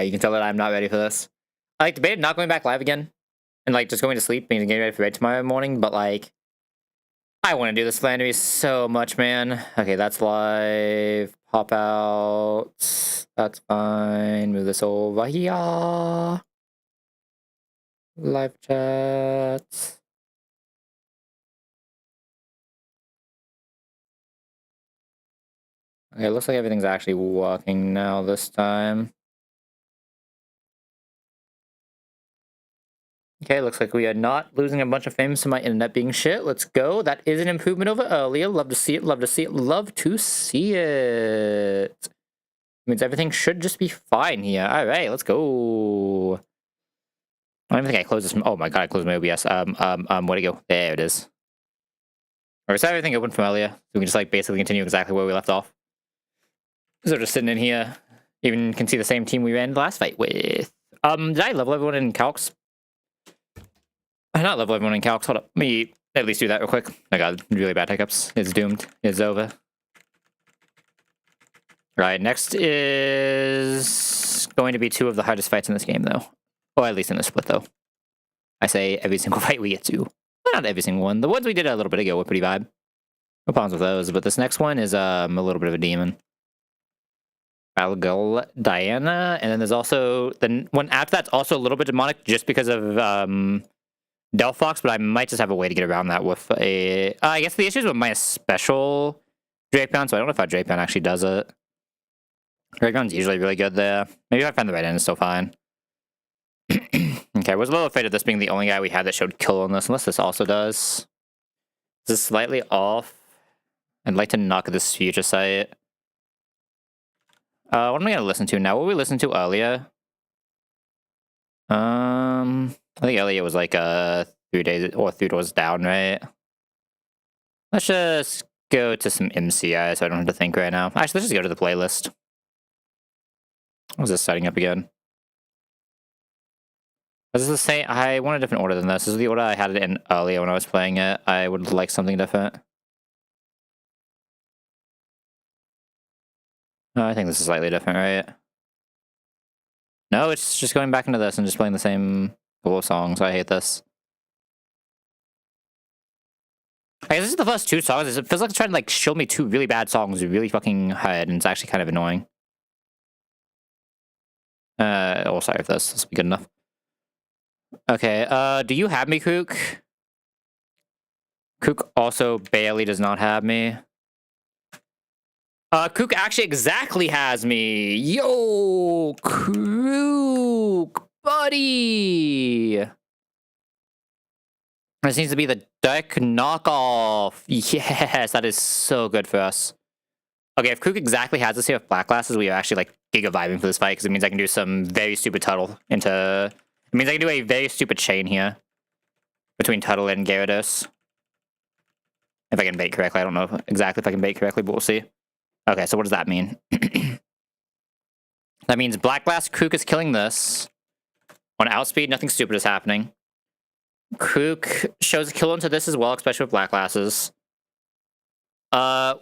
You can tell that I'm not ready for this. I like debated not going back live again and like just going to sleep and getting ready for bed tomorrow morning, but like I want to do this Flandry so much, man. Okay, that's live. Pop out. That's fine. Move this over here. Live chat. Okay, looks like everything's actually working now this time. Okay, looks like we are not losing a bunch of frames to my internet being shit. Let's go. That is an improvement over earlier. Love to see it, love to see it, love to see it. Means everything should just be fine here. Alright, let's go. I don't even think I closed this. Oh my god, I closed my OBS. Where'd it go? There it is. Or is everything open from earlier? So we can just like basically continue exactly where we left off. So just sitting in here, even can see the same team we ran the last fight with. Did I level everyone in calcs? I not level everyone in calcs. Hold up. Let me at least do that real quick. Oh god, really bad hiccups. It's doomed. It's over. Right, next is going to be 2 of the hardest fights in this game, though. Or at least in the split, though. I say every single fight we get to. Well, not every single one. The ones we did a little bit ago were pretty vibe. No problems with those, but this next one is a little bit of a demon. Algal Diana, and then there's also the one after that's also a little bit demonic just because of Delphox, but I might just have a way to get around that with a... I guess the issue is with my special Drapion, so I don't know if our Drapion actually does it. Drapion's usually really good there. Maybe if I find the right end, it's still fine. Okay, I was a little afraid of this being the only guy we had that showed kill on this, unless this also does. This is slightly off. I'd like to knock this future sight. What am I gonna listen to now? What we listened to earlier? I think earlier was like 3 days or 3 doors down, right? Let's just go to some MCI so I don't have to think right now. Actually, let's just go to the playlist. What was this setting up again? Was this the same? I want a different order than this. This is the order I had it in earlier when I was playing it. I would like something different. I think this is slightly different, right? No, it's just going back into this and just playing the same couple of songs. I hate this. I guess this is the first 2 songs. It feels like it's trying to like show me 2 really bad songs really fucking hard, and it's actually kind of annoying. Oh, sorry if this will be good enough. Okay, do you have me, Kook? Kook also barely does not have me. Kook actually exactly has me. Yo, Kook, buddy. This needs to be the deck knockoff. Yes, that is so good for us. Okay, if Kook exactly has us here with black glasses, we are actually like giga vibing for this fight because it means I can do some very stupid Tuttle into... It means I can do a very stupid chain here between Tuttle and Gyarados. If I can bait correctly. I don't know exactly if I can bait correctly, but we'll see. Okay, so what does that mean? That means Black Glass Kook is killing this. On outspeed, nothing stupid is happening. Kook shows a kill into this as well, especially with Black Glasses.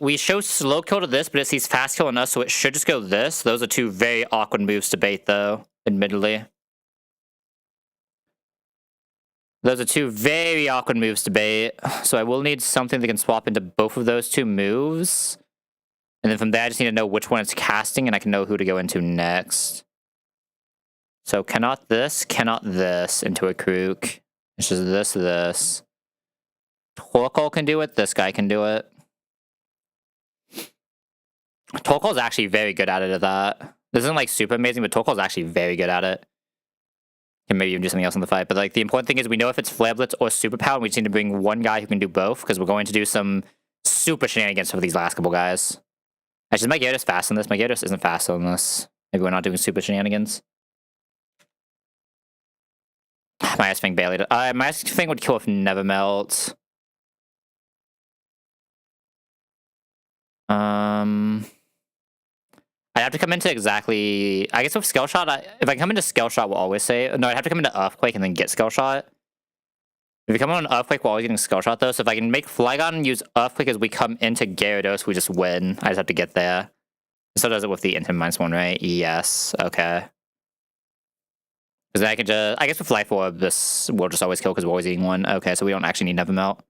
We show slow kill to this, but it sees fast kill on us, so it should just go this. Those are 2 very awkward moves to bait, though, admittedly. Those are 2 very awkward moves to bait, so I will need something that can swap into both of those 2 moves. And then from there, I just need to know which one it's casting, and I can know who to go into next. So cannot this into a Kook. It's just this. Torkoal can do it, this guy can do it. Torkoal's actually very good at it at that. This isn't like super amazing, but Torkoal's actually very good at it. Can maybe even do something else in the fight. But like the important thing is we know if it's Flare Blitz or Super Power, and we just need to bring one guy who can do both, because we're going to do some super shenanigans for these last couple guys. Actually, is my Gyarados fast on this? My Gyarados isn't fast on this. Maybe we're not doing super shenanigans. My Ice Fang barely... my Ice Fang would kill if Never Melt. I'd have to come into exactly... I guess with Scale Shot, if I come into Scale Shot, we'll always say... No, I'd have to come into Earthquake and then get Scale Shot. If we come on Earthquake, we're always getting Scale Shot, though. So if I can make Flygon and use Earthquake as we come into Gyarados, we just win. I just have to get there. So does it with the Intim -1, right? Yes. Okay. Because I can just, I guess with Life Orb, this will just always kill because we're always eating one. Okay, so we don't actually need Never Melt.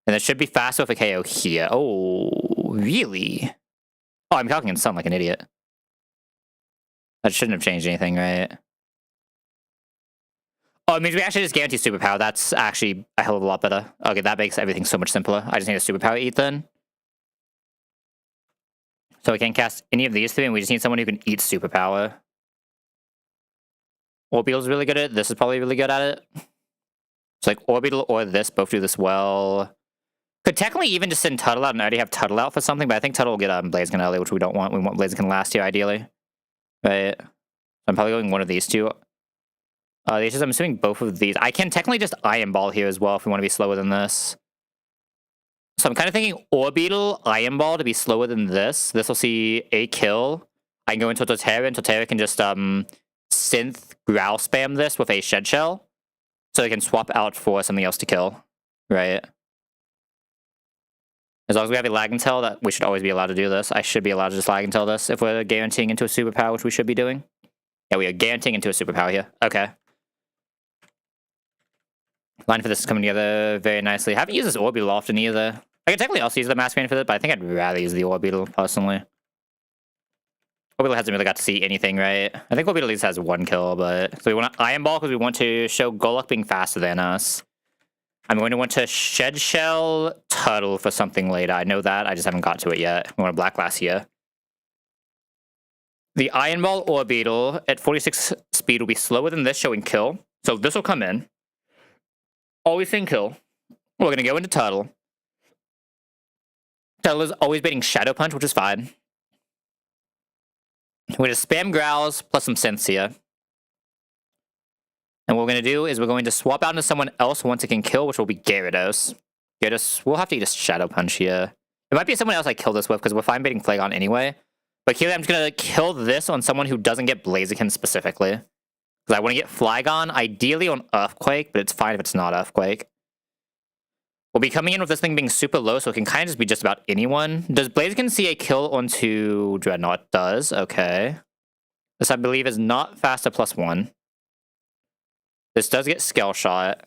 And it should be faster with a KO here. Oh, really? Oh, I'm talking in Sun like an idiot. That shouldn't have changed anything, right? Oh, it means we actually just guarantee superpower. That's actually a hell of a lot better. Okay, that makes everything so much simpler. I just need a superpower eat then. So we can't cast any of these three, and we just need someone who can eat superpower. Orbital's really good at it. This is probably really good at it. It's like Orbital or this both do this well. Could technically even just send Tuttle out and already have Tuttle out for something, but I think Tuttle will get Blaziken early, which we don't want. We want Blaziken last here, ideally. Right? I'm probably going one of these two. I'm assuming both of these. I can technically just Iron Ball here as well if we want to be slower than this. So I'm kind of thinking Orbital, Iron Ball to be slower than this. This will see a kill. I can go into Torterra, and Torterra can just synth growl spam this with a Shed Shell. So they can swap out for something else to kill. Right? As long as we have a lag and tell, that we should always be allowed to do this. I should be allowed to just lag and tell this if we're guaranteeing into a superpower, which we should be doing. Yeah, we are guaranteeing into a superpower here. Okay. Line for this is coming together very nicely. I haven't used this Orbital often either. I could technically also use the Masquerade for this, but I think I'd rather use the Orbital, personally. Orbital hasn't really got to see anything, right? I think Orbital at least has one kill, but... So we want to Iron Ball because we want to show Golok being faster than us. I'm going to want to Shed Shell Tuttle for something later. I know that, I just haven't got to it yet. We want a Black Glass here. The Iron Ball Orbital at 46 speed will be slower than this, showing kill. So this will come in. Always saying kill. We're going to go into Tuttle. Tuttle is always baiting Shadow Punch, which is fine. We're going to spam Growls plus some Synths here. And what we're going to do is we're going to swap out into someone else once it can kill, which will be Gyarados. Gyarados, we'll have to eat a Shadow Punch here. It might be someone else I kill this with, because we're fine baiting Flagon anyway. But here I'm just going to kill this on someone who doesn't get Blaziken specifically. Because I want to get Flygon, ideally on Earthquake, but it's fine if it's not Earthquake. We'll be coming in with this thing being super low, so it can kind of just be just about anyone. Does Blaziken see a kill onto Dreadnought? It does, okay. This, I believe, is not faster +1. This does get Scale Shot.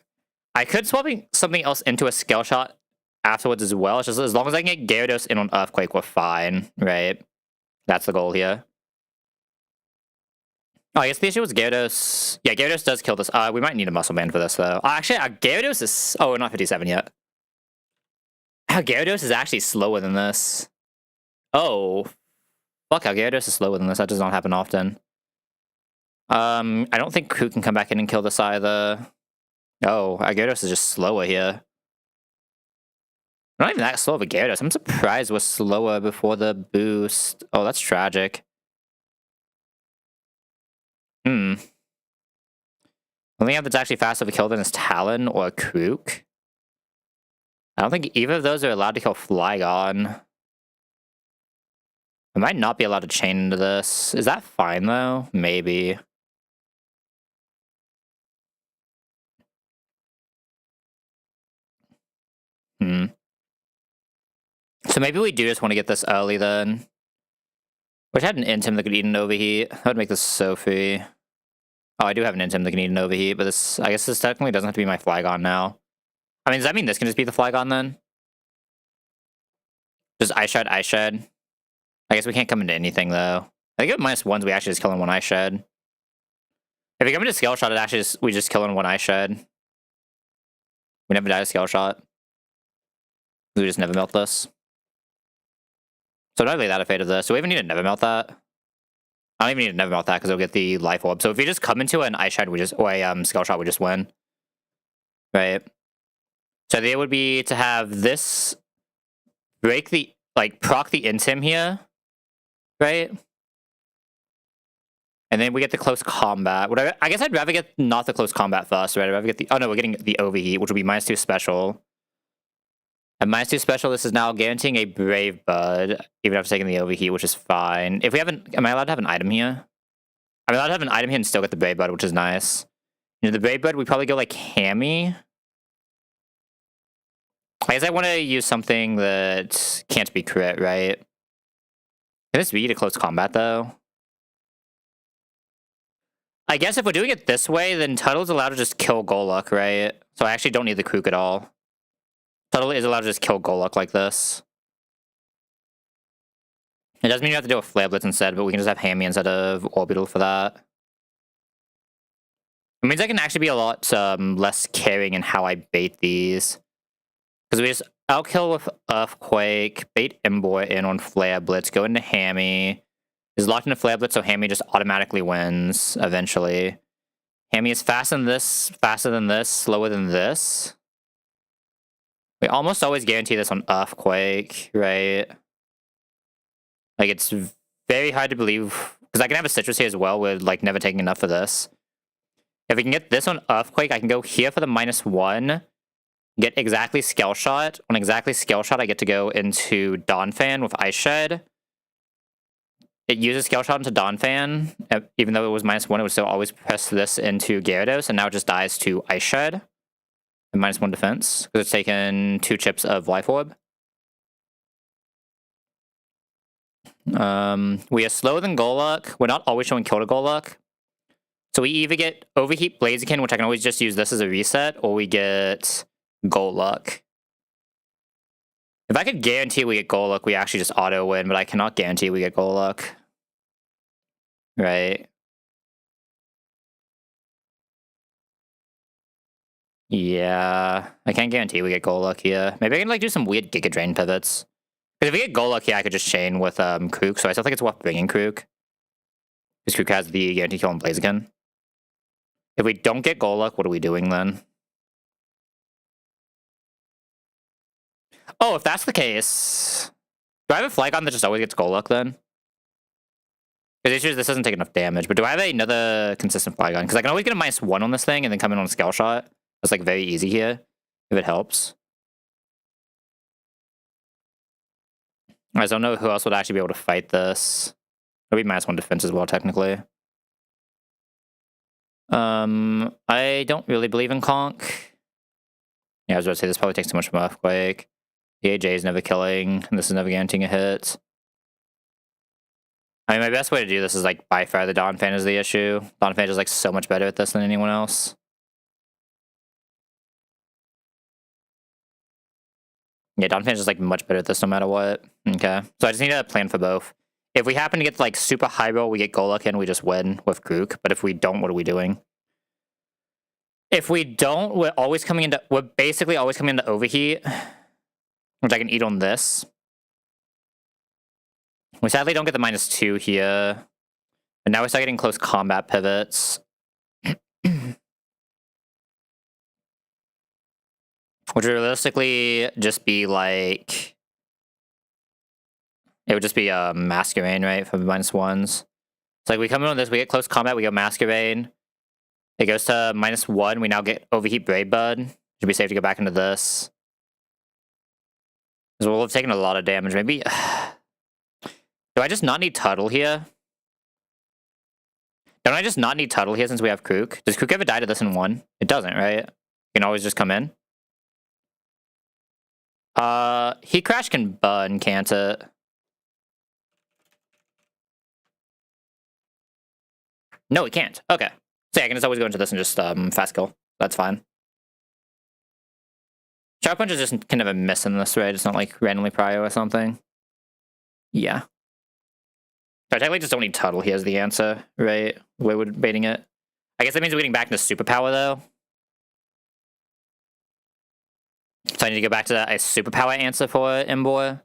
I could swap something else into a Scale Shot afterwards as well. It's just as long as I can get Gyarados in on Earthquake, we're fine, right? That's the goal here. Oh, I guess the issue was Gyarados. Yeah, Gyarados does kill this. We might need a Muscle Band for this, though. Actually, Gyarados is... Oh, we're not 57 yet. Gyarados is actually slower than this. Oh. Fuck, Gyarados is slower than this. That does not happen often. I don't think Ku can come back in and kill this either. Oh, Gyarados is just slower here. Not even that slow of a Gyarados. I'm surprised we're slower before the boost. Oh, that's tragic. I think that's actually faster to kill than is Talon or Krook. I don't think either of those are allowed to kill Flygon. I might not be allowed to chain into this. Is that fine, though? Maybe. So maybe we do just want to get this early, then. Wish I had an Intim that could eat an Overheat. That would make this so free. Oh, I do have an Intim that can eat an Overheat, but this, I guess this technically doesn't have to be my Flygon now. I mean, does that mean this can just be the Flygon, then? Just Ice Shard, Ice Shed. I guess we can't come into anything, though. I think at -1s, we actually just kill in one Ice Shed. If we come into Scale Shot, it actually we just kill in one Ice Shed. We never die to Scale Shot. We just never melt this. So I'm not really that afraid of this. Do we even need to never melt that? I don't even need to never melt that because it'll get the Life Orb. So if we just come into an Ice Shed, we just, or a Scale Shot, we just win. Right? So the idea would be to have this break the, like, proc the Intim here. Right? And then we get the Close Combat. I guess I'd rather get not the Close Combat first, right? I'd rather get the, oh no, we're getting the Overheat, which will be -2 special. At -2 special, this is now guaranteeing a Brave Bud, even after taking the Overheat, which is fine. If we haven't... Am I allowed to have an item here? I'm allowed to have an item here and still get the Brave Bud, which is nice. You know, the Brave Bud, we probably go like Hammy. I guess I want to use something that can't be crit, right? Can this be to Close Combat, though? I guess if we're doing it this way, then Tuttle's allowed to just kill Goluk, right? So I actually don't need the Krook at all. Tuttle is allowed to just kill Goluk like this. It doesn't mean you have to do a Flare Blitz instead, but we can just have Hammy instead of Orbital for that. It means I can actually be a lot less caring in how I bait these. Because we just outkill with Earthquake, bait Emboar in on Flare Blitz, go into Hammy. Is locked into Flare Blitz, so Hammy just automatically wins eventually. Hammy is faster than this, slower than this. We almost always guarantee this on Earthquake, right? Like, it's very hard to believe, because I can have a Citrus here as well with, like, never taking enough for this. If we can get this on Earthquake, I can go here for the -1, get exactly Scale Shot. On exactly Scale Shot, I get to go into Donphan with Ice Shed. It uses Scale Shot into Donphan. Even though it was -1, it would still always press this into Gyarados, and now it just dies to Ice Shed. And -1 defense, because it's taken 2 chips of Life Orb. We are slower than Goluk. We're not always showing kill to Goluk. So we either get Overheat Blaziken, which I can always just use this as a reset, or we get Goluk. If I could guarantee we get Goluk, we actually just auto win, but I cannot guarantee we get Goluk. Right. Yeah, I can't guarantee we get Goluk here. Maybe I can like do some weird Giga Drain pivots. Because if we get Goluk here, I could just chain with Krook, so I still think it's worth bringing Krook. Because Krook has the guarantee kill on Blaziken. If we don't get Goluk, what are we doing then? Oh, if that's the case... Do I have a Flygon that just always gets Goluk then? Because the issue is this doesn't take enough damage, but do I have another consistent Flygon? Because I can always get a -1 on this thing and then come in on Scale Shot. That's like very easy here, if it helps. I don't know who else would actually be able to fight this. It'll be -1 defense as well, technically. I don't really believe in Conk. Yeah, I was about to say, this probably takes too much from Earthquake. The AJ is never killing, and this is never guaranteeing a hit. I mean, my best way to do this is, like, by far the Donphan is the issue. Donphan is, like, so much better at this than anyone else. Yeah, Donphan is just, like, much better at this no matter what. Okay. So I just need a plan for both. If we happen to get, like, super high roll, we get Goluk and we just win with Krook. But if we don't, what are we doing? If we don't, we're basically always coming into Overheat. Which I can eat on this. We sadly don't get the -2 here. And now we start getting close combat pivots. Which would realistically just be like... It would just be a Masquerain, right? For the -1s. So like we come in on this, we get close combat, we go Masquerain. It goes to -1, we now get Overheat Brave Bud. Should be safe to go back into this. Because we'll have taken a lot of damage. Maybe... Do I just not need Tuttle here? Don't I just not need Tuttle here since we have Krook? Does Krook ever die to this in 1? It doesn't, right? You can always just come in. Heat Crash can burn, can't it? No, it can't. Okay. So yeah, I can just always go into this and just fast kill. That's fine. Sharp Punch is just kind of a miss in this, right? It's not like randomly prio or something. Yeah. So I technically just don't need Tuttle here as the answer, right? The way we're baiting it. I guess that means we're getting back into Superpower, though. So I need to go back to a Superpower answer for Emboar.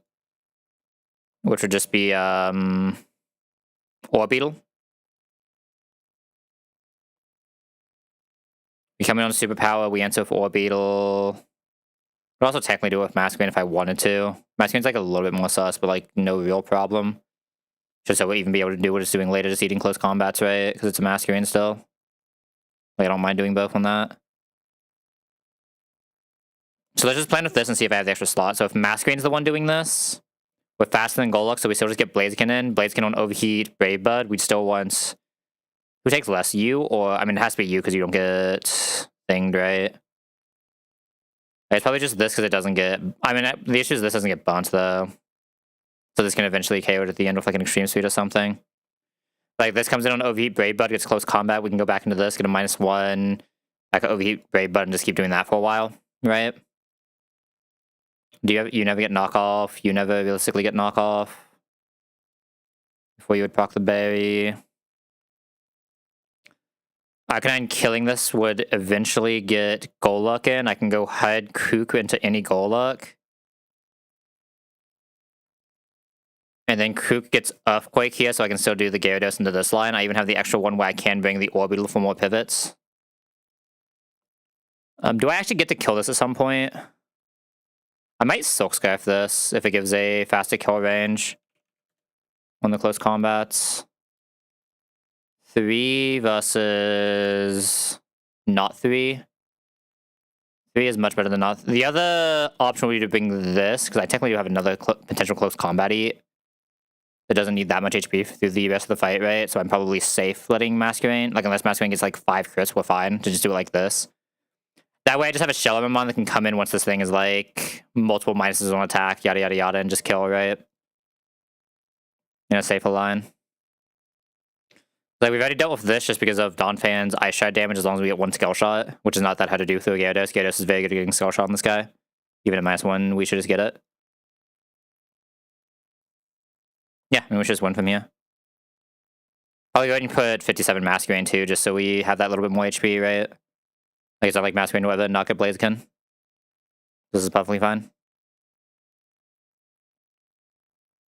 Which would just be, Orbeetle. We come in on Superpower, we answer with Orbeetle. Could also technically do it with Masquerain if I wanted to. Masquerain's like a little bit more sus, but like no real problem. Just so we'll even be able to do what it's doing later, just eating close combats, right? Because it's a Masquerain still. Like I don't mind doing both on that. So let's just plan with this and see if I have the extra slot. So if Masquerain's the one doing this, we're faster than Goluk, so we still just get Blaziken in. Blaziken on Overheat, Brave Bud. We'd still want... Who takes less? You or... I mean, it has to be you because you don't get thinged, right? It's probably just this because it doesn't get... I mean, the issue is this doesn't get burnt, though. So this can eventually KO it at the end with like an Extreme Speed or something. Like, this comes in on Overheat Brave Bud, gets close combat. We can go back into this, get a -1. Back at Overheat Brave Bud and just keep doing that for a while, right? You never get knockoff. You never realistically get knockoff. Before you would proc the berry. Arcanine killing this would eventually get Golluck in. I can go hide Kook into any Golluck. And then Kook gets Earthquake here, so I can still do the Gyarados into this line. I even have the extra one where I can bring the Orbeetle for more pivots. Do I actually get to kill this at some point? I might Silk Scarf this if it gives a faster kill range on the close combats. 3 versus not 3. 3 is much better than not. The other option would be to bring this, because I technically do have another potential close combat-y. It doesn't need that much HP through the rest of the fight, right? So I'm probably safe letting Masquerain. Like, unless Masquerain gets like 5 crits, we're fine to just do it like this. That way I just have a Shell Emon that can come in once this thing is like multiple minuses on attack, yada yada yada, and just kill, right? In a safer line. Like, we've already dealt with this just because of Donphan's Ice Shard damage as long as we get 1 Skill Shot, which is not that hard to do through Gyarados. Gyarados is very good at getting Skill Shot on this guy. Even at -1, we should just get it. Yeah, I mean, we should just win from here. Probably go ahead and put 57 Masquerain too, just so we have that little bit more HP, right? Like, it's not like Masquerain Weather, not good Blaziken. This is perfectly fine.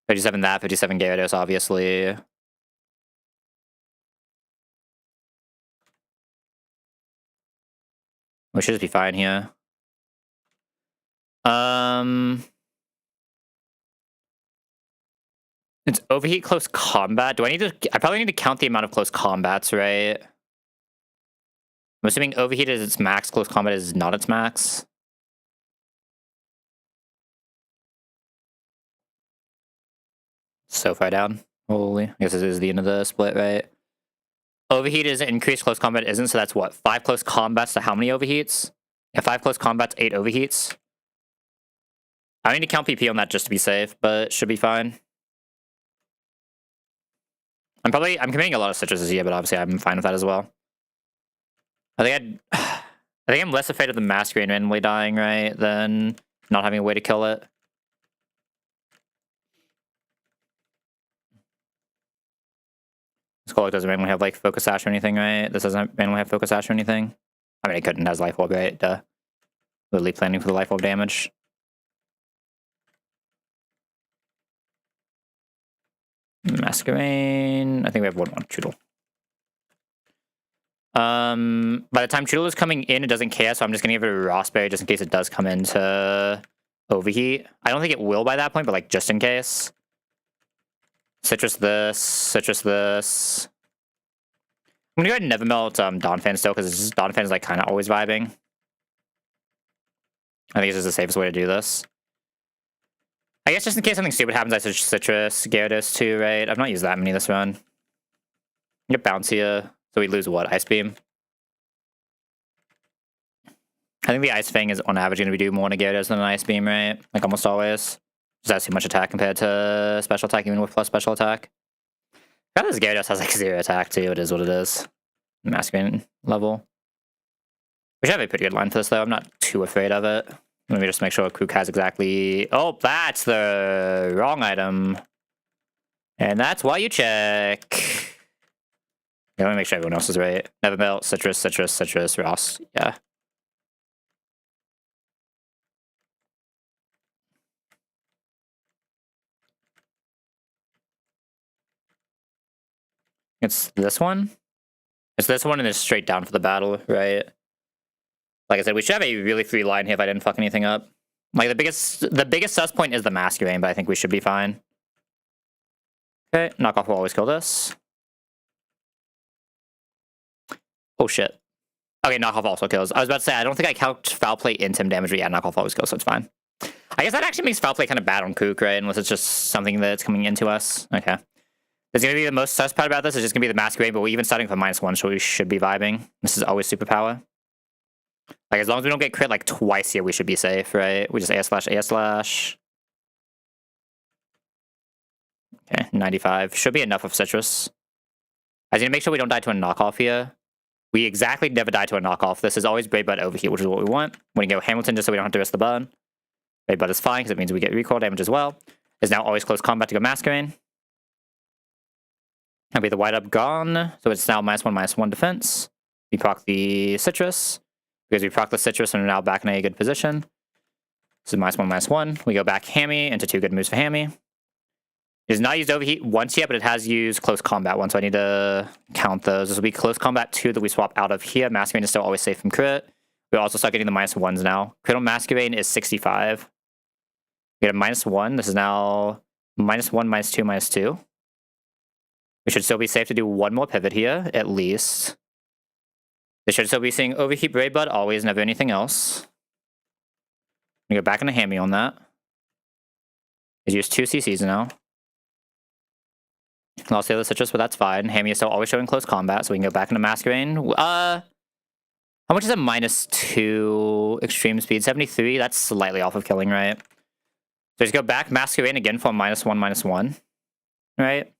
57 that, 57 Gyarados, obviously. We should just be fine here. It's Overheat close combat. Do I need to... I probably need to count the amount of close combats, right? I'm assuming Overheat is its max, close combat is not its max. So far down. Holy. I guess this is the end of the split, right? Overheat is increased, close combat isn't, so that's what? 5 close combats to how many overheats? Yeah, 5 close combats, 8 overheats. I need to count PP on that just to be safe, but should be fine. I'm committing a lot of citruses here, but obviously I'm fine with that as well. I think I'm less afraid of the Masquerain randomly dying, right, than not having a way to kill it. This Golluck doesn't randomly have like Focus Sash or anything, right? This doesn't randomly have Focus Sash or anything. I mean, it couldn't. It has Life Orb, right? Duh. Literally planning for the Life Orb damage. Masquerain. I think we have one more Choodle. By the time Choodle is coming in, it doesn't care, so I'm just gonna give it a Rossberry just in case it does come into Overheat. I don't think it will by that point, but like just in case. Citrus this. I'm gonna go ahead and never melt Donphan still, because Donphan is like kind of always vibing. I think it's just the safest way to do this. I guess just in case something stupid happens, I switch Citrus, Gyarados too, right? I've not used that many this run. Get Bounce here, so we lose what? Ice Beam? I think the Ice Fang is on average going to be doing more on a Gyarados than an Ice Beam, right? Like almost always. Just has too much attack compared to special attack, even with plus special attack. God, this Gyarados has like 0 attack too, it is what it is. Masquerain level. We should have a pretty good line for this though, I'm not too afraid of it. Let me just make sure Kook has exactly... Oh, that's the wrong item. And that's why you check. Yeah, let me make sure everyone else is right. Never melt, Citrus, Ross. Yeah. It's this one? It's this one and it's straight down for the battle, right? Like I said, we should have a really free line here if I didn't fuck anything up. Like the biggest sus point is the Masquerain, but I think we should be fine. Okay, knockoff will always kill this. Oh shit. Okay, knockoff also kills. I was about to say, I don't think I count foul play into him damage, but yeah, knockoff always kills, so it's fine. I guess that actually makes foul play kind of bad on Kook, right? Unless it's just something that's coming into us. Okay. There's going to be the most sus part about this. It's just going to be the Masquerain, but we're even starting from -1, so we should be vibing. This is always superpower. Like, as long as we don't get crit like twice here, we should be safe, right? We just A/A/. Okay, 95. Should be enough of Citrus. I need to make sure we don't die to a knockoff here. We exactly never die to a knockoff. This is always Brave Bud over here, which is what we want. We're gonna go Hamilton just so we don't have to risk the burn. Brave Bud is fine because it means we get recoil damage as well. It's now always close combat to go Masquerade. That'll be the white up gone. So it's now -1/-1 defense. We proc the citrus. Because we proc the citrus and are now back in a good position. This is -1/-1. We go back Hammy into 2 good moves for Hammy. It has not used overheat once yet, but it has used close combat once, so I need to count those. This will be close combat 2 that we swap out of here. Masquerade is still always safe from crit. We also start getting the -1s now. Crit on Masquerade is 65. We get a -1. This is now -1, -2, -2. We should still be safe to do 1 more pivot here, at least. They should still be seeing overheat Brave Bud, always, never anything else. We go back into Hammy on that. He's used 2 CCs now. Lost the other citrus, but that's fine. Hammy is still always showing close combat, so we can go back into Masquerade. How much is a -2 extreme speed? 73? That's slightly off of killing, right? So just go back Masquerade again for -1, -1. Right?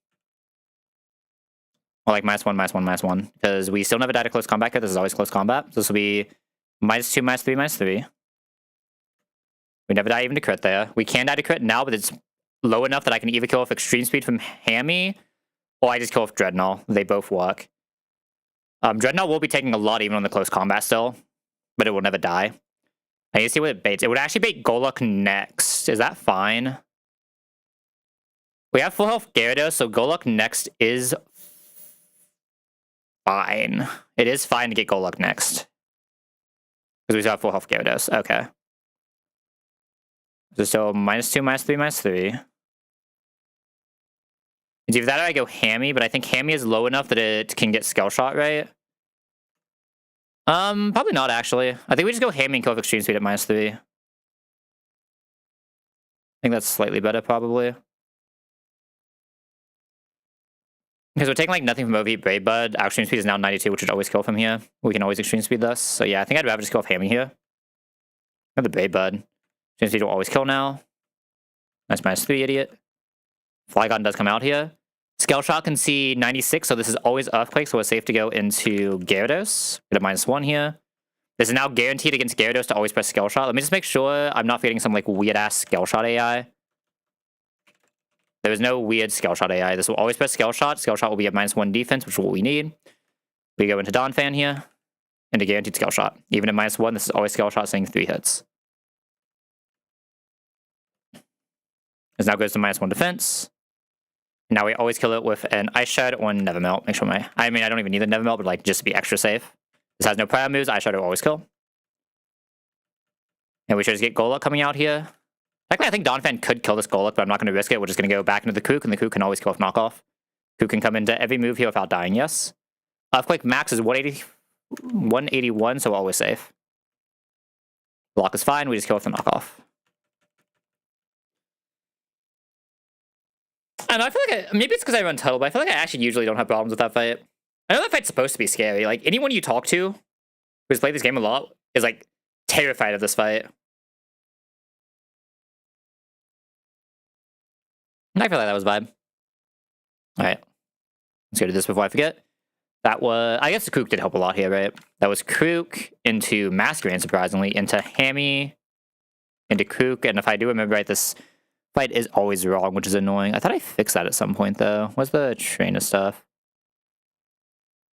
Or like -1, -1, -1. Because we still never died to close combat because this is always close combat. So this will be -2, -3, -3. We never die even to crit there. We can die to crit now, but it's low enough that I can either kill off extreme speed from Hammy, or I just kill off Dreadnought. They both work. Dreadnought will be taking a lot even on the close combat still, but it will never die. I need to see what it baits. It would actually bait Golok next. Is that fine? We have full health Gyarados, so Golok next is fine. It is fine to get Golok next. Because we still have full health Gyarados. Okay. So still -2, -3, -3. It's either that or I go Hammy, but I think Hammy is low enough that it can get Scale Shot, right? Probably not, actually. I think we just go Hammy and kill with Extreme Speed at -3. I think that's slightly better, probably. Because we're taking, like, nothing from Overheat Brave Bud. Our Extreme Speed is now 92, which would always kill from here. We can always Extreme Speed this. So yeah, I think I'd rather just kill with Hammy here. I have the Brave Bud. Extreme Speed will always kill now. That's -3, idiot. Flygon does come out here. Scale Shot can see 96, so this is always Earthquake, so we're safe to go into Gyarados. Get a -1 here. This is now guaranteed against Gyarados to always press Scale Shot. Let me just make sure I'm not forgetting some like weird-ass Scale Shot AI. There is no weird Scale Shot AI. This will always press Scale Shot. Scale Shot will be a -1 defense, which is what we need. We go into Donphan here. Into guaranteed Scale Shot. Even at -1, this is always Scale Shot saying 3 hits. This now goes to -1 defense. Now we always kill it with an Ice Shard or Never Melt. Make sure I mean, I don't even need the Never Melt, but like just to be extra safe. This has no prior moves. Ice Shard will always kill. And we should just get Golok coming out here. Technically, I think Donphan could kill this Golok, but I'm not going to risk it. We're just going to go back into the Kook, and the Kook can always kill with knockoff. Kook can come into every move here without dying, yes. Earthquake max is 181, so always safe. Block is fine. We just kill with the knockoff. I don't know, I feel like maybe it's because I run Tuttle, but I feel like I actually usually don't have problems with that fight. I know that fight's supposed to be scary. Like, anyone you talk to who's played this game a lot is, like, terrified of this fight. I feel like that was vibe. Alright. Let's go to this before I forget. That was... I guess the Kook did help a lot here, right? That was Kook into Masquerade, surprisingly, into Hammy, into Kook, and if I do remember right, this... fight is always wrong, which is annoying. I thought I fixed that at some point, though. What's the trainer stuff?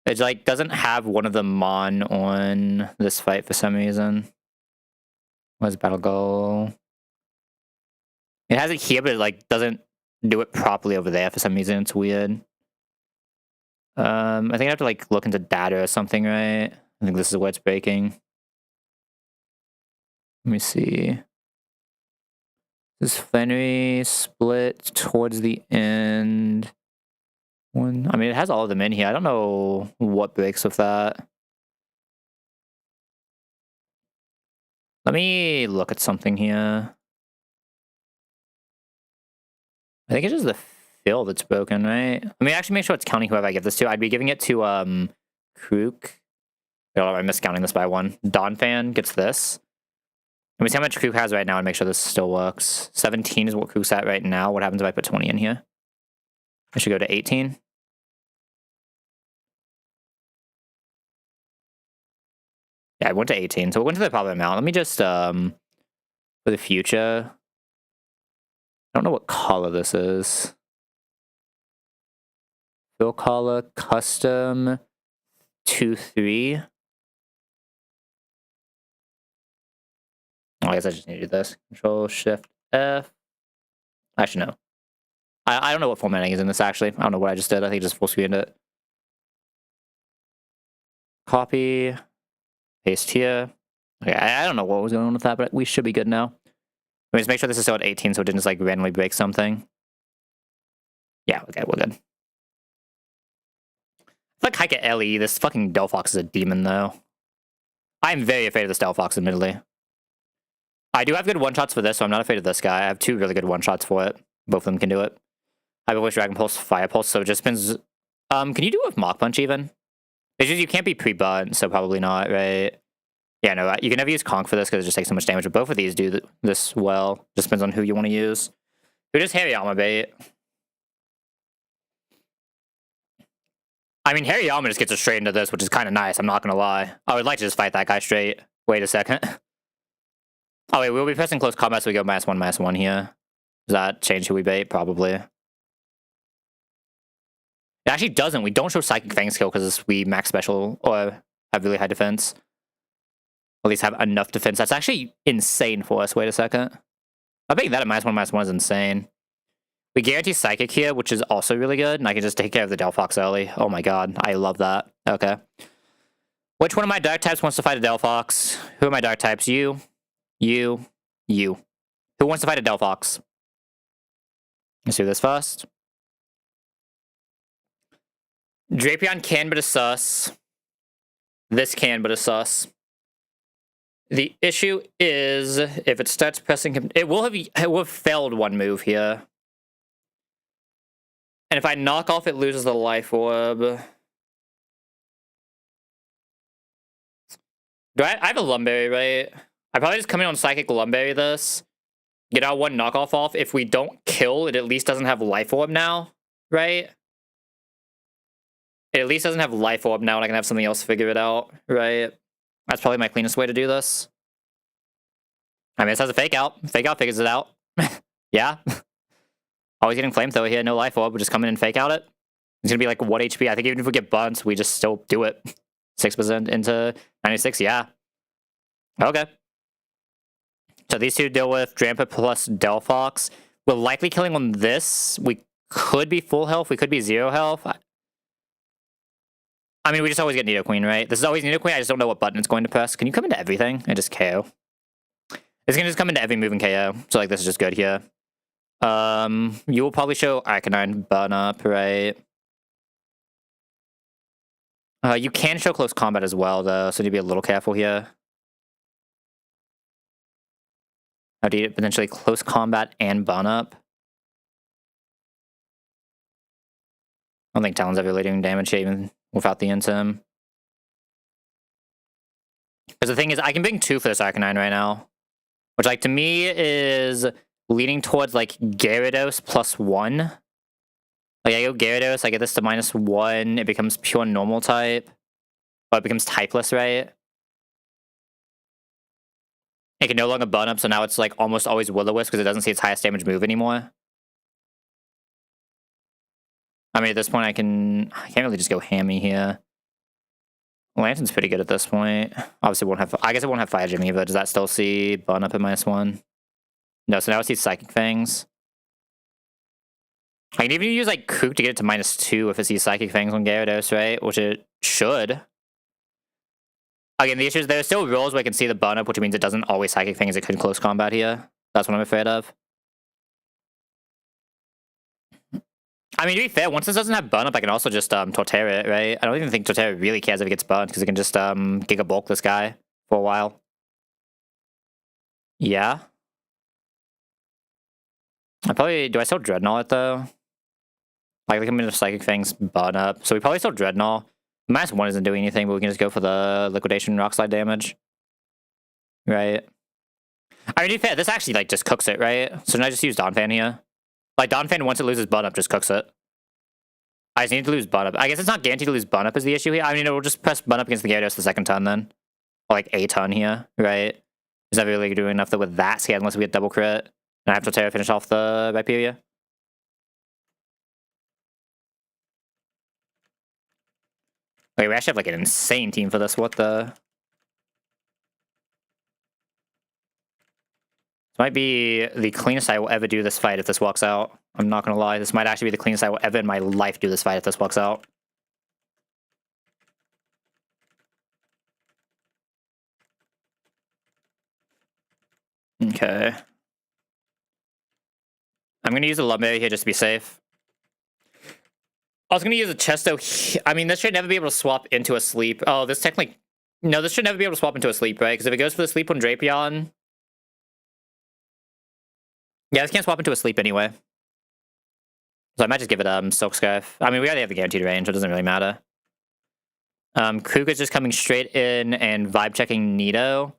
It, like, doesn't have one of the Mon on this fight for some reason. What's Battle Goal? It has it here, but it, like, doesn't do it properly over there for some reason. It's weird. I think I have to, like, look into data or something, right? I think this is where it's breaking. Let me see. This Fenry split towards the end. One, I mean, it has all of them in here. I don't know what breaks with that. Let me look at something here. I think it's just the fill that's broken, right? Let me actually make sure it's counting whoever I give this to. I'd be giving it to Krook. Oh, I'm miscounting this by 1. Donphan gets this. Let me see how much Krook has right now and make sure this still works. 17 is what Krook's at right now. What happens if I put 20 in here? I should go to 18. Yeah, I went to 18, so we'll go into the proper amount. Let me just, for the future, I don't know what color this is. Fill color, custom, 2-3. Oh, I guess I just need to do this. Control, Shift, F. Actually, no. I don't know what formatting is in this, actually. I don't know what I just did. I think just full screened it. Copy. Paste here. Okay, I don't know what was going on with that, but we should be good now. Let me just make sure this is still at 18 so it didn't just like randomly break something. Yeah, okay, we're good. It's like Hike at LE. This fucking Delphox is a demon, though. I'm very afraid of this Delphox, admittedly. I do have good one-shots for this, so I'm not afraid of this guy. I have 2 really good one-shots for it. Both of them can do it. I have a Wish, Dragon Pulse, Fire Pulse, so it just spins... can you do it with Mach Punch, even? It's just you can't be pre-bunt, so probably not, right? Yeah, no, you can never use Conk for this because it just takes so much damage, but both of these do this well. Just depends on who you want to use. Who does Hariyama bait? I mean, Hariyama just gets us straight into this, which is kind of nice, I'm not going to lie. I would like to just fight that guy straight. Wait a second. Oh, wait, we'll be pressing close combat, so we go -1/-1 here. Does that change who we bait? Probably. It actually doesn't. We don't show Psychic Fang skill because we max special or have really high defense. Or at least have enough defense. That's actually insane for us. Wait a second. I think that at -1/-1 is insane. We guarantee Psychic here, which is also really good, and I can just take care of the Delphox early. Oh my god, I love that. Okay. Which one of my Dark types wants to fight a Delphox? Who are my Dark types? You. You. You. Who wants to fight a Delphox? Let's do this first. Drapion can, but a sus. This can, but a sus. The issue is, if it starts pressing... It will have failed one move here. And if I knock off, it loses the Life Orb. I have a Lumberry, right? I probably just come in on Psychic Lumberry this. Get out one knockoff off. If we don't kill, it at least doesn't have Life Orb now, right? It at least doesn't have Life Orb now, and I can have something else figure it out, right? That's probably my cleanest way to do this. I mean, this has a Fake Out. Fake Out figures it out. Yeah. Always getting Flamethrower here, no Life Orb. We'll just come in and Fake Out it. It's gonna be like 1 HP. I think even if we get Bunt, we just still do it. 6% into 96, yeah. Okay. So these two deal with Drampa plus Delphox. We're likely killing on this. We could be full health. We could be 0 health. I mean, we just always get Nidoqueen, right? This is always Nidoqueen. I just don't know what button it's going to press. Can you come into everything and just KO? It's gonna just come into every move and KO. So like this is just good here. You will probably show Arcanine Burn Up, right? You can show close combat as well, though, so you need to be a little careful here. How do you potentially close combat and Burn Up? I don't think Talon's ever really doing damage here, even without the Intim. Because the thing is, I can bring 2 for this Arcanine right now. Which, like, to me is leaning towards, like, Gyarados +1. Like, I go Gyarados, I get this to -1, it becomes pure normal type. Or it becomes typeless, right? It can no longer burn up, so now it's, like, almost always Will-O-Wisp because it doesn't see its highest damage move anymore. I mean, at this point, I can't really just go Hammy here. Lantern's pretty good at this point. Obviously, I guess it won't have Fire Gym either. Does that still see Burn Up at -1? No, so now it sees Psychic Fangs. I can even use, like, Kook to get it to -2 if it sees Psychic Fangs on Gyarados, right? Which it should. Again, the issue is there are still rolls where I can see the Burn Up, which means it doesn't always Psychic Fangs. It could close combat here. That's what I'm afraid of. I mean, to be fair, once this doesn't have Burn Up, I can also just Torterra it, right? I don't even think Torterra really cares if it gets burnt, because it can just Giga Bulk this guy for a while. Yeah. Do I still Dreadnought it, though? Like, we can into Psychic Fangs, Burn Up. So we probably still Dreadnought. -1 isn't doing anything, but we can just go for the Liquidation Rock Slide damage. Right? I mean, to be fair, this actually, like, just cooks it, right? So now I just use Donphan here. Like, Donphan, once it loses Burn Up, just cooks it. I just need to lose Burn Up. I guess it's not guaranteed to lose Burn Up is the issue here. I mean, we'll just press Burn Up against the Gyarados the second turn, then. Or like a ton here, right? Is never really doing enough with that scale unless we get double crit. And I have to Torterra finish off the Viperia. Wait, we actually have like an insane team for this. What the? This might be the cleanest I will ever do this fight if this walks out. I'm not gonna lie. This might actually be the cleanest I will ever in my life do this fight if this walks out. Okay. I'm gonna use a Lumberry here just to be safe. I was gonna use a Chesto. I mean, this should never be able to swap into a sleep. Oh, this technically... No, this should never be able to swap into a sleep, right? Because if it goes for the sleep on Drapion... Yeah, this can't swap into a sleep anyway. So I might just give it Silk Scarf. I mean, we already have the guaranteed range, so it doesn't really matter. Kruger's just coming straight in and vibe checking Nido.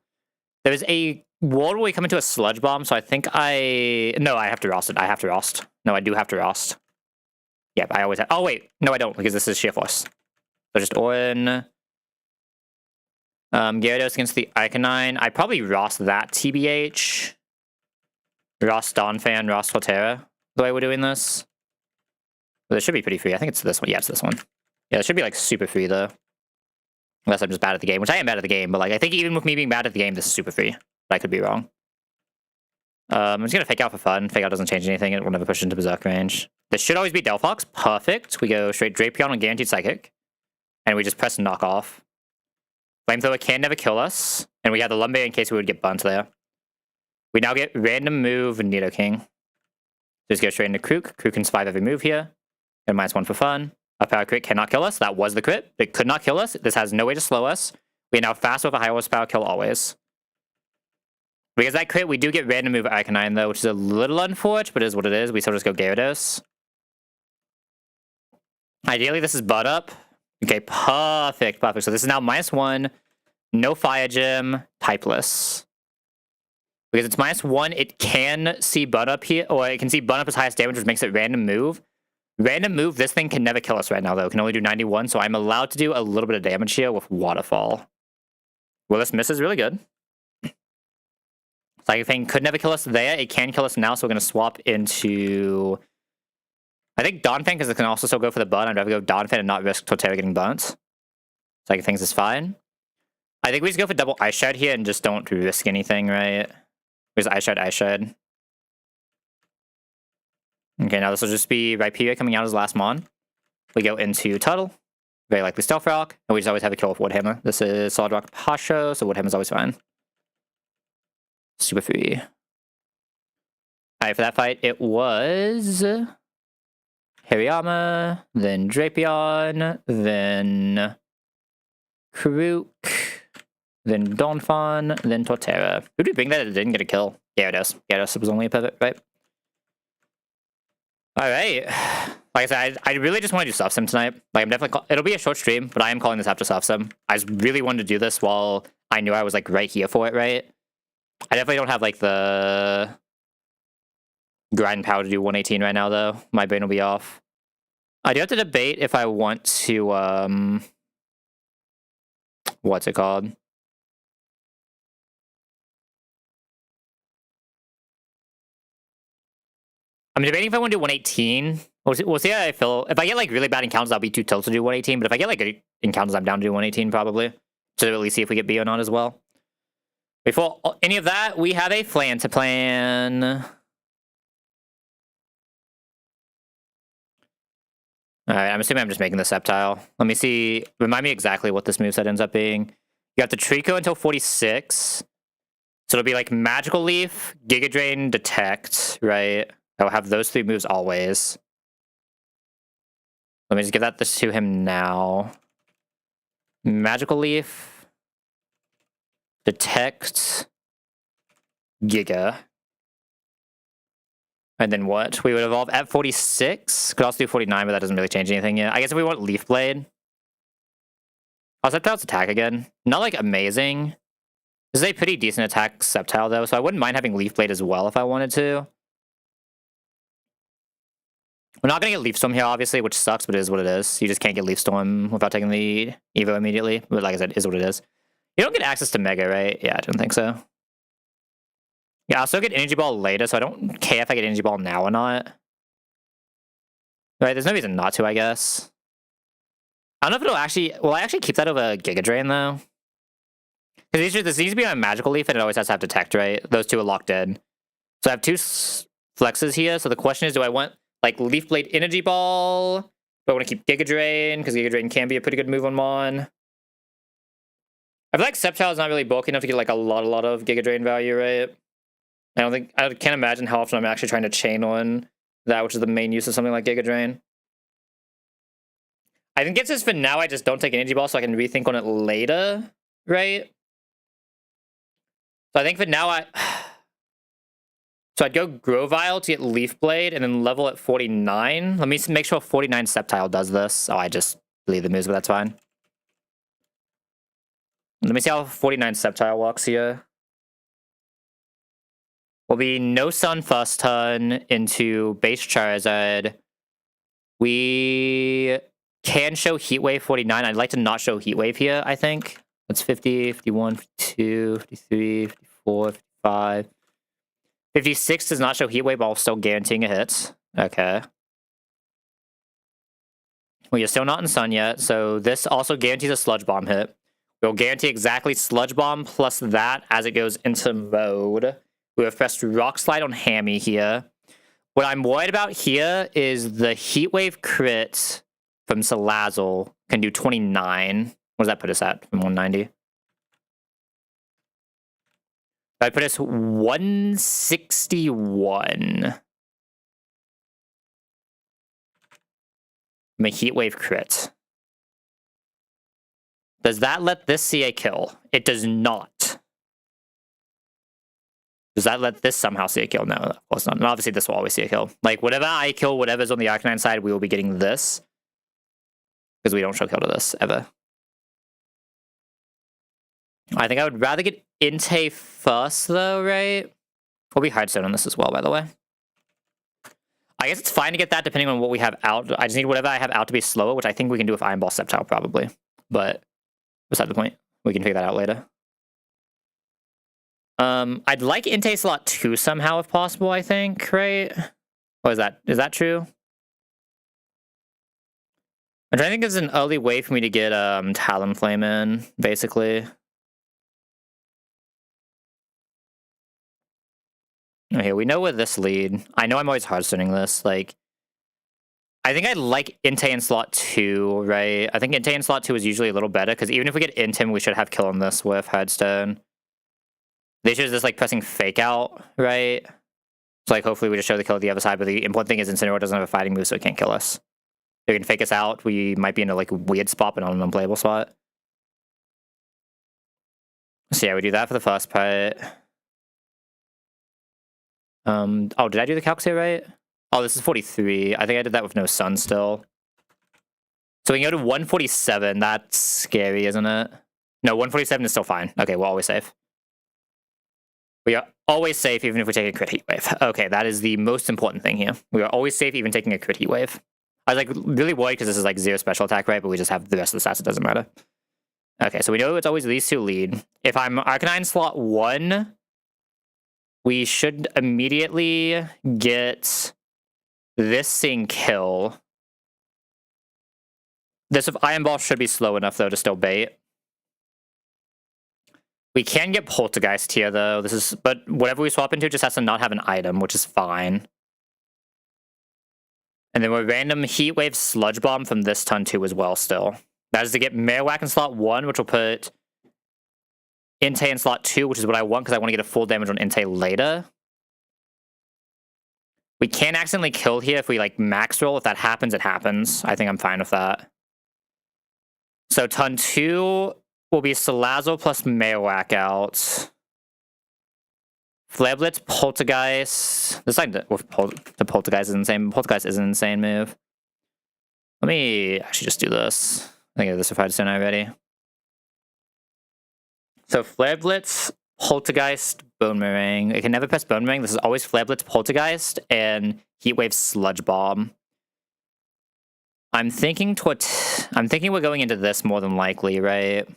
There's a world where we come into a Sludge Bomb, so I think No, I have to Rost it. I have to Rost. No, I do have to Rost. Yep, I always have... Oh, wait. No, I don't, because this is Sheer Force. So just Orin. Gyarados against the Iconine. I probably Rost that, TBH. Rost Donphan, Rost Torterra, the way we're doing this. But it should be pretty free. I think it's this one. Yeah, it's this one. Yeah, it should be, like, super free, though. Unless I'm just bad at the game, which I am bad at the game, but, like, I think even with me being bad at the game, this is super free. But I could be wrong. I'm just gonna Fake Out for fun. Fake Out doesn't change anything. It will never push into Berserk range. This should always be Delphox. Perfect. We go straight Drapion on Guaranteed Psychic. And we just press Knock Off. Flamethrower can never kill us. And we have the Lumberry in case we would get burnt there. We now get Random Move Nidoking. Just go straight into Krook. Krook can survive every move here. And -1 for fun. A Power Crit cannot kill us. That was the crit. It could not kill us. This has no way to slow us. We are now fast with a high horsepower kill always. Because that crit, we do get Random Move Iconine, though, which is a little unfortunate, but it is what it is. We still just go Gyarados. Ideally, this is Bud Up. Okay, perfect, perfect. So this is now -1, no Fire Gem, typeless. Because it's -1, it can see Bud Up here, or it can see Bud Up as highest damage, which makes it Random Move. Random Move, this thing can never kill us right now, though. It can only do 91, so I'm allowed to do a little bit of damage here with Waterfall. Well, this miss is really good. Psychic Fang could never kill us there. It can kill us now, so we're going to swap into... I think Donphan, because it can also still go for the burn. I'd rather go Donphan and not risk Torterra getting burnt. Psychic Fangs is fine. I think we just go for double Ice Shard here and just don't risk anything, right? Because Ice Shard, Ice Shard. Okay, now this will just be Rhyperior coming out as last Mon. We go into Tuttle. Very likely Stealth Rock. And we just always have a kill with Woodhammer. This is Solid Rock Pasho, so Woodhammer's always fine. Super free. Alright, for that fight, it was Hariyama, then Drapion, then Krook, then Donphan, then Torterra. Who did we bring that it didn't get a kill? Gyarados. Gyarados was only a pivot, right? Alright. Like I said, I really just want to do Soft Sim tonight. Like, I'm definitely... It'll be a short stream, but I am calling this after Soft Sim. I just really wanted to do this while I knew I was, like, right here for it, right? I definitely don't have, like, the grind power to do 118 right now, though. My brain will be off. I do have to debate if I want to, what's it called? I'm debating if I want to do 118. We'll see how I feel. If I get, like, really bad encounters, I'll be too tilted to do 118. But if I get, like, good encounters, I'm down to do 118, probably. To at least see if we get B or not as well. Before any of that, we have a plan to plan. Alright, I'm assuming I'm just making the Sceptile. Let me see. Remind me exactly what this moveset ends up being. You got the Trico until 46. So it'll be like Magical Leaf, Giga Drain, Detect, right? I'll have those 3 moves always. Let me just give that to him now. Magical Leaf. Detect, Giga, and then what? We would evolve at 46. Could also do 49, but that doesn't really change anything yet. I guess if we want Leaf Blade, I'll Sceptile's attack again. Not like amazing. This is a pretty decent attack Sceptile though, so I wouldn't mind having Leaf Blade as well if I wanted to. We're not gonna get Leaf Storm here, obviously, which sucks, but it is what it is. You just can't get Leaf Storm without taking the Evo immediately. But like I said, it is what it is. You don't get access to Mega, right? Yeah, I don't think so. Yeah, I'll still get Energy Ball later, so I don't care if I get Energy Ball now or not. Right, there's no reason not to, I guess. I don't know if it'll actually... Will I actually keep that over Giga Drain, though? Because this needs to be on Magical Leaf, and it always has to have Detect, right? Those two are locked in. So I have two flexes here, so the question is, do I want, like, Leaf Blade Energy Ball? Do I want to keep Giga Drain? Because Giga Drain can be a pretty good move on Mon. I feel like Sceptile is not really bulky enough to get, like, a lot of Giga Drain value, right? I can't imagine how often I'm actually trying to chain on that, which is the main use of something like Giga Drain. I think it's just for now, I just don't take Energy Ball so I can rethink on it later, right? So I think for now, So I'd go Grovyle to get Leaf Blade and then level at 49. Let me make sure 49 Sceptile does this. Oh, I just believe the moves, but that's fine. Let me see how 49 Sceptile walks here. Will be no Sun first turn into base Charizard. We can show Heat Wave 49. I'd like to not show Heat Wave here, I think. That's 50, 51, 52, 53, 54, 55. 56 does not show Heat Wave, but I'm still guaranteeing a hit. Okay. Well, you're still not in Sun yet, so this also guarantees a Sludge Bomb hit. We'll guarantee exactly Sludge Bomb plus that as it goes into mode. We have pressed Rock Slide on Hammy here. What I'm worried about here is the Heat Wave crit from Salazzle can do 29. What does that put us at from 190? That put us 161. From a Heat Wave crit. Does that let this see a kill? It does not. Does that let this somehow see a kill? No, of course not. And obviously, this will always see a kill. Like, whatever I kill, whatever's on the Arcanine side, we will be getting this. Because we don't show kill to this, ever. I think I would rather get Entei first, though, right? We'll be Hearthstone on this as well, by the way. I guess it's fine to get that depending on what we have out. I just need whatever I have out to be slower, which I think we can do with Iron Ball Sceptile, probably. But beside the point. We can figure that out later. I'd like Entei slot 2 somehow if possible, I think, right? Or is that true? I'm trying to think there's an early way for me to get Talonflame in, basically. Okay, we know where this lead. I know I'm always hardstoning this. Like, I think I like Entei in slot 2, right? I think Entei in slot 2 is usually a little better, because even if we get Intim, we should have kill on this with Hardstone. The issue is just, like, pressing Fake Out, right? So, like, hopefully we just show the kill at the other side, but the important thing is Incineroar doesn't have a fighting move, so it can't kill us. If it can fake us out, we might be in a, like, weird spot, but not an unplayable spot. So yeah, we do that for the first part. Oh, did I do the calcs here right? Oh, this is 43. I think I did that with no sun still. So we can go to 147. That's scary, isn't it? No, 147 is still fine. Okay, we're always safe. We are always safe even if we take a crit heat wave. Okay, that is the most important thing here. We are always safe even taking a crit heat wave. I was like really worried because this is like 0 special attack, right? But we just have the rest of the stats, it doesn't matter. Okay, so we know it's always these two lead. If I'm Arcanine slot 1, we should immediately get this thing kill. This Iron Ball should be slow enough though to still bait. We can get Poltergeist here though. But whatever we swap into just has to not have an item, which is fine. And then we're random Heat Wave Sludge Bomb from this turn too as well still. That is to get Marowak in slot 1, which will put Entei in slot 2, which is what I want because I want to get a full damage on Entei later. We can accidentally kill here if we like max roll. If that happens, it happens. I think I'm fine with that. So turn 2 will be Salazzle plus Marowak out. Flare Blitz, Poltergeist. This like the Poltergeist is insane. Poltergeist is an insane move. Let me actually just do this. I think I have this if I'd done already. So Flare Blitz, Poltergeist, Bone Meringue. It can never press Bone Meringue. This is always Flare Blitz, Poltergeist, and Heat Wave Sludge Bomb. I'm thinking we're going into this more than likely, right?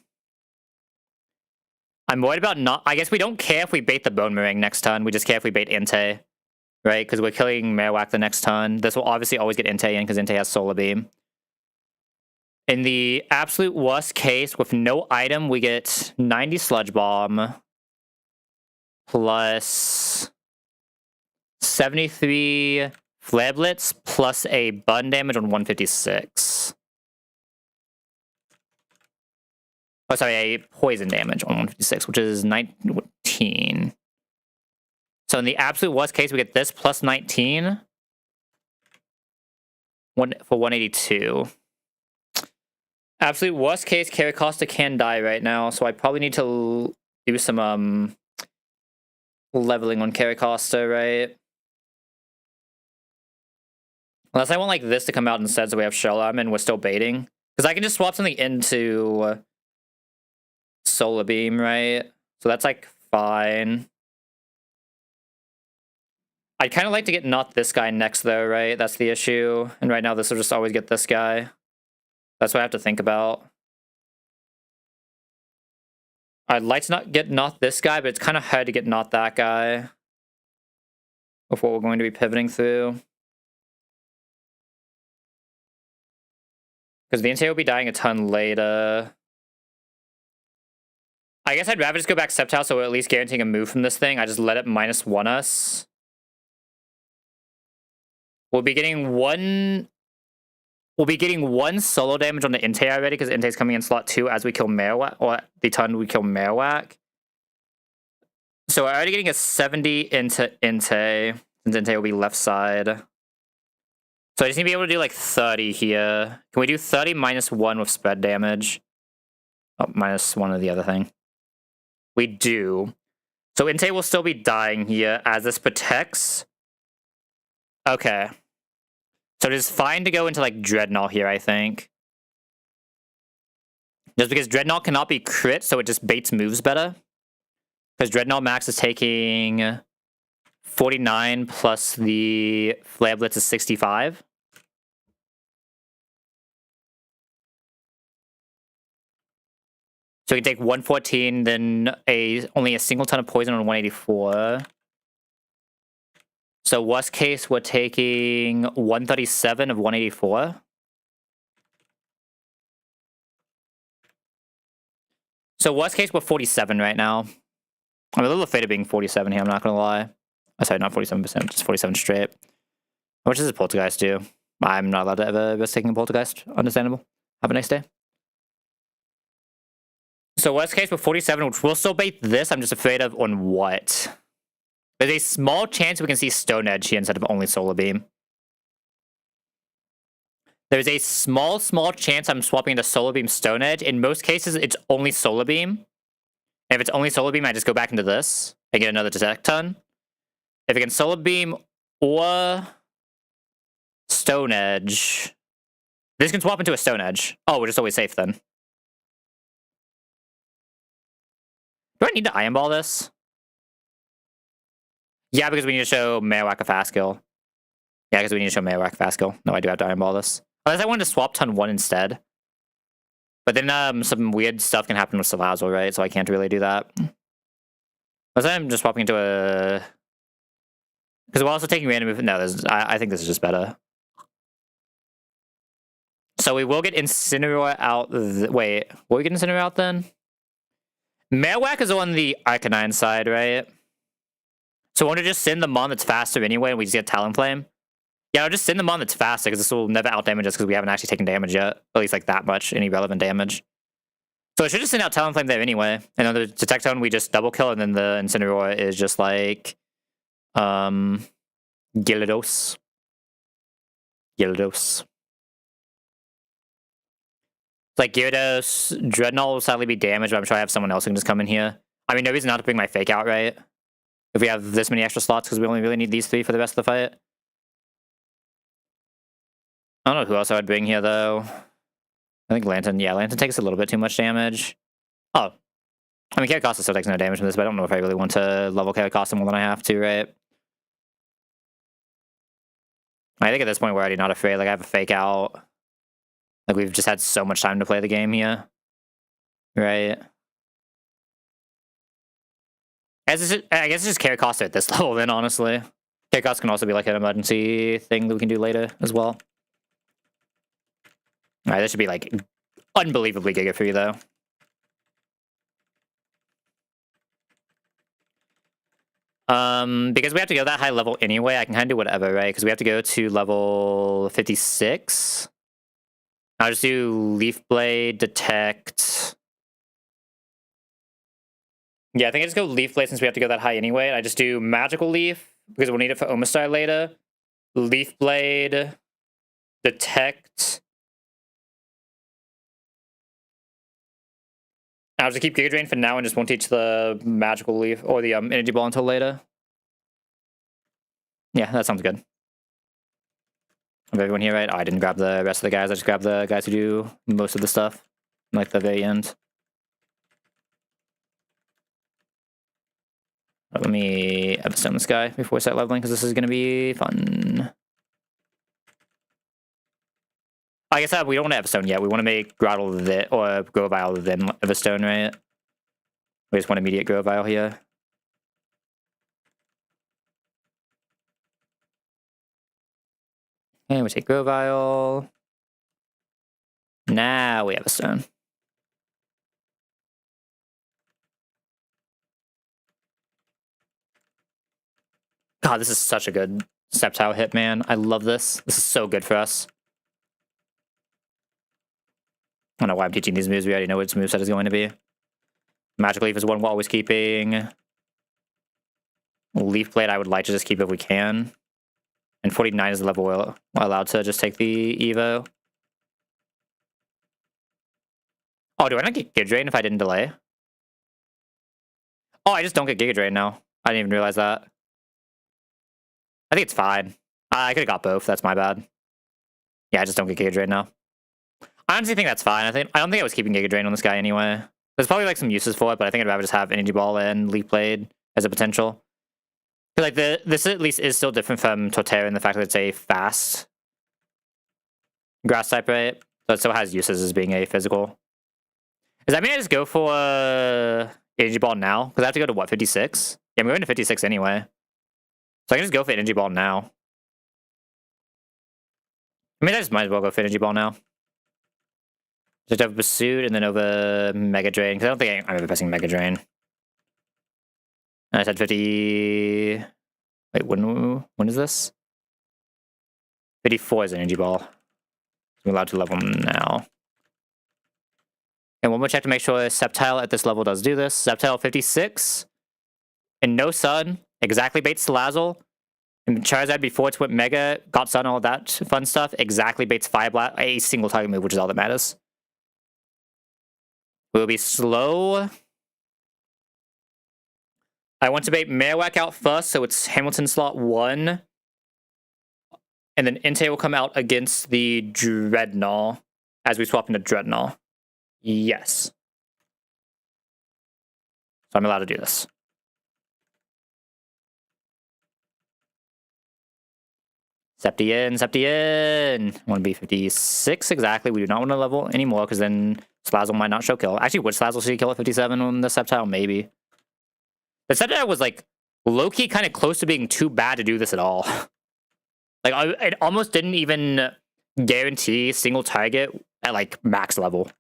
I'm worried about not... I guess we don't care if we bait the Bone Meringue next turn. We just care if we bait Inte. Right? Because we're killing Marowak the next turn. This will obviously always get Inte in because Inte has Solar Beam. In the absolute worst case, with no item, we get 90 Sludge Bomb. Plus 73 Flare Blitz. Plus a Bun damage on 156. Oh, sorry, a poison damage on 156, which is 19. So in the absolute worst case, we get this plus 19 for 182. Absolute worst case, Carricosta can die right now, so I probably need to do some leveling on Carricosta, right? Unless I want like this to come out instead, so we have Shell Arm and we're still baiting. Because I can just swap something into Solar Beam, right? So that's like fine. I'd kind of like to get not this guy next though, right? That's the issue. And right now this will just always get this guy. That's what I have to think about. I'd like to not get not this guy, but it's kind of hard to get not that guy with what we're going to be pivoting through. Because the Inte will be dying a ton later. I guess I'd rather just go back Sceptile, so we're at least guaranteeing a move from this thing. I just let it -1 us. We'll be getting one solo damage on the Inte already, because Inte's coming in slot 2 as we kill Marowak, or the turn we kill Marowak. So we're already getting a 70 into Inte, since Inte will be left side. So I just need to be able to do like 30 here. Can we do 30 -1 with spread damage? Oh, -1 of the other thing. We do. So Inte will still be dying here as this protects. Okay. So it is fine to go into like Dreadnought here, I think. Just because Dreadnought cannot be crit, so it just baits moves better. Because Dreadnought max is taking 49 plus the Flare Blitz is 65. So we can take 114, then only a single ton of poison on 184. So worst case, we're taking 137 of 184. So worst case, we're 47 right now. I'm a little afraid of being 47 here, I'm not going to lie. Oh, sorry, not 47%, just 47 straight. How much does this Poltergeist do? I'm not allowed to ever risk taking a Poltergeist. Understandable. Have a nice day. So worst case, we're 47, which will still bait this. I'm just afraid of on what? There's a small chance we can see Stone Edge here instead of only Solar Beam. There's a small chance I'm swapping into Solar Beam Stone Edge. In most cases, it's only Solar Beam. And if it's only Solar Beam, I just go back into this and get another Detect Ton. If it can Solar Beam or Stone Edge, this can swap into a Stone Edge. Oh, we're just always safe then. Do I need to Iron Ball this? Yeah, because we need to show Marowak a fast kill. Yeah, because we need to show Marowak fast kill. No, I do have to Iron Ball this. Unless I wanted to swap ton 1 instead. But then some weird stuff can happen with Salazzle, right? So I can't really do that. Unless I'm just swapping into a... Because we're also taking random movement. No, I think this is just better. So we will get Incineroar out... Wait, will we get Incineroar out then? Marowak is on the Arcanine side, right? So I want to just send the Mon that's faster anyway, and we just get Talonflame. Yeah, I'll just send the Mon that's faster, because this will never outdamage us, because we haven't actually taken damage yet. At least like that much, any relevant damage. So I should just send out Talonflame there anyway. And then the Detect Tone, we just double kill, and then the Incineroar is just like... Gyarados. Like Gyarados, Dreadnought will sadly be damaged, but I'm sure I have someone else who can just come in here. I mean, no reason not to bring my Fake out, right? If we have this many extra slots, because we only really need these 3 for the rest of the fight. I don't know who else I would bring here, though. I think Lantern. Yeah, Lantern takes a little bit too much damage. Oh. I mean, Carricosta still takes no damage from this, but I don't know if I really want to level Carricosta more than I have to, right? I think at this point we're already not afraid. Like, I have a Fake out. Like, we've just had so much time to play the game here. Right? I guess it's just carry cost at this level then, honestly. Carry cost can also be like an emergency thing that we can do later as well. Alright, this should be like unbelievably giga free though. Because we have to go that high level anyway, I can kind of do whatever, right? Because we have to go to level 56. I'll just do Leaf Blade, Detect. Yeah, I think I just go Leaf Blade since we have to go that high anyway. I just do Magical Leaf because we'll need it for Omastar later. Leaf Blade, Detect. I'll just keep Giga Drain for now and just won't teach the Magical Leaf or the Energy Ball until later. Yeah, that sounds good. Have everyone here right? Oh, I didn't grab the rest of the guys. I just grabbed the guys who do most of the stuff, like the very end. Let me Everstone this guy before we start leveling, because this is going to be fun. I guess we don't want to Everstone yet. We want to make Grottle or Grovile then Everstone, right? We just want immediate Grovile here. And we take Grovile. Now we Everstone. God, this is such a good Sceptile hit, man. I love this. This is so good for us. I don't know why I'm teaching these moves. We already know what its moveset is going to be. Magic Leaf is one we're always keeping. Leaf Blade I would like to just keep if we can. And 49 is the level we're allowed to just take the Evo. Oh, do I not get Giga Drain if I didn't delay? Oh, I just don't get Giga Drain now. I didn't even realize that. I think it's fine. I could have got both. That's my bad. Yeah, I just don't get Giga Drain now. I honestly think that's fine. I don't think I was keeping Giga Drain on this guy anyway. There's probably like some uses for it, but I think I'd rather just have Energy Ball and Leaf Blade as a potential. Like this at least is still different from Torterra in the fact that it's a fast grass type, right? So it still has uses as being a physical. Does that mean I just go for Energy Ball now? Because I have to go to what, 56? Yeah, I'm going to 56 anyway. So I can just go for Energy Ball now. I mean, I just might as well go for Energy Ball now. Just over Pursuit and then over Mega Drain. Because I don't think I'm ever pressing Mega Drain. I said 50... Wait, when is this? 54 is Energy Ball. We're allowed to level now. And one more check to make sure Sceptile at this level does do this. Sceptile 56. And no Sun. Exactly baits Salazzle. And Charizard before it went Mega, got Sun, all that fun stuff. Exactly baits Fire Blast. A single target move, which is all that matters. We'll be slow. I want to bait Marowak out first, so it's Hamilton slot 1. And then Entei will come out against the Dreadnought as we swap into Dreadnought. Yes. So I'm allowed to do this. Septien, Septien. I want to be 56 exactly. We do not want to level anymore because then Salazzle might not show kill. Actually, would Salazzle see kill at 57 on the Sceptile? Maybe. The Sceptile was like low-key kind of close to being too bad to do this at all. Like, it almost didn't even guarantee single target at like max level.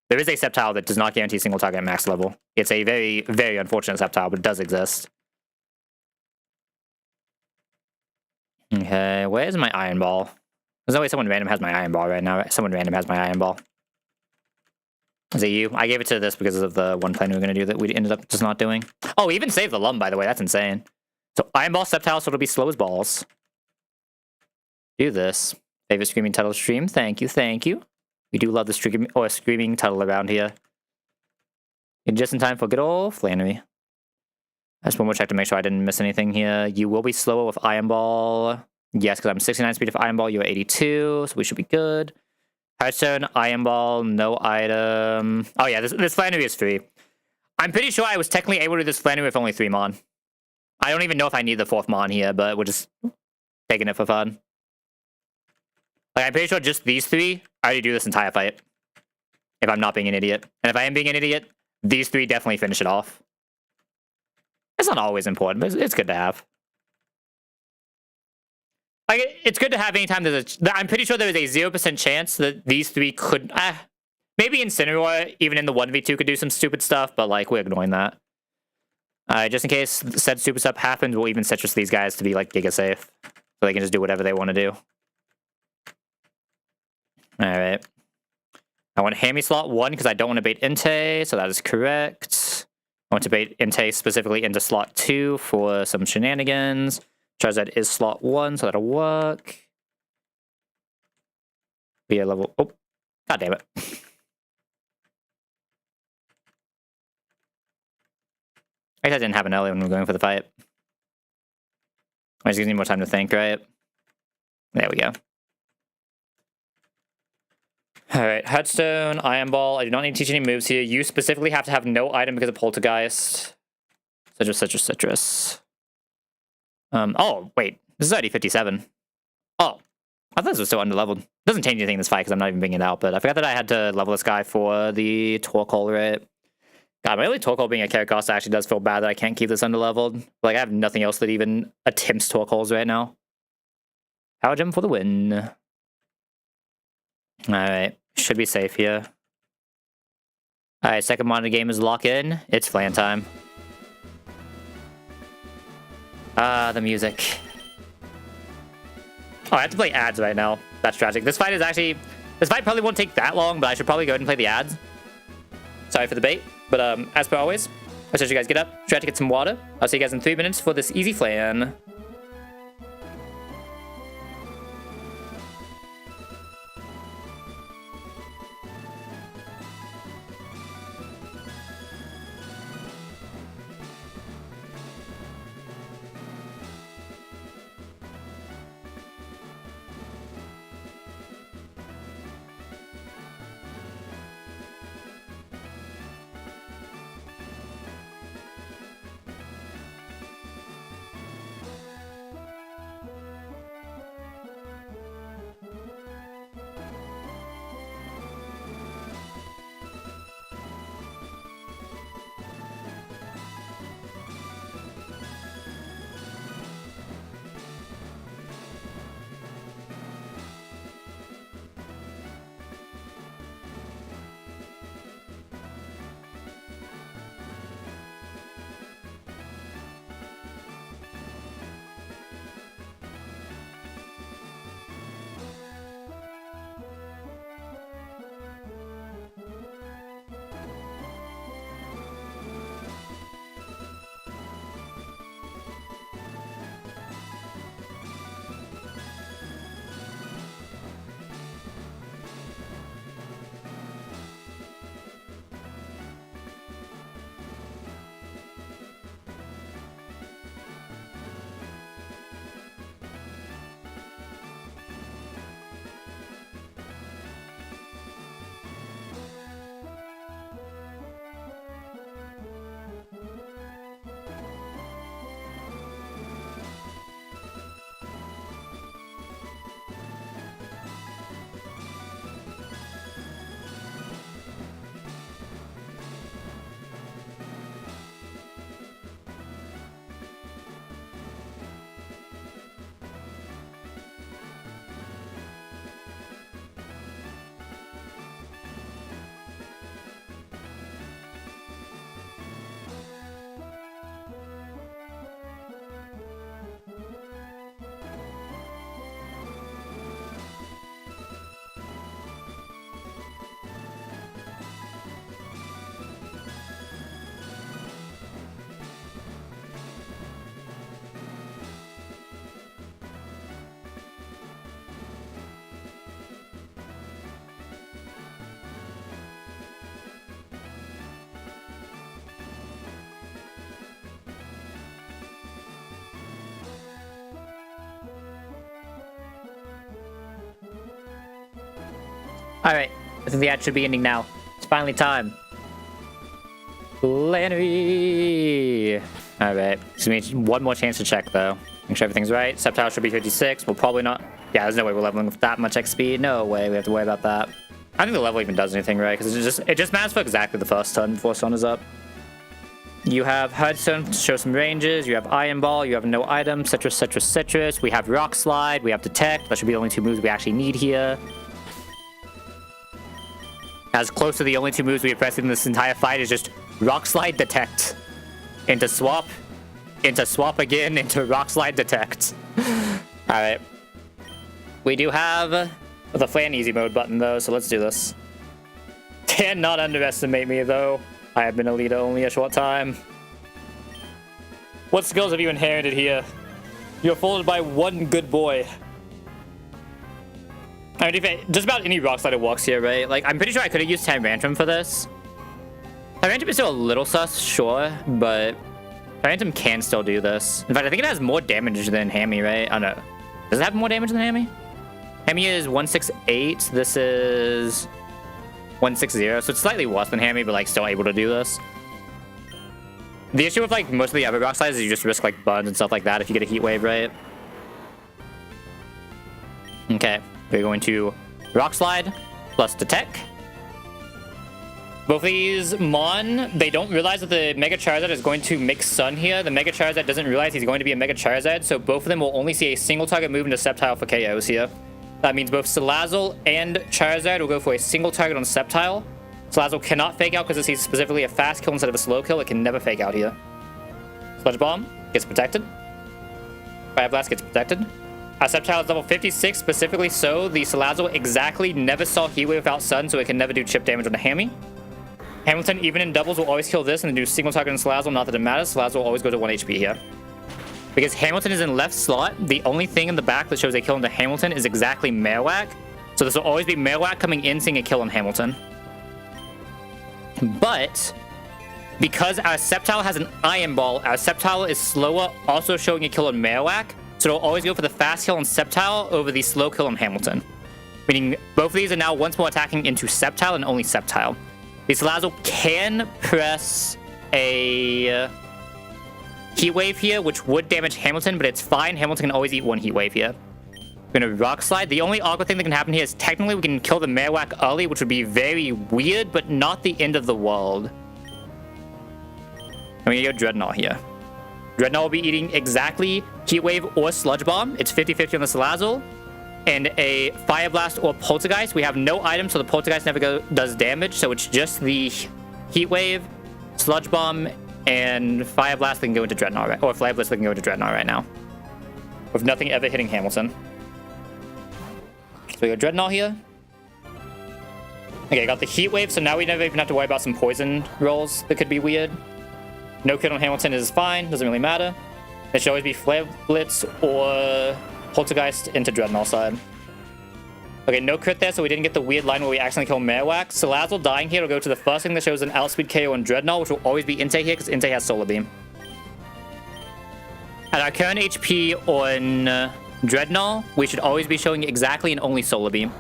There is a Sceptile that does not guarantee single target at max level. It's a very, very unfortunate Sceptile, but it does exist. Okay, where's my Iron Ball? There's no way someone random has my Iron Ball right now. Someone random has my Iron Ball. Is it you? I gave it to this because of the one plan we were going to do that we ended up just not doing. Oh, we even saved the Lum, by the way. That's insane. So Iron Ball Sceptile, so it'll be slow as balls. Do this. Favorite Screaming Tuttle stream. Thank you, thank you. We do love the Screaming Tuttle around here. And just in time for good old Flannery. I just one more check to make sure I didn't miss anything here. You will be slower with Iron Ball. Yes, because I'm 69 speed of Iron Ball. You're 82, so we should be good. Hearthstone, Iron Ball, no item. Oh yeah, this Flannery is free. I'm pretty sure I was technically able to do this Flannery with only 3 Mon. I don't even know if I need the 4th Mon here, but we're just taking it for fun. Like, I'm pretty sure just these 3, I already do this entire fight. If I'm not being an idiot. And if I am being an idiot, these 3 definitely finish it off. It's not always important, but it's good to have. Like, it's good to have anytime there's a... I'm pretty sure there is a 0% chance that these three could... maybe Incineroar, even in the 1v2, could do some stupid stuff, but, like, we're ignoring that. Just in case said stupid stuff happens, we'll even citrus these guys to be, like, giga safe. So they can just do whatever they want to do. Alright. I want Hammy slot 1 because I don't want to bait Inte, so that is correct. I want to bait Inte specifically into slot 2 for some shenanigans. Charizard is slot 1, so that'll work. Be a level... Oh, god damn it. I guess I didn't have an early when we were going for the fight. I just need more time to think, right? There we go. Alright, Headstone, Iron Ball. I do not need to teach any moves here. You specifically have to have no item because of Poltergeist. Citrus. Oh, wait. This is already 57. Oh. I thought this was still underleveled. Doesn't change anything in this fight because I'm not even bringing it out, but I forgot that I had to level this guy for the Torkoal, right? God, my only Torkoal being a character cost actually does feel bad that I can't keep this underleveled. Like, I have nothing else that even attempts Torkoals right now. Power Gem for the win. Alright, should be safe here. Alright, second monitor game is lock in. It's Flan time. The music. Oh, I have to play ads right now. That's tragic. This fight probably won't take that long, but I should probably go ahead and play the ads. Sorry for the bait, but as per always, I'll let you guys get up, try to get some water. I'll see you guys in 3 minutes for this easy Flan. Alright, I think the ad should be ending now. It's finally time. Flannery! Alright, just need one more chance to check though. Make sure everything's right. Sceptile should be 56. We'll probably not... Yeah, there's no way we're leveling with that much XP. No way we have to worry about that. I think the level even does anything, right? Because it just matters for exactly the first turn before Sun is up. You have Hearthstone to show some ranges. You have Iron Ball. You have no items. Citrus, Citrus, Citrus. We have Rock Slide. We have Detect. That should be the only two moves we actually need here. As close to the only two moves we have pressed in this entire fight is just Rock Slide, Detect. Into Swap again, into Rock Slide, Detect. Alright. We do have the Flan Easy Mode button, though, so let's do this. Cannot underestimate me, though. I have been a leader only a short time. What skills have you inherited here? You're followed by one good boy. I mean, just about any rock slide works here, right? Like, I'm pretty sure I could have used Tyrantrum for this. Tyrantrum is still a little sus, sure, but Tyrantrum can still do this. In fact, I think it has more damage than Hammy, right? I don't know. Does it have more damage than Hammy? Hammy is 168. This is 160, so it's slightly worse than Hammy, but like still able to do this. The issue with like most of the other rock slides is you just risk like buns and stuff like that if you get a heat wave, right? Okay, we're going to Rock Slide plus Detect. Both of these Mon, they don't realize that the Mega Charizard is going to mix Sun here. The Mega Charizard doesn't realize he's going to be a Mega Charizard, so both of them will only see a single target move into Sceptile for KOs here. That means both Salazzle and Charizard will go for a single target on Sceptile. Salazzle cannot fake out because it's specifically a fast kill instead of a slow kill. It can never fake out here. Sludge Bomb gets protected. Fire Blast gets protected. Our Sceptile is level 56, specifically so the Salazzle exactly never saw Heat Wave without Sun, so it can never do chip damage on the Hammy. Hamilton, even in doubles, will always kill this and then do single target on Salazzle. Not that it matters. Salazzle will always go to 1 HP here. Because Hamilton is in left slot, the only thing in the back that shows a kill into Hamilton is exactly Marowak. So this will always be Marowak coming in, seeing a kill on Hamilton. But because our Sceptile has an Iron Ball, our Sceptile is slower, also showing a kill on Marowak. So it'll always go for the fast kill on Sceptile over the slow kill on Hamilton. Meaning both of these are now once more attacking into Sceptile and only Sceptile. The Salazzle can press a Heat Wave here, which would damage Hamilton, but it's fine. Hamilton can always eat one Heat Wave here. We're gonna Rock Slide. The only awkward thing that can happen here is technically we can kill the Marowak early, which would be very weird, but not the end of the world. I'm gonna go Dreadnought here. Dreadnought will be eating exactly Heat Wave or Sludge Bomb. It's 50-50 on the Salazzle. And a Fire Blast or Poltergeist. We have no items, so the Poltergeist never does damage, so it's just the Heat Wave, Sludge Bomb, and Fire Blast that can go into Dreadnought, right? Or Flare Blitz that can go into Dreadnought right now. With nothing ever hitting Hamilton. So we go Dreadnought here. Okay, got the Heat Wave, so now we never even have to worry about some poison rolls that could be weird. No crit on Hamilton is fine, doesn't really matter. It should always be Flare Blitz or Poltergeist into Dreadnought side. Okay, no crit there, so we didn't get the weird line where we accidentally kill Marowak. Salazzle dying here will go to the first thing that shows an outspeed KO on Dreadnought, which will always be Entei here, because Entei has Solar Beam. At our current HP on Dreadnought, we should always be showing exactly and only Solar Beam.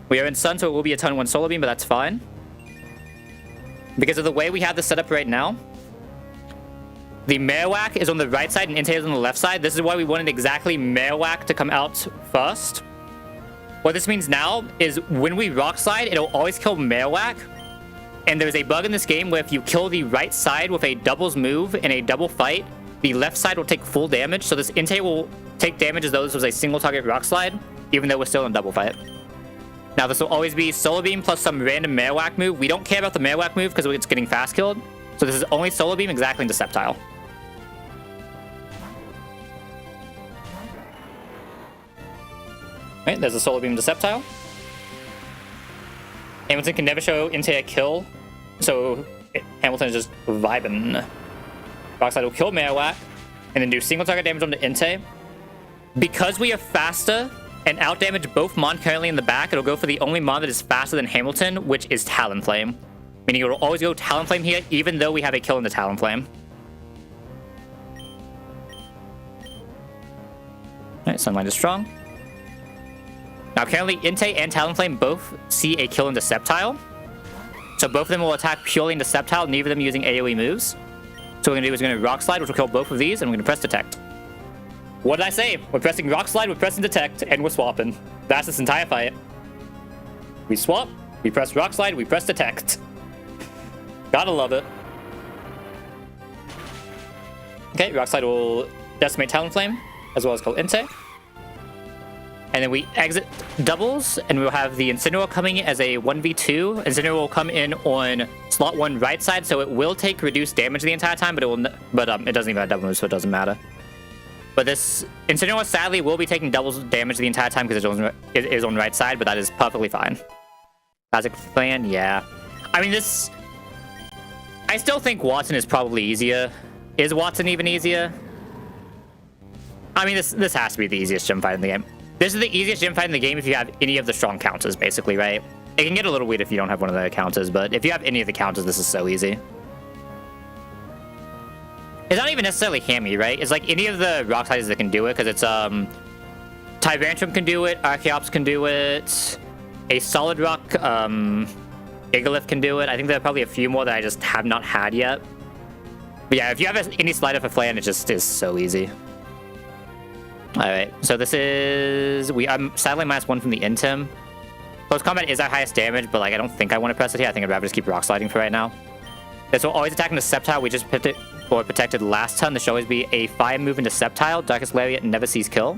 We are in Sun, so it will be a turn 1 Solar Beam, but that's fine. Because of the way we have this set up right now, the Marowak is on the right side and Entei is on the left side. This is why we wanted exactly Marowak to come out first. What this means now is when we Rock Slide, it'll always kill Marowak. And there's a bug in this game where if you kill the right side with a doubles move in a double fight, the left side will take full damage. So this Entei will take damage as though this was a single target Rock Slide, even though we're still in double fight. Now this will always be Solar Beam plus some random Marowak move. We don't care about the Marowak move because it's getting fast killed. So this is only Solar Beam exactly into Sceptile. Right, there's a Solar Beam to Sceptile. Hamilton can never show Entei a kill, so Hamilton is just vibing. Rock Slide will kill Marowak, and then do single target damage on the Entei. Because we are faster and outdamage both Mon currently in the back, it'll go for the only Mon that is faster than Hamilton, which is Talonflame. Meaning it will always go Talonflame here, even though we have a kill in the Talonflame. Alright, Sunlight is strong. Now currently Entei and Talonflame both see a kill into Sceptile. So both of them will attack purely into Sceptile, neither of them using AoE moves. So what we're going to do is we're going to Rock Slide, which will kill both of these, and we're going to press Detect. What did I say? We're pressing Rock Slide, we're pressing Detect, and we're swapping. That's this entire fight. We swap, we press Rock Slide, we press Detect. Gotta love it. Okay, Rock Slide will decimate Talonflame, as well as call Inte. And then we exit doubles, and we'll have the Incineroar coming in as a 1v2. Incineroar will come in on slot 1 right side, so it will take reduced damage the entire time, but it doesn't even have double moves, so it doesn't matter. But this Incineroar sadly will be taking double damage the entire time because it is on right side, but that is perfectly fine. Classic plan, yeah. I mean, I still think Watson is probably easier. Is Watson even easier? I mean, this has to be the easiest gym fight in the game. This is the easiest gym fight in the game if you have any of the strong counters, basically, right? It can get a little weird if you don't have one of the counters, but if you have any of the counters, this is so easy. It's not even necessarily Hammy, right? It's like any of the rock sliders that can do it, because it's Tyrantrum can do it, Archeops can do it, a Solid Rock Gigalith can do it. I think there are probably a few more that I just have not had yet. But yeah, if you have any slider for Flan, it just is so easy. Alright, so this is... I'm sadly -1 from the Intim. Close combat is our highest damage, but like I don't think I want to press it here. I think I'd rather just keep rock sliding for right now. This will always attack into Sceptile. We just protected last turn. This should always be a fire move into Sceptile. Darkest Lariat never sees kill.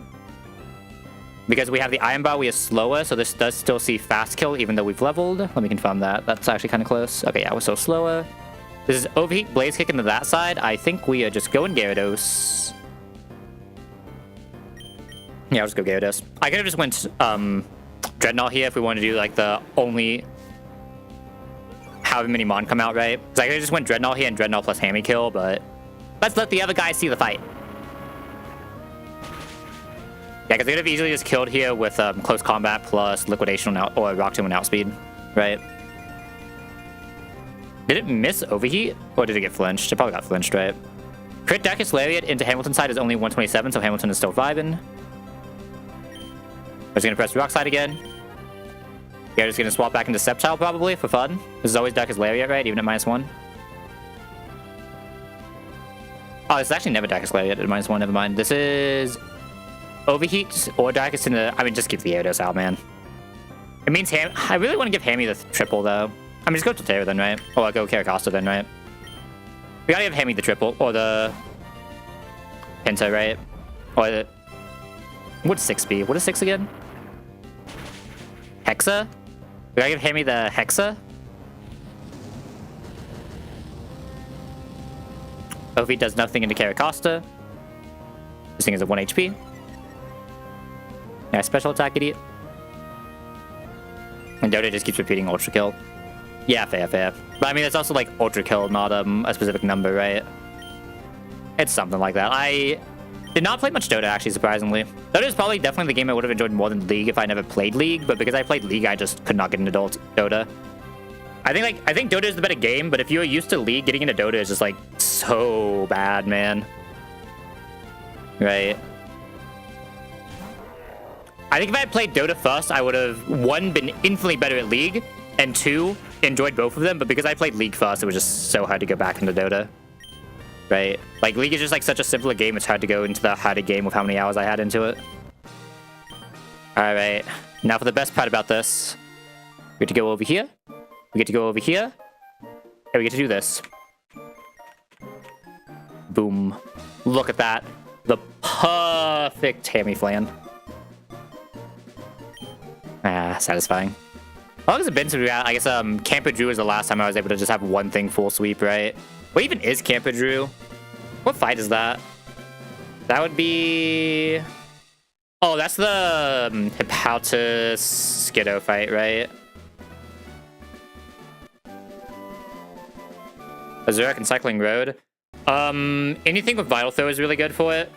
Because we have the Iron Bar, we are slower, so this does still see fast kill, even though we've leveled. Let me confirm that. That's actually kind of close. Okay, yeah, we're still slower. This is Overheat, Blaze Kick into that side. I think we are just going Gyarados. Yeah, I'll just go Gyarados. I could have just went Dreadnought here if we wanted to do like the only however many Mon come out, right? Because I could have just went Dreadnought here and Dreadnought plus Hammy kill, but let's let the other guys see the fight. Yeah, because they could have easily just killed here with close combat plus liquidation or Rock Tomb and outspeed, right? Did it miss Overheat? Or did it get flinched? It probably got flinched, right? Crit Darkest Lariat into Hamilton's side is only 127, so Hamilton is still vibing. We're just gonna press Rock Slide again. Yeah, just gonna swap back into Sceptile probably for fun. This is always Darkest Lariat, right? Even at -1. Oh, it's actually never Darkest Lariat at -1, never mind. This is Overheat or Darkest into... I mean, just keep the Gyarados out, man. It means I really want to give Hammy the triple, though. I mean, just go Torterra then, right? Or go Caracosta then, right? We gotta give Hammy the triple, or the Pinto, right? Or the... What's 6 be? What is 6 again? Hexa? We gotta give Hammy the Hexa? Overheat does nothing into Caracosta. This thing is at 1 HP. Yeah, special attack, idiot. And Dota just keeps repeating Ultra Kill. Yeah, fair. But I mean, it's also like Ultra Kill, not a specific number, right? It's something like that. I did not play much Dota, actually, surprisingly. Dota is probably definitely the game I would have enjoyed more than League if I never played League, but because I played League, I just could not get into Dota. I think Dota is the better game, but if you're used to League, getting into Dota is just like so bad, man. Right. I think if I had played Dota first, I would have, 1, been infinitely better at League, and 2, enjoyed both of them, but because I played League first, it was just so hard to go back into Dota. Right? Like, League is just like such a simpler game, it's hard to go into the harder game with how many hours I had into it. Alright, now for the best part about this. We get to go over here, we get to go over here, and we get to do this. Boom. Look at that. The perfect Hammy Flan. Ah, satisfying. How long has it been since we got, I guess, Camper-Drew is the last time I was able to just have one thing full sweep, right? What even is Camper-Drew? What fight is that? That would be... Oh, that's the Hippaltus Skiddo fight, right? Azuric and Cycling Road. Anything with Vital Throw is really good for it.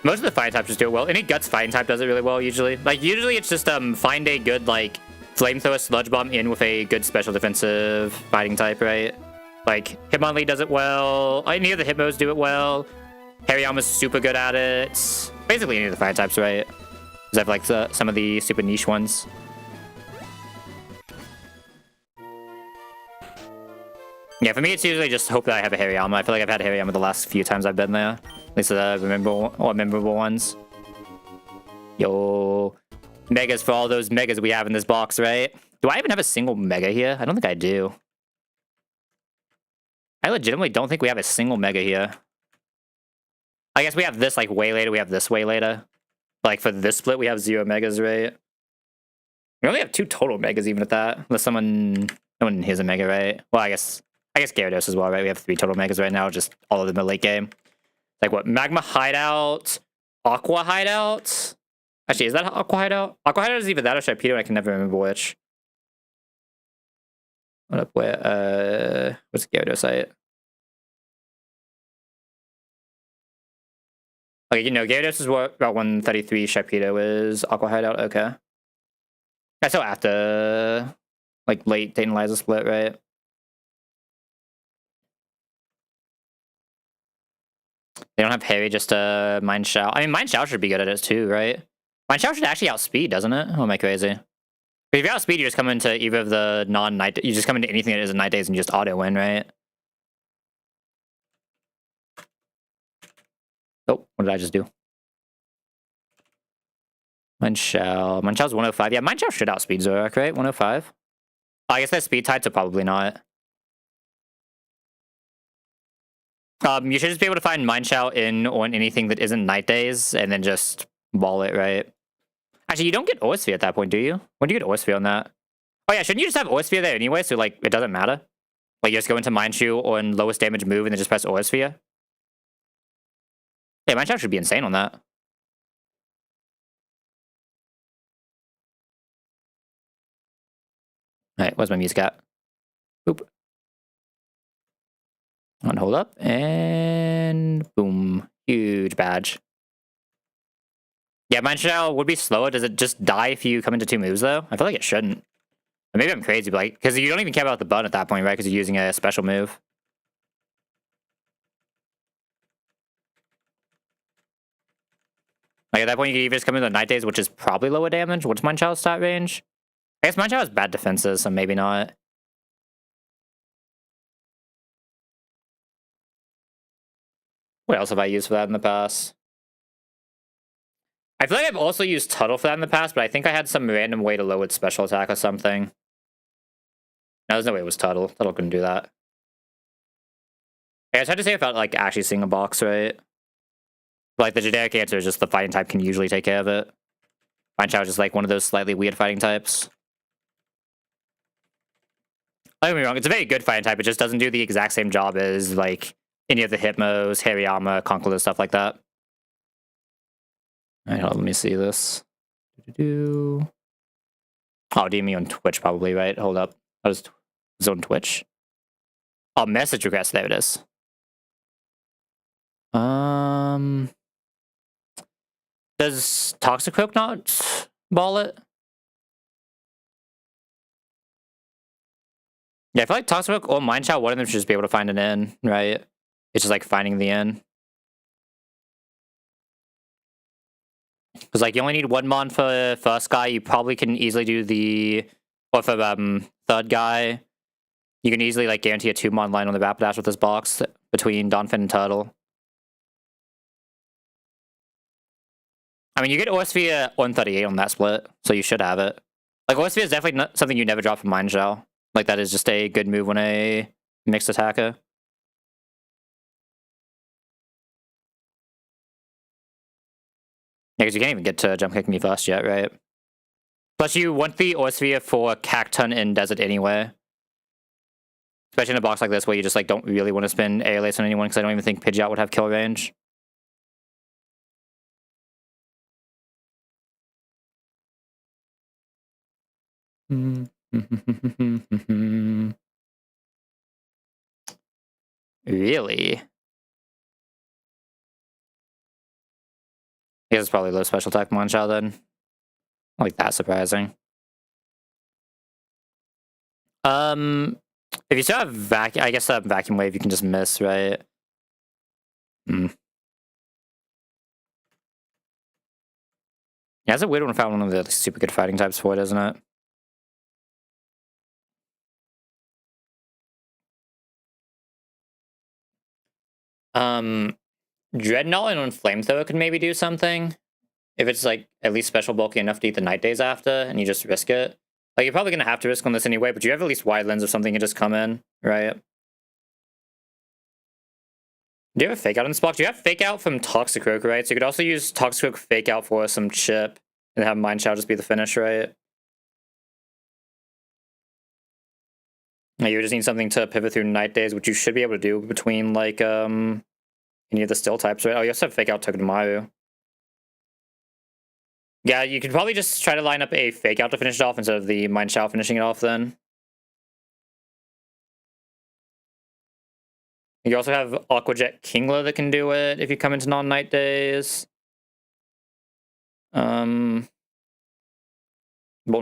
Most of the fighting types just do it well. Any Guts fighting type does it really well, usually. Like, usually it's just, find a good, like, Flamethrower Sludge Bomb in with a good special defensive fighting type, right? Like, Hitmonlee does it well. Any of the Hitmos do it well. Hariyama's super good at it. Basically any of the fighting types, right? Because I have, like, some of the super niche ones. Yeah, for me, it's usually just hope that I have a Hariyama. I feel like I've had Hariyama the last few times I've been there. At least the memorable ones. Yo. Megas for all those Megas we have in this box, right? Do I even have a single Mega here? I don't think I do. I legitimately don't think we have a single Mega here. I guess we have this like way later. We have this way later. Like for this split, we have 0 megas, right? We only have 2 total megas even at that. Unless no one here's a mega, right? Well, I guess Gyarados as well, right? We have 3 total megas right now, just all of them in late game. Like what? Magma Hideout, Aqua Hideout. Actually, is that Aqua Hideout? Aqua Hideout is either that or Sharpedo. I can never remember which. What up? Where? What's Gyarados site? Okay, you know, Gyarados is what about 133. Sharpedo is Aqua Hideout. Okay. I saw after like late Dayton Liza split, right? They don't have Harry, just Mind Shao. I mean, Mind Shao should be good at it too, right? Mind Shao should actually outspeed, doesn't it? Oh, am I crazy? But if you outspeed, you just come into either of the non-night. You just come into anything that isn't night days and you just auto win, right? Oh, what did I just do? Mind Shao. Mind Shao's 105. Yeah, Mind Shao should outspeed Zorak, right? 105. Oh, I guess they're speed tied, so probably not. You should just be able to find Mind Shao in on anything that isn't night days, and then just ball it, right? Actually, you don't get Aura Sphere at that point, do you? When do you get Aura Sphere on that? Oh yeah, shouldn't you just have Aura Sphere there anyway, so like, it doesn't matter? Like, you just go into Mind Shoe on lowest damage move, and then just press Aura Sphere? Yeah, Mind Shao should be insane on that. Alright, where's my music at? Boop. On hold up, and boom. Huge badge. Yeah, Mind Shao would be slower. Does it just die if you come into 2 moves, though? I feel like it shouldn't. Or maybe I'm crazy, but like, because you don't even care about the button at that point, right? Because you're using a special move. Like, at that point, you can either just come into the Night Days, which is probably lower damage. What's Mind Shao's stat range? I guess Mind Shao has bad defenses, so maybe not. What else have I used for that in the past? I feel like I've also used Tuttle for that in the past, but I think I had some random way to lower its special attack or something. No, there's no way it was Tuttle. Tuttle couldn't do that. Yeah, it's hard to say without like actually seeing a box, right? But, like the generic answer is just the fighting type can usually take care of it. Mind Shao is just like one of those slightly weird fighting types. Don't get me wrong, it's a very good fighting type. It just doesn't do the exact same job as like any of the Hitmos, Hariyama, Conkeldurr, stuff like that. Alright, hold on, let me see this. Oh, DM on Twitch probably, right? Hold up. I was on Twitch. Oh, message request. There it is. Does Toxicroak not ball it? Yeah, I feel like Toxicroak or Mind Shao, one of them should just be able to find an in, right? It's just like finding the in. Because like you only need 1 mon for first guy. You probably can easily do the, or for third guy, you can easily like guarantee a 2 mon line on the Rapidash with this box between Donphin and Turtle. I mean, you get Aura Sphere 138 on that split, so you should have it. Like Aura Sphere is definitely not something you never drop from Mind Shao. Like that is just a good move on a mixed attacker. Yeah, because you can't even get to jump kick me first yet, right? Plus, you want the Aura Sphere for Cacturn in Desert anyway. Especially in a box like this where you just like don't really want to spend ALAs on anyone because I don't even think Pidgeot would have kill range. Really? I guess it's probably low special attack Mind Shao then. Not like that surprising. If you still have vacuum, I guess that vacuum wave you can just miss, right? Yeah, it's a weird one to find one of the super good fighting types for it, isn't it? Dreadnought on Flamethrower could maybe do something. If it's like at least special bulky enough to eat the Night Days after, and you just risk it. Like you're probably gonna have to risk on this anyway, but you have at least Wide Lens or something and just come in, right? Do you have a fake out in this block? Do you have fake out from Toxic Rogue, right? So you could also use Toxic Rogue fake out for some chip and have Mind Shout just be the finish, right? You just need something to pivot through Night Days, which you should be able to do between like any of the still types, right? Oh, you also have fake out Token Maru. Yeah, you could probably just try to line up a fake out to finish it off instead of the Mind Shout finishing it off then. You also have Aquajet Kingler that can do it if you come into non-night days. Bolton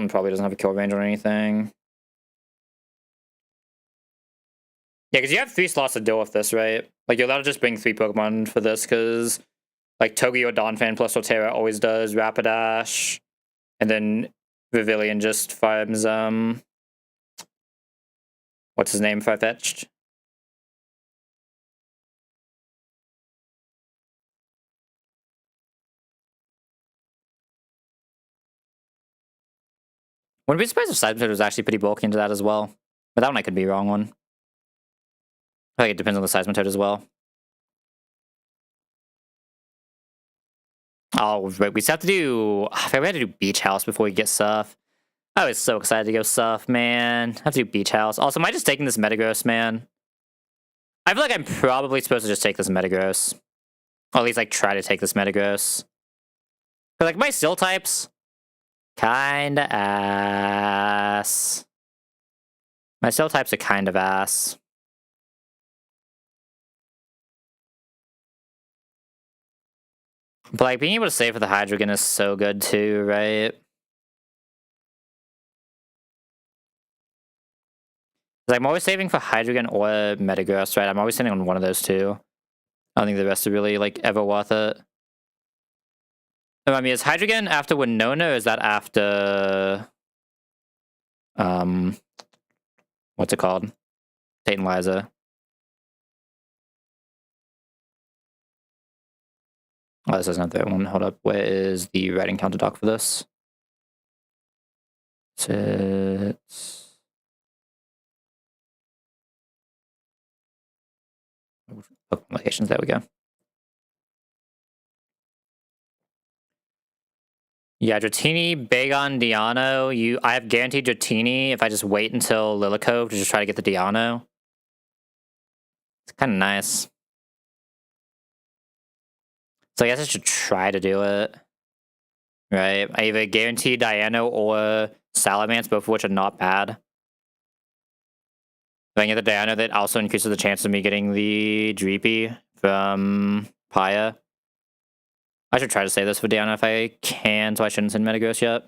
probably doesn't have a kill range or anything. Yeah, because you have 3 slots to deal with this, right? Like, you're allowed to just bring 3 Pokemon for this, because like Togi or Donphan plus Torterra always does Rapidash, and then Vivillon just farms what's his name, Farfetch'd? Wouldn't be surprised if Seismitoad was actually pretty bulky into that as well. But that one I could be wrong on. I think it depends on the Seismitoad as well. Oh, right, we still have to do... I think we had to do Beach House before we get Surf. I was so excited to go Surf, man. I have to do Beach House. Also, am I just taking this Metagross, man? I feel like I'm probably supposed to just take this Metagross. Or at least, like, try to take this Metagross. But, like, my Steel types... Kinda ass. My Steel types are kind of ass. But, like, being able to save for the Hydreigon is so good, too, right? Like, I'm always saving for Hydreigon or Metagross, right? I'm always sitting on one of those two. I don't think the rest are really, like, ever worth it. I mean, is Hydreigon after Winona, or is that after... What's it called? Tate and Liza. Oh, this isn't the one. Hold up. Where is the writing counter doc for this? It's... Locations, there we go. Yeah, Dratini, Bagon, Diano. I have guaranteed Dratini if I just wait until Lilycove to just try to get the Diano. It's kind of nice. So I guess I should try to do it. Right? I either guarantee Diano or Salamence, both of which are not bad. If I get the Diano, that also increases the chance of me getting the Dreepy from Paya. I should try to save this for Diano if I can, so I shouldn't send Metagross yet.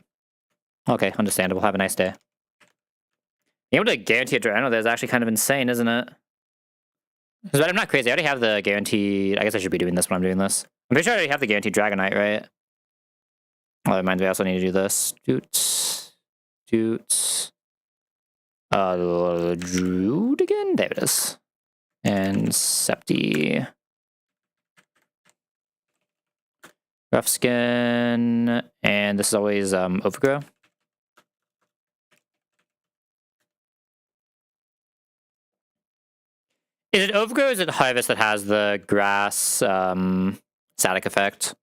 Okay, understandable. Have a nice day. Being able to guarantee a Diano there is actually kind of insane, isn't it? But I'm not crazy. I already have the guaranteed... I guess I should be doing this when I'm doing this. I'm pretty sure I already have the guaranteed Dragonite, right? Oh, that reminds me, I also need to do this. Doots. Druid again? There it is. And Septi. Rough Skin. And this is always Overgrow. Is it Overgrow or is it Harvest that has the grass static effect?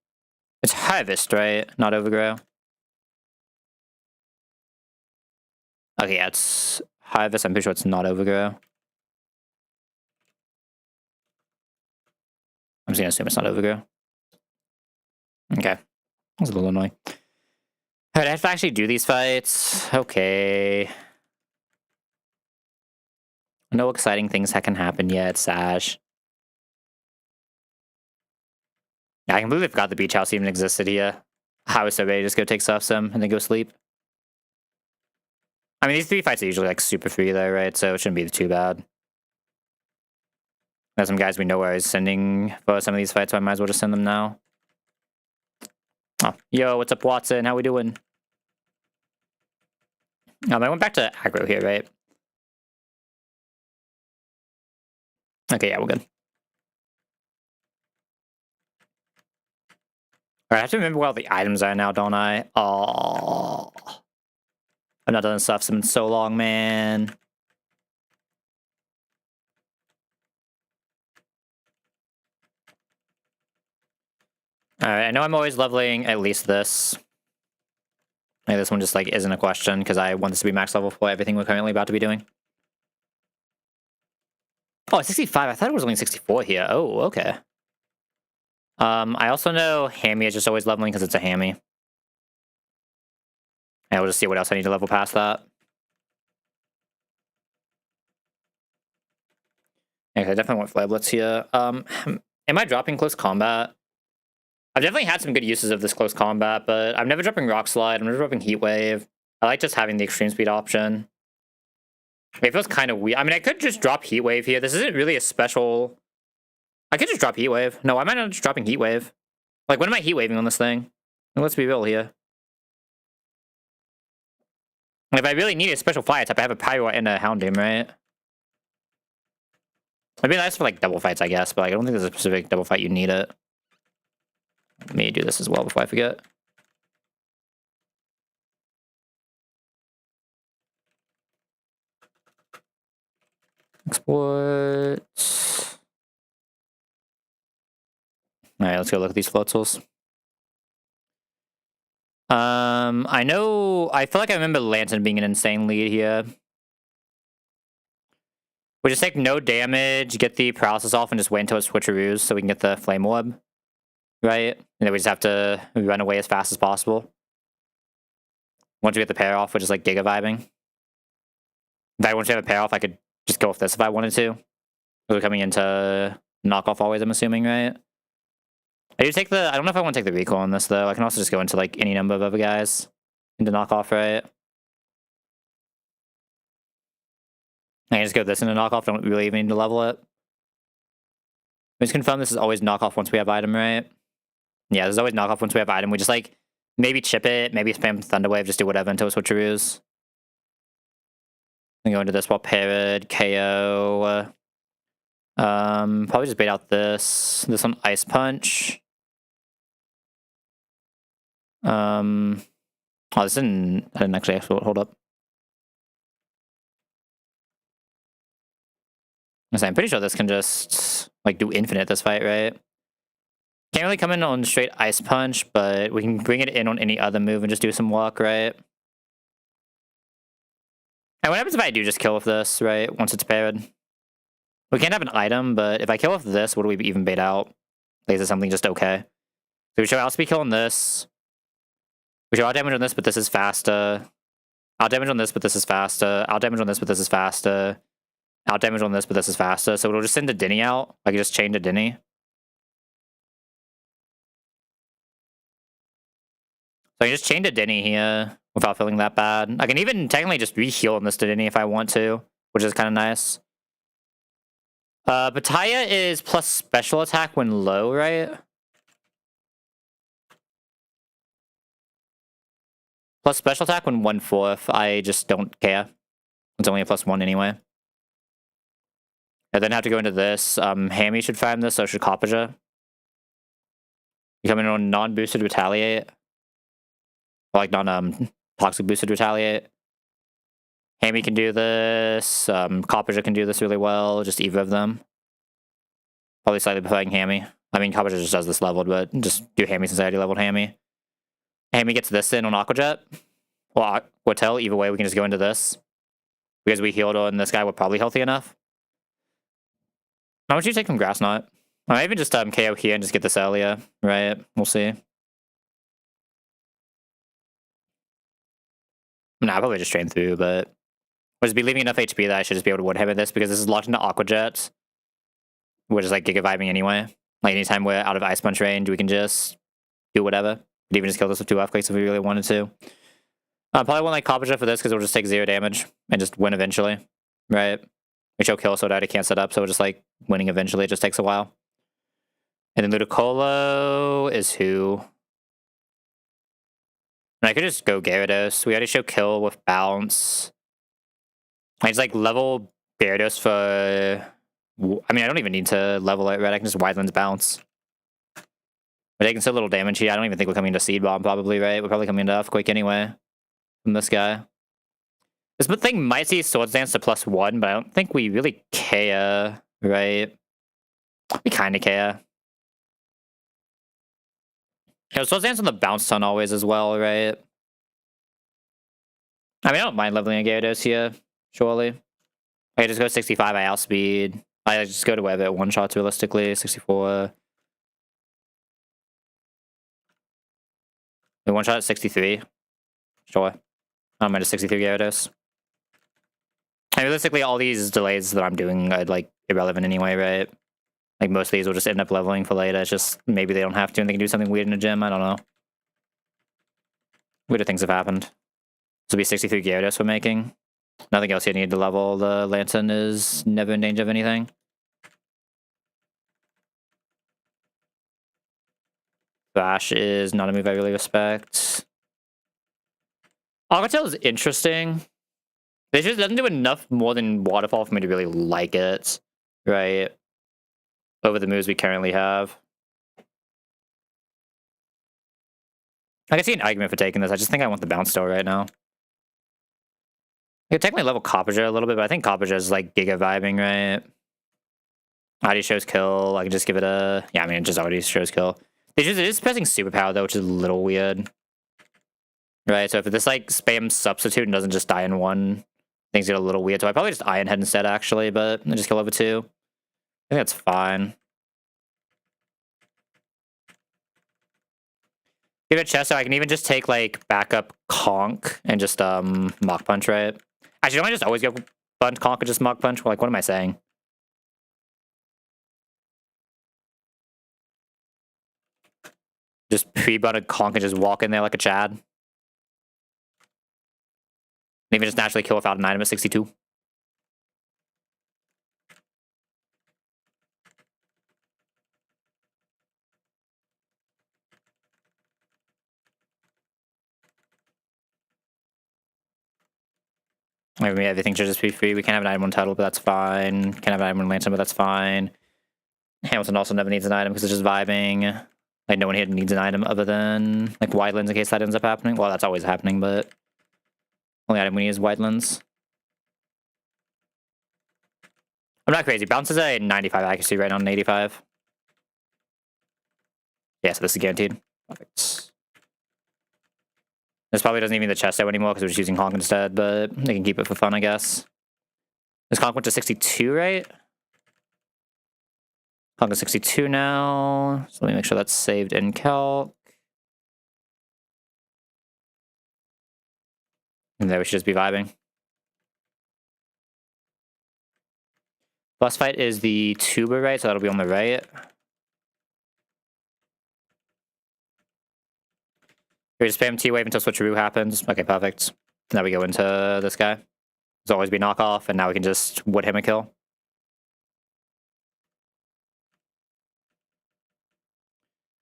It's Harvest, right? Not Overgrow. Okay, yeah, it's Harvest. I'm pretty sure it's not Overgrow. I'm just gonna assume it's not Overgrow. Okay. That was a little annoying. Alright, I have to actually do these fights. Okay. No exciting things that can happen yet, Sash. Yeah, I can believe I forgot the beach house even existed here. I was so ready to just go take Soft Sim and then go sleep. I mean, these 3 fights are usually like super free though, right? So it shouldn't be too bad. There's some guys we know where I was sending for some of these fights, so I might as well just send them now. Oh, yo, what's up, Watson? How we doing? I went back to aggro here, right? Okay, yeah, we're good. Alright, I have to remember where all the items are now, don't I? Oh, I've not done stuff in so long, man. Alright, I know I'm always leveling at least this. Maybe this one just like isn't a question because I want this to be max level for everything we're currently about to be doing. Oh, 65. I thought it was only 64 here. Oh, okay. I also know Hammy is just always leveling because it's a Hammy. And we'll just see what else I need to level past that. Okay, I definitely want Flare Blitz here. Am I dropping close combat? I've definitely had some good uses of this close combat, but I'm never dropping Rock Slide. I'm never dropping Heat Wave. I like just having the extreme speed option. It feels kind of weird. I mean, I could just drop Heat Wave here. This isn't really a special... I could just drop Heat Wave. No, why am I not just dropping Heat Wave? Like, when am I Heat Waving on this thing? Let's be real here. If I really need a special fire type, I have a Pyro and a Houndoom, right? It'd be nice for, like, double fights, I guess, but like, I don't think there's a specific double fight you need it. Let me do this as well before I forget. Export. Alright, let's go look at these floatals. I feel like I remember Lantern being an insane lead here. We just take no damage, get the paralysis off, and just wait until it switcheroos so we can get the Flame Orb. Right? And then we just have to run away as fast as possible. Once we get the pair off, we're just like Giga vibing. In fact, once we have a pair off, I could just go with this if I wanted to. We're coming into knockoff always, I'm assuming, right? I don't know if I want to take the recall on this, though. I can also just go into, like, any number of other guys into knockoff, right? I can just go this into knockoff. Don't really even need to level it. We just confirm this is always knockoff once we have item, right? Yeah, there's always knockoff once we have item. We just, like, maybe chip it, maybe spam Thunderwave, just do whatever until it switcheroos. And go into this while parried, KO. Probably just bait out this. This one, Ice Punch. Oh, this didn't... I didn't actually hold up. I'm pretty sure this can just, like, do infinite this fight, right? Can't really come in on straight Ice Punch, but we can bring it in on any other move and just do some walk, right? And what happens if I do just kill with this, right? Once it's paired. We can't have an item, but if I kill with this, what do we even bait out? Like, is it something just okay? So we should also be killing this. We should out damage on this, but this is faster. Out damage on this, but this is faster. Out damage on this, but this is faster. Out damage on this, but this is faster. So it'll just send a Denny out. I can just chain to Denny. So I can just chain to Denny here without feeling that bad. I can even technically just re-heal on this to Denny if I want to, which is kind of nice. Bataya is plus special attack when low, right? Plus special attack when 1/4. I just don't care. It's only a +1 anyway. I then have to go into this. Hammy should farm this, so should Koppaja. You come in on non-boosted Retaliate. Or like non-toxic boosted Retaliate. Hammy can do this. Koppaja can do this really well. Just either of them. Probably slightly preferring Hammy. I mean, Koppaja just does this leveled, but just do Hammy since I already leveled Hammy. Hammy gets this in on Aquajet. Or Aquatel. Either way, we can just go into this. Because we healed on this guy, we're probably healthy enough. How much do you take from Grass Knot? I might even just KO here and just get this earlier, right? We'll see. Nah, I'll probably just train through, but I'll just be leaving enough HP that I should just be able to one-hammer this because this is locked into Aquajet. We're just like Giga vibing anyway. Like anytime we're out of Ice Punch range, we can just do whatever. We'd even just kill this with 2 Earthquakes if we really wanted to. Probably want like Koppaja for this because it'll just take 0 damage and just win eventually, right? We show kill so that I can't set up, so just like winning eventually, it just takes a while. And then Ludicolo is who? And I could just go Gyarados. We already show kill with bounce. I just like level Gyarados for... I mean, I don't even need to level it, right? I can just Wide Lens bounce. We're taking so little damage here. I don't even think we're coming into Seed Bomb probably, right? We're probably coming into Earthquake anyway. From this guy. This thing might see Swords Dance to +1, but I don't think we really care, right? We kind of care. I was supposed to dance on the bounce ton always as well, right? I mean, I don't mind leveling a Gyarados here, surely. I just go 65, I outspeed. I just go to wherever it one-shots realistically, 64. We one-shot at 63. Sure. I don't mind a 63 Gyarados. And realistically, all these delays that I'm doing are, like, irrelevant anyway, right? Like, most of these will just end up leveling for later. It's just maybe they don't have to and they can do something weird in a gym. I don't know. Weirder things have happened. This will be 63 Gyarados we're making. Nothing else you need to level. The Lantern is never in danger of anything. Bash is not a move I really respect. Aquatail is interesting. It just doesn't do enough more than Waterfall for me to really like it, right? Over the moves we currently have. I can see an argument for taking this. I just think I want the bounce still right now. I could technically level Copperger a little bit, but I think Copperger is like Giga vibing, right? Already shows kill. I can just give it a... Yeah, I mean, it just already shows kill. It is pressing superpower, though, which is a little weird. Right, so if this, like, spams substitute and doesn't just die in one, things get a little weird. So I probably just Iron Head instead, actually, but I just kill over 2. I think that's fine. Give it a chest, so I can even just take, like, backup Conk and just, Mach Punch, right? Actually, don't I just always go Conk and just Mach Punch? Like, what am I saying? Just pre-butted Conk and just walk in there like a Chad. Maybe just naturally kill without an item at 62. I mean, everything should just be free. We can't have an item on title, but that's fine. Can't have an item on Lantern, but that's fine. Hamilton also never needs an item because it's just vibing. Like, no one here needs an item other than, like, Widelands in case that ends up happening. Well, that's always happening, but... Only item we need is Widelands. I'm not crazy. Bounce is a 95 accuracy right now, an 85. Yeah, so this is guaranteed. Perfect. This probably doesn't even need the chest out anymore because we're just using Honk instead, but they can keep it for fun, I guess. This Honk went to 62, right? Honk is 62 now. So let me make sure that's saved in Calc. And there we should just be vibing. Boss fight is the tuber, right? So that'll be on the right. We just spam T-Wave until Switcheroo happens. Okay, perfect. Now we go into this guy. There's always be knockoff, and now we can just wood him a kill.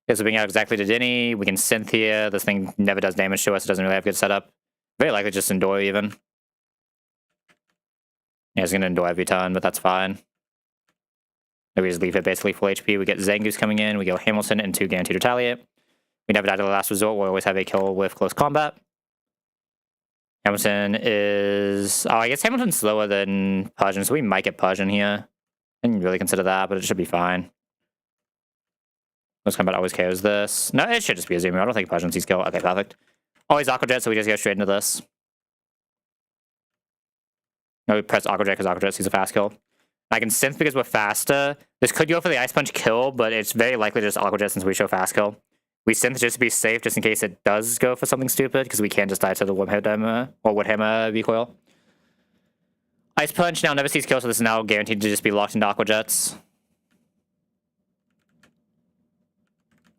Okay, so being out exactly to Denny, we can synth here. This thing never does damage to us. It doesn't really have good setup. Very likely just Endure even. Yeah, it's gonna Endure every turn, but that's fine. We just leave it basically full HP. We get Zangoose coming in. We go Hamilton into Guaranteed Retaliate. We never die to the last resort. We always have a kill with close combat. Hamilton is... Oh, I guess Hamilton's slower than Persian, so we might get Persian here. I didn't really consider that, but it should be fine. Close combat always KOs this. No, it should just be a Zoomer. I don't think Persian sees kill. Okay, perfect. Always Aqua Jet, so we just go straight into this. No, we press Aqua Jet because Aqua Jet sees a fast kill. I can synth because we're faster. This could go for the Ice Punch kill, but it's very likely just Aqua Jet since we show fast kill. We synth just to be safe, just in case it does go for something stupid, because we can't just die to the Woodhammer recoil. Ice Punch now never sees kill, so this is now guaranteed to just be locked into Aqua Jets.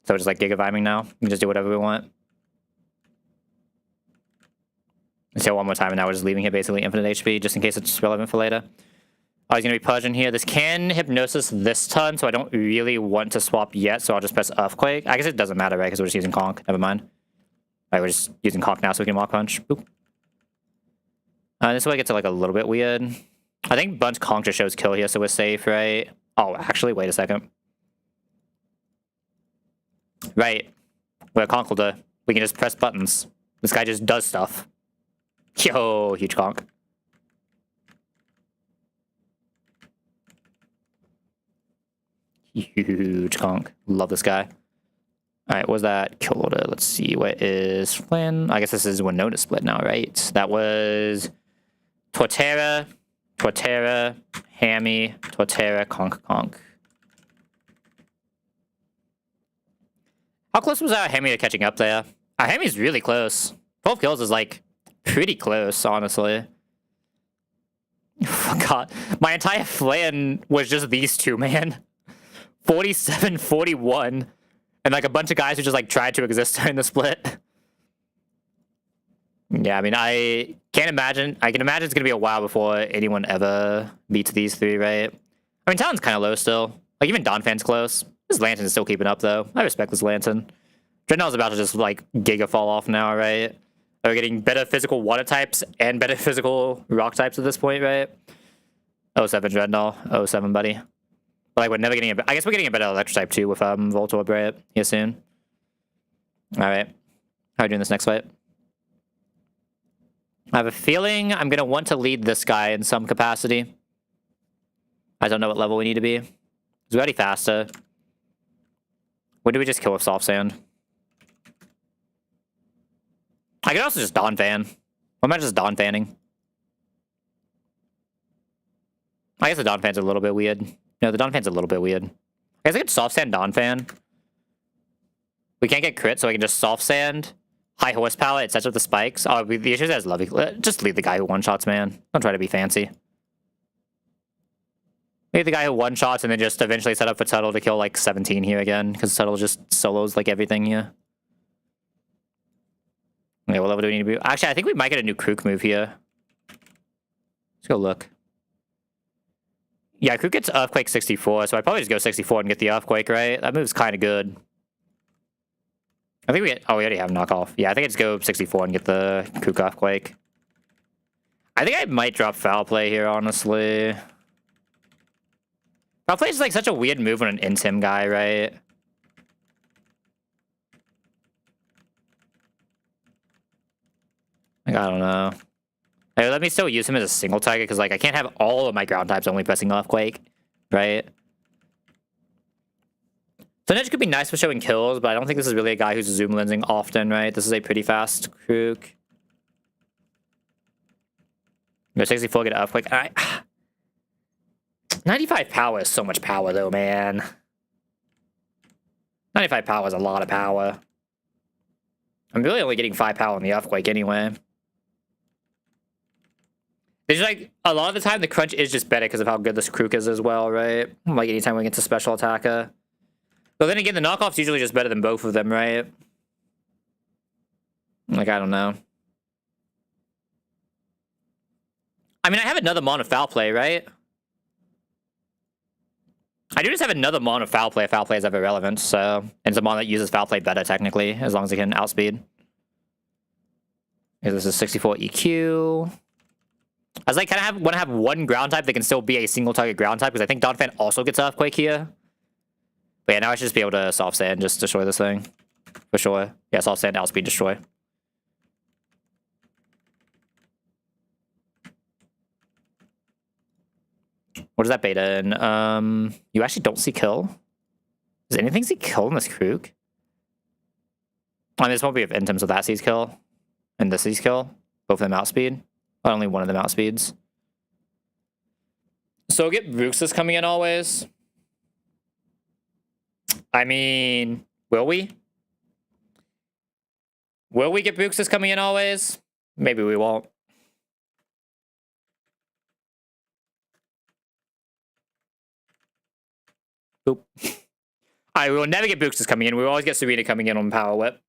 So just like Giga Vibing now. We can just do whatever we want. Let's go one more time, and now we're just leaving here basically infinite HP, just in case it's relevant for later. Oh, he's going to be Persian here. This can Hypnosis this turn, so I don't really want to swap yet, so I'll just press Earthquake. I guess it doesn't matter, right, because we're just using Conk. Never mind. Alright, we're just using Conk now so we can Mach Punch. Boop. This is where it gets like a little bit weird. I think Bunch Conk just shows kill here, so we're safe, right? Oh, actually, wait a second. Right. What Conk will do. We can just press buttons. This guy just does stuff. Yo, huge Conk. Huge Conk. Love this guy. Alright, was that kill order? Let's see, what is plan? I guess this is Winona split now, right? That was Torterra, Torterra, Hammy, Torterra, Conk, Conk. How close was Hammy to catching up there? Hammy's really close. 12 kills is like pretty close, honestly. Oh, God, my entire flan was just these two, man. 47, 41. And like a bunch of guys who just like tried to exist during the split. Yeah, I mean, I can imagine it's gonna be a while before anyone ever beats these three, right? I mean, Talon's kind of low still. Like, even Donphan's close. This Lantern is still keeping up, though. I respect this Lantern. Dreadnought's about to just, like, giga fall off now, right? They're getting better physical water types and better physical rock types at this point, right? 07 Dreadnought. 07, buddy. But, like, we're never getting I guess we're getting a better electric type, too, with Voltorb, right? Here soon. Alright. How are we doing this next fight? I have a feeling I'm going to want to lead this guy in some capacity. I don't know what level we need to be. He's already faster. When do we just kill with Soft Sand? I could also just Donphan. Why am I just Donphanning? I guess the Donphan's a little bit weird. No, the Donphan's a little bit weird. I guess I could Soft Sand Donphan. We can't get crit, so I can just Soft Sand. High horsepower, it sets up the spikes. Oh, the issue is Lovey. Just leave the guy who one-shots, man. Don't try to be fancy. Leave the guy who one-shots and then just eventually set up for Tuttle to kill like 17 here again, because Tuttle just solos like everything here. Okay, what level do we need to be? Actually, I think we might get a new Krook move here. Let's go look. Yeah, Krook gets Earthquake 64, so I'd probably just go 64 and get the Earthquake, right? That move's kind of good. I think we get... Oh, we already have knockoff. Yeah, I think I just go 64 and get the Krook Earthquake. I think I might drop Foul Play here, honestly. Foul Play is like such a weird move on an Intim guy, right? Like, I don't know. Hey, let me still use him as a single target, because like I can't have all of my ground types only pressing Earthquake, right? Sunedge could be nice for showing kills, but I don't think this is really a guy who's zoom lensing often, right? This is a pretty fast Krook. Go 64, get an Earthquake. 95 power is so much power, though, man. 95 power is a lot of power. I'm really only getting 5 power on the Earthquake anyway. There's like, a lot of the time, the crunch is just better because of how good this Krook is as well, right? Like, anytime we get to special attacker. But then again, the knockoff's usually just better than both of them, right? Like, I don't know. I mean, I have another Mon of Foul Play, right? I do just have another Mon of Foul Play if Foul Play is ever relevant, so... And it's a Mon that uses Foul Play better, technically, as long as it can outspeed. Okay, this is 64 EQ. I was like, kind of want to have one ground type that can still be a single target ground type, because I think Donphan also gets Earthquake here. But yeah, now I should just be able to Soft Sand, just destroy this thing. For sure. Yeah, Soft Sand, outspeed, destroy. What does that beta in? You actually don't see kill? Does anything see kill in this Krook? I mean, this won't be in terms of that sees kill. And this sees kill. Both of them outspeed. But only one of them outspeeds. So get Bruxus coming in always. I mean, will we? Will we get Bruxus coming in always? Maybe we won't. Oop. Alright, we will never get Bruxus coming in. We will always get Serena coming in on Power Whip.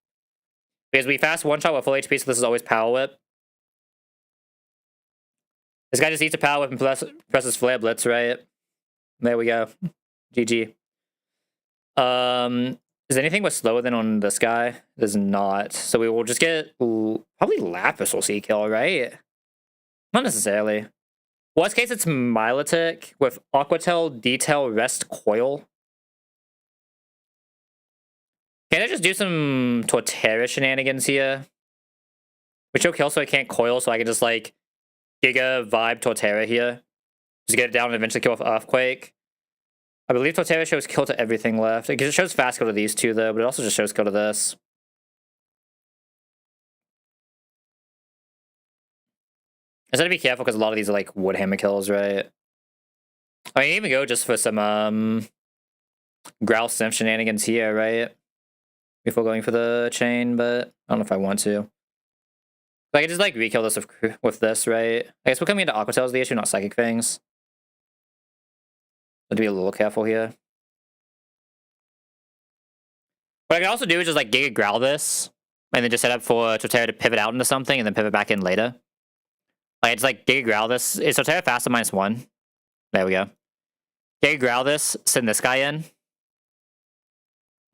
Because we fast one-shot with full HP, so this is always Power Whip. This guy just eats a Power Whip and presses Flare Blitz, right? There we go. GG. Is anything was slower than on this guy? There's not. So we will just get... Probably Lapis will see kill, right? Not necessarily. Worst case, it's Milotic with Aquatel, Detail, Rest, Coil. Can I just do some Torterra shenanigans here? Which will kill so I can't Coil, so I can just, like, Giga Vibe Torterra here. Just get it down and eventually kill with Earthquake. I believe Torterra shows kill to everything left. It shows fast kill to these two, though, but it also just shows kill to this. I just have to be careful because a lot of these are like wood hammer kills, right? I mean, even go just for some growl synth shenanigans here, right? Before going for the chain, but I don't know if I want to. I can just like re-kill this with this, right? I guess we're coming into Aqua Tail is the issue, not Psychic Fangs. Have to be a little careful here. What I can also do is just like Giga Growl this, and then just set up for Torterra to pivot out into something, and then pivot back in later. Like, it's like Giga Growl this. Is Torterra fast at -1? There we go. Giga Growl this, send this guy in.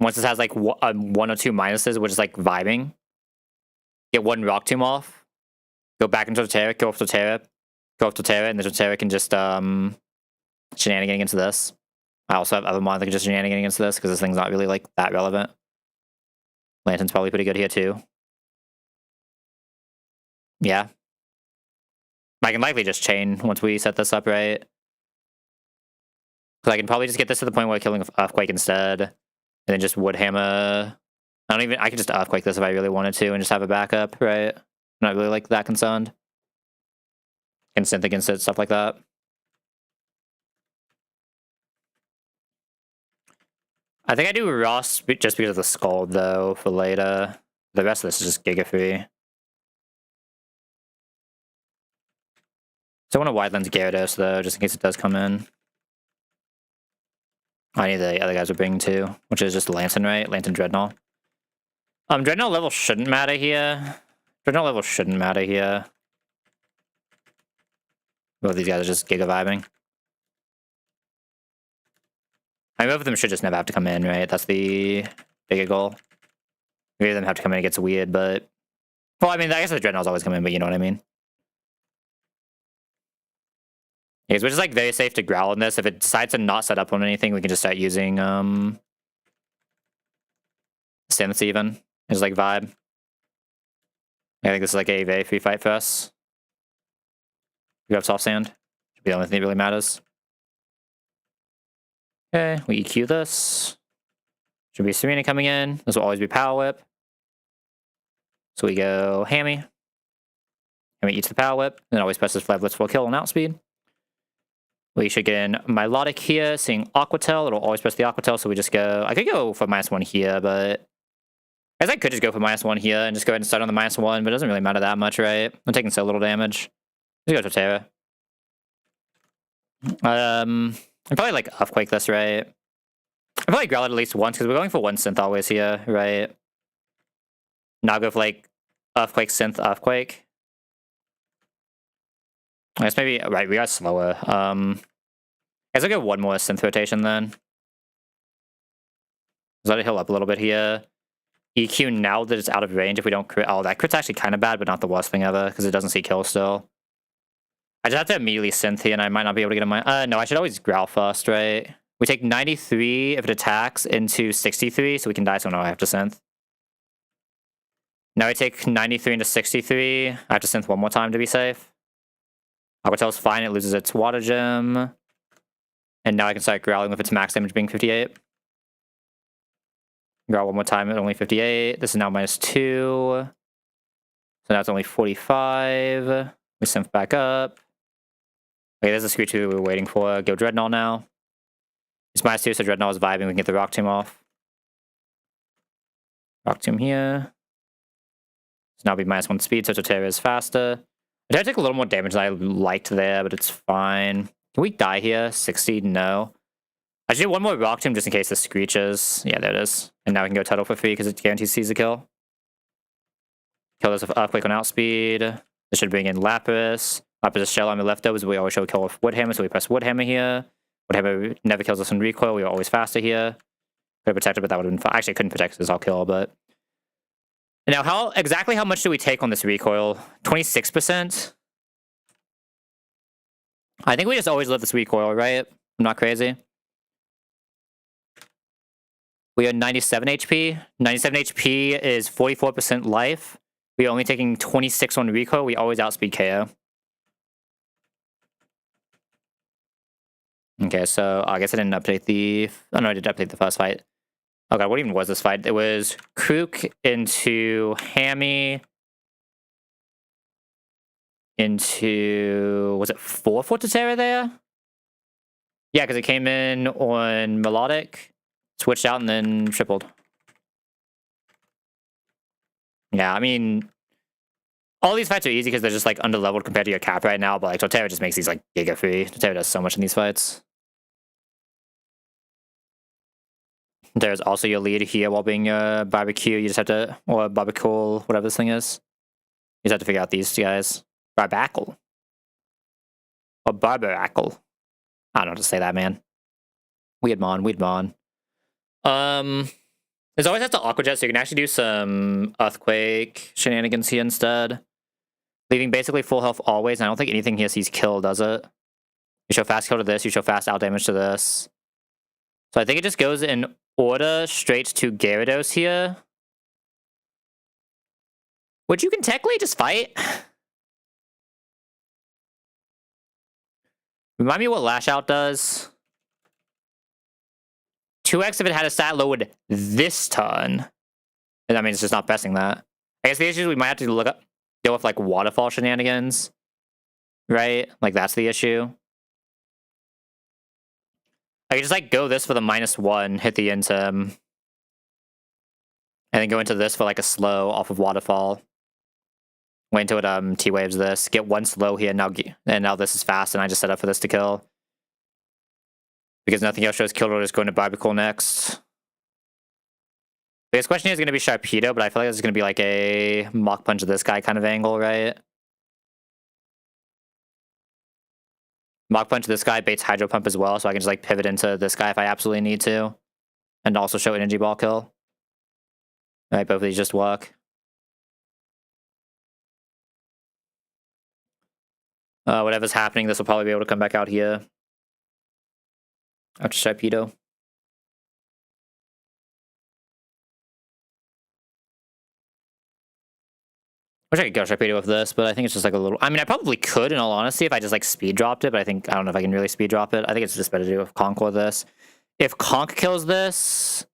Once this has like 1 or 2 minuses, which is like vibing. Get 1 Rock Tomb off. Go back into Torterra, kill off Torterra. Go off Torterra, and the Torterra can just shenanigan against this. I also have other mods that can just shenanigan against this, because this thing's not really like that relevant. Lantern's probably pretty good here too. Yeah. I can likely just chain once we set this up right. Because I can probably just get this to the point where I'm killing Earthquake instead. And then just Wood Hammer. I can just Earthquake this if I really wanted to and just have a backup, right? I'm not really like that concerned. Can synth against it, stuff like that. I think I do Ross just because of the Scald, though, for later. The rest of this is just Giga free. So I want to wide lens Gyarados, though, just in case it does come in. I need the other guys we're bringing too, which is just Lantern, right? Lantern Dreadnought. Dreadnought level shouldn't matter here. Dreadnought level shouldn't matter here. Both these guys are just Giga vibing. I mean, both of them should just never have to come in, right? That's the bigger goal. Maybe them have to come in, it gets weird, but... Well, I mean, I guess the Dreadnoughts always come in, but you know what I mean. Yes, which is like very safe to growl in this. If it decides to not set up on anything, we can just start using synths even. It's like vibe. I think this is like a very free fight for us. We have soft sand. Should be the only thing that really matters. Okay, we EQ this. Should be Serena coming in. This will always be Power Whip. So we go Hammy. Hammy eats the Power Whip. Then always presses Flat Blitz for kill and outspeed. We should get in Milotic here, seeing Aqua Tail. It'll always press the Aqua Tail, so we just go... I could go for -1 here, but... I guess I could just go for -1 here and just go ahead and start on the -1, but it doesn't really matter that much, right? I'm taking so little damage. Let's go Torterra. I'm probably like Earthquake this, right? I'll probably growl it at least once, because we're going for 1 synth always here, right? Now I'll go for like Earthquake, synth, Earthquake. I guess maybe... Right, we got slower. I guess I'll go 1 more synth rotation then. Let it heal up a little bit here. EQ now that it's out of range if we don't crit. Oh, that crit's actually kind of bad, but not the worst thing ever, because it doesn't see kill still. I just have to immediately synth here, and I might not be able to get in my... no, I should always growl first, right? We take 93 if it attacks into 63, so we can die, so now I have to synth. Now I take 93 into 63. I have to synth 1 more time to be safe. Aqua Tail's fine, it loses its Water Gem. And now I can start growling with its max damage being 58. Growl 1 more time at only 58. This is now -2. So now it's only 45. We synth back up. Okay, there's the Screech we were waiting for. Go Dreadnought now. It's -2, so Dreadnought is vibing. We can get the Rock Tomb off. Rock Tomb here. So now it'll be -1 speed, so Torterra is faster. I did take a little more damage than I liked there, but it's fine. Can we die here? 60? No. I should do 1 more Rock Tomb just in case this screeches. Yeah, there it is. And now we can go Tuttle for free because it guarantees sees a kill. Kill this with Earthquake on outspeed. This should bring in Lapras. Lapras' shell on the leftovers. We always show kill with Wood Hammer, so we press Wood Hammer here. Wood Hammer never kills us in recoil. We are always faster here. Could have protected, but that would have been fine. Actually, I couldn't protect this. I'll kill, but... And now, exactly how much do we take on this recoil? 26%? I think we just always live this recoil, right? I'm not crazy. We are 97 HP. 97 HP is 44% life. We are only taking 26 on recoil. We always outspeed KO. Okay, so I guess I didn't update the... Oh no, I did update the first fight. Oh god, what even was this fight? It was Krook into Hammy into... Was it 4 for Totera there? Yeah, because it came in on Melodic, switched out, and then tripled. Yeah, I mean... All these fights are easy because they're just like under-leveled compared to your cap right now, but like Totera just makes these like giga free. Totera does so much in these fights. There's also your lead here while being barbecue. You just have to, or barbacool, whatever this thing is. You just have to figure out these guys. Barbacle. Or barbaracle. I don't know how to say that, man. Weird mon. There's always have to Aqua Jet, so you can actually do some Earthquake shenanigans here instead. Leaving basically full health always, and I don't think anything here sees kill, does it? You show fast kill to this, you show fast out damage to this. So I think it just goes in order straight to Gyarados here. Which you can technically just fight. Remind me what Lash Out does. 2x if it had a stat lowered this turn. And that means it's just not pressing that. I guess the issue is we might have to deal with like waterfall shenanigans. Right? Like that's the issue. I could just like go this for the -1, hit the Intim. And then go into this for like a slow off of waterfall. Wait until it T-waves this. Get one slow here, and now this is fast, and I just set up for this to kill. Because nothing else shows kill, we're just going to Barbacle next. Biggest question here is going to be Sharpedo, but I feel like it's going to be like a Mach Punch of this guy kind of angle, right? Mach Punch this guy baits Hydro Pump as well, so I can just like pivot into this guy if I absolutely need to. And also show Energy Ball kill. Alright, both of these just work. Whatever's happening, this will probably be able to come back out here. After Sharpedo. Wish I could go Sharpedo with this, but I think it's just like a little... I mean, I probably could, in all honesty, if I just like speed dropped it, but I don't know if I can really speed drop it. I think it's just better to do with Conk with this. If Conk kills this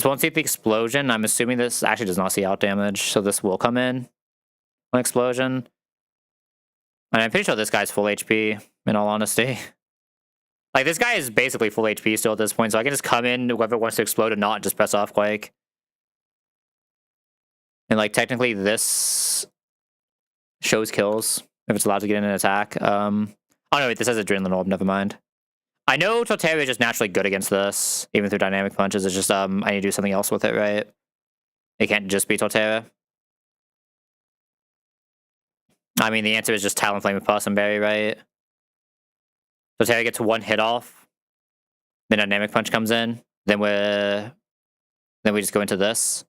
won't see the explosion. I'm assuming this actually does not see out damage, so this will come in on explosion. And I'm pretty sure this guy's full HP, in all honesty. Like, this guy is basically full HP still at this point, so I can just come in, whoever wants to explode or not, just press Earthquake. And, like, technically this shows kills, if it's allowed to get in an attack. Oh, no, wait, this has Adrenaline Orb, never mind. I know Totera is just naturally good against this, even through Dynamic Punches. It's just, I need to do something else with it, right? It can't just be Totera. I mean, the answer is just Talonflame with Possum Berry, right? Totera gets one hit off, then Dynamic Punch comes in, then we just go into this.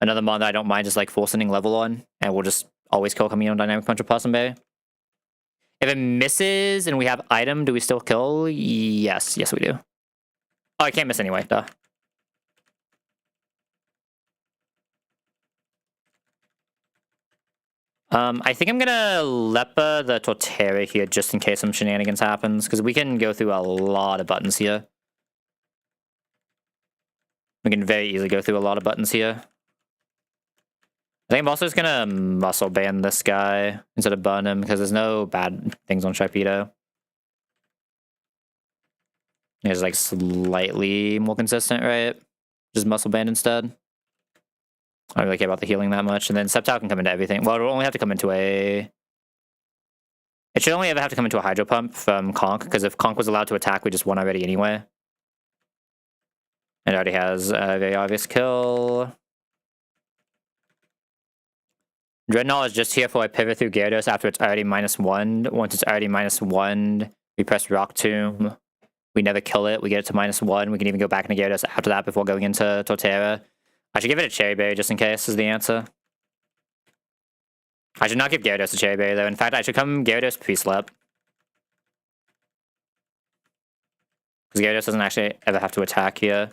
Another mon that I don't mind just like full sending level on, and we'll just always kill coming on Dynamic Punch with Possum Berry. If it misses and we have item, do we still kill? Yes, we do. Oh, I can't miss anyway, duh. I think I'm gonna Lepa the Totera here just in case some shenanigans happens, because we can go through a lot of buttons here. We can very easily go through a lot of buttons here. I think I'm also just gonna muscle ban this guy instead of burn him, because there's no bad things on Sharpedo. It's like slightly more consistent, right? Just muscle band instead. I don't really care about the healing that much. And then Sceptile can come into everything. Well, it'll only have to come into a... It should only ever have to come into a Hydro Pump from Conk, because if Conk was allowed to attack, we just won already anyway. It already has a very obvious kill. Dreadnought is just here for a pivot through Gyarados after it's already -1. Once it's already -1, we press Rock Tomb. We never kill it. We get it to -1. We can even go back into Gyarados after that before going into Totera. I should give it a Cherry Berry just in case is the answer. I should not give Gyarados a Cherry Berry though. In fact, I should come Gyarados pre-slip. Because Gyarados doesn't actually ever have to attack here.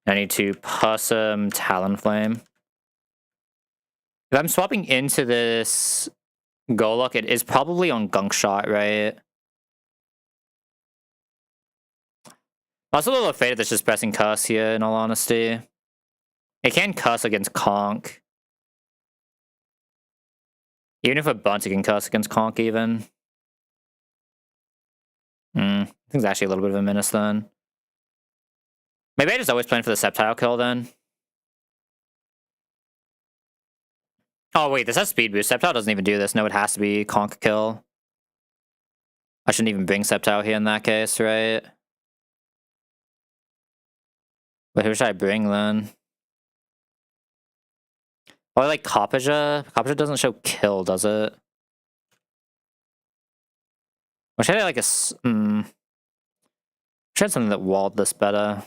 I need to Possum Talonflame. If I'm swapping into this Golok, it is probably on Gunk Shot, right? Also a little afraid that's just pressing cuss here, in all honesty. It can cuss against Conk. Even if it bunts, it can cuss against Conk even. I think it's actually a little bit of a menace then. Maybe I just always plan for the Sceptile kill then. Oh wait, this has speed boost. Sceptile doesn't even do this. No, it has to be Conk kill. I shouldn't even bring Sceptile here in that case, right? But who should I bring then? Oh, I like Coppaja. Coppaja doesn't show kill, does it? Or should I like a... Should have something that walled this better.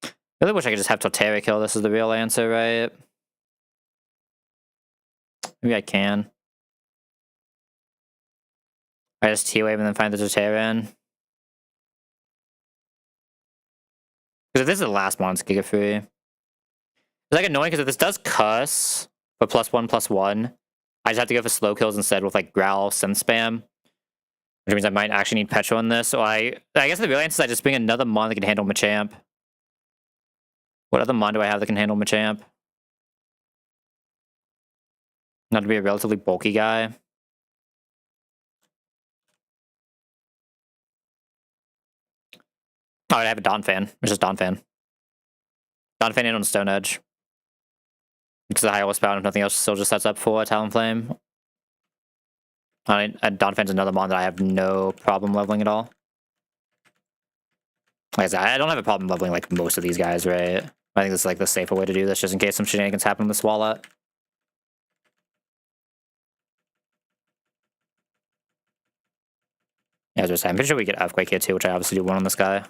I really wish I could just have Torterra kill. This is the real answer, right? Maybe I can. I just T-Wave and then find the Torterra in. Because if this is the last one, it's Giga Free. It's like annoying because if this does cuss for +1/+1, I just have to go for slow kills instead with like Growl, Sim Spam. Which means I might actually need Petra on this. So I guess the real answer is I just bring another Mon that can handle Machamp. What other Mon do I have that can handle Machamp? Not to be a relatively bulky guy. Oh, I have a Donphan. It's just Donphan. Donphan in on Stone Edge. Because the high horsepower, if nothing else, still just sets up for Talonflame. Donphan's another Mon that I have no problem leveling at all. Like I said, I don't have a problem leveling like most of these guys, right? I think this is like the safer way to do this, just in case some shenanigans happen in this wallet. Yeah, as I was saying, I'm pretty sure we get Earthquake here too, which I obviously do want on this guy.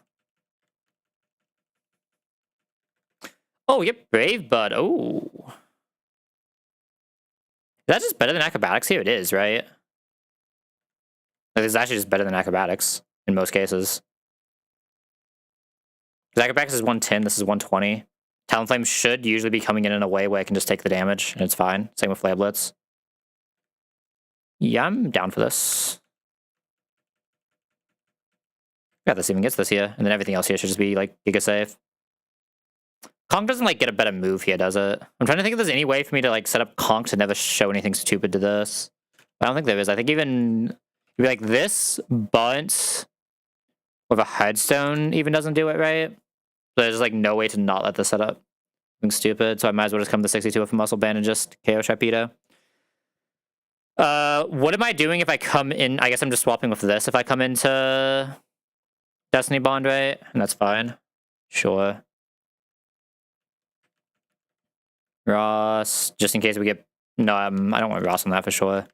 Oh, yep, Brave Bud. Oh. Is that just better than Acrobatics here? It is, right? Like, this is actually just better than Acrobatics in most cases. Because Acrobatics is 110, this is 120. Talonflame should usually be coming in a way where I can just take the damage, and it's fine. Same with Flare Blitz. Yeah, I'm down for this. Yeah, this even gets this here, and then everything else here should just be like Giga safe. Conk doesn't like get a better move here, does it? I'm trying to think if there's any way for me to like set up Conk to never show anything stupid to this. I don't think there is. I think even it'd be like this, but with a Headstone even doesn't do it right. So there's like no way to not let this set up. Something stupid. So I might as well just come to 62 with a Muscle Band and just KO Sharpedo. What am I doing if I come in? I guess I'm just swapping with this if I come into Destiny Bond, right? And that's fine. Sure. Ross, just in case we get... No, I don't want Ross on that for sure.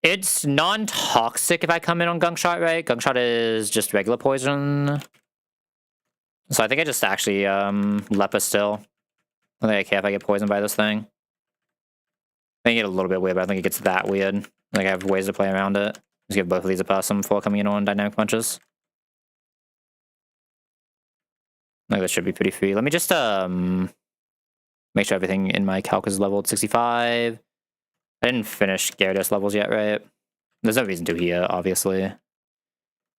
It's non-toxic if I come in on Gunk Shot, right? Gunk Shot is just regular poison. So I think I just actually Lepa still. I don't think I care if I get poisoned by this thing. I think it get a little bit weird, but I think it gets that weird. I think I have ways to play around it. Just give both of these a pass before coming in on Dynamic Punches. I think that should be pretty free. Let me just make sure everything in my calc is leveled 65. I didn't finish Gyarados levels yet, right? There's no reason to here, obviously.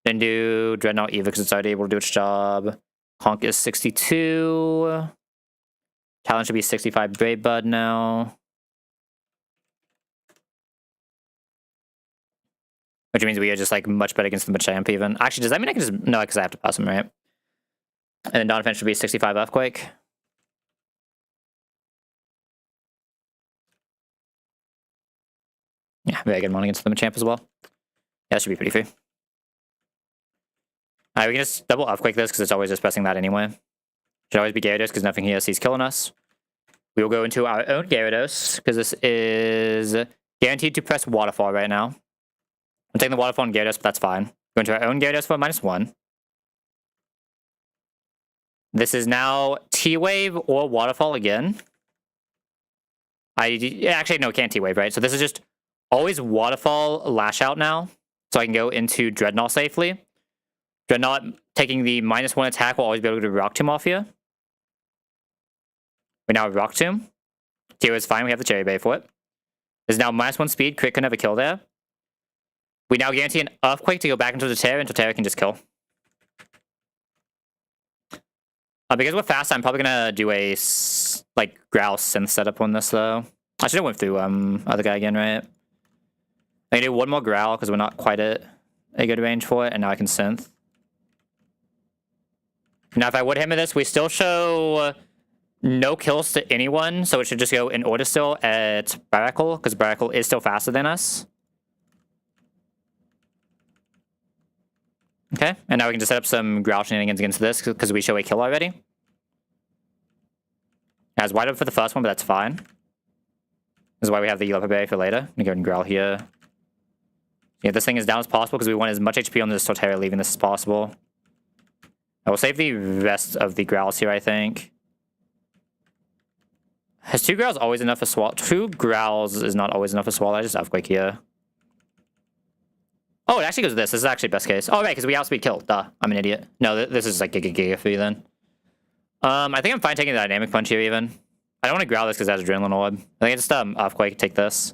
Didn't do Dreadnought Eva because it's already able to do its job. Conk is 62. Talon should be 65 Brave Bud now. Which means we are just like much better against the Machamp even. Actually, does that mean I can just... No, because I have to pass him, right? And then Donphan should be 65 Earthquake. Yeah, very good one against the Machamp as well. Yeah, that should be pretty free. Alright, we can just double Earthquake this because it's always just pressing that anyway. Should always be Gyarados because nothing here sees killing us. We will go into our own Gyarados because this is guaranteed to press Waterfall right now. I'm taking the Waterfall on Gyarados, but that's fine. Go into our own Gyarados for -1. This is now T-Wave or Waterfall again. Actually, no, can't T-Wave, right? So this is just always Waterfall Lash Out now. So I can go into Dreadnought safely. Dreadnought taking the -1 attack will always be able to Rock Tomb off here. We now have Rock Tomb. T is fine, we have the Cherry Bay for it. There's now -1 speed, crit can never kill there. We now guarantee an Earthquake to go back into the Terra, and Terra can just kill. Because we're fast, I'm probably gonna do a like Growl synth setup on this though. I should have went through other guy again, right? I can do one more Growl because we're not quite at a good range for it, and now I can synth. Now, if I would hammer this, we still show no kills to anyone, so it should just go in order still at Barackle, because Barackle is still faster than us. Okay, and now we can just set up some Growl shenanigans against this, because we show a kill already. As wide up for the first one, but that's fine. This is why we have the Leopard Berry for later. I'm gonna go ahead and Growl here. Yeah, this thing as down as possible, because we want as much HP on this Torterra leaving this as possible. I will save the rest of the Growls here, I think. Has 2 Growls always enough for Swallow? 2 Growls is not always enough for Swallow. I just Earthquake here. Oh, it actually goes to this. This is actually best case. Oh, right, because we outspeed kill. Duh, I'm an idiot. No, this is like Giga for you then. I think I'm fine taking the Dynamic Punch here even. I don't want to Growl this because it has Adrenaline Orb. I think I just Earthquake, take this.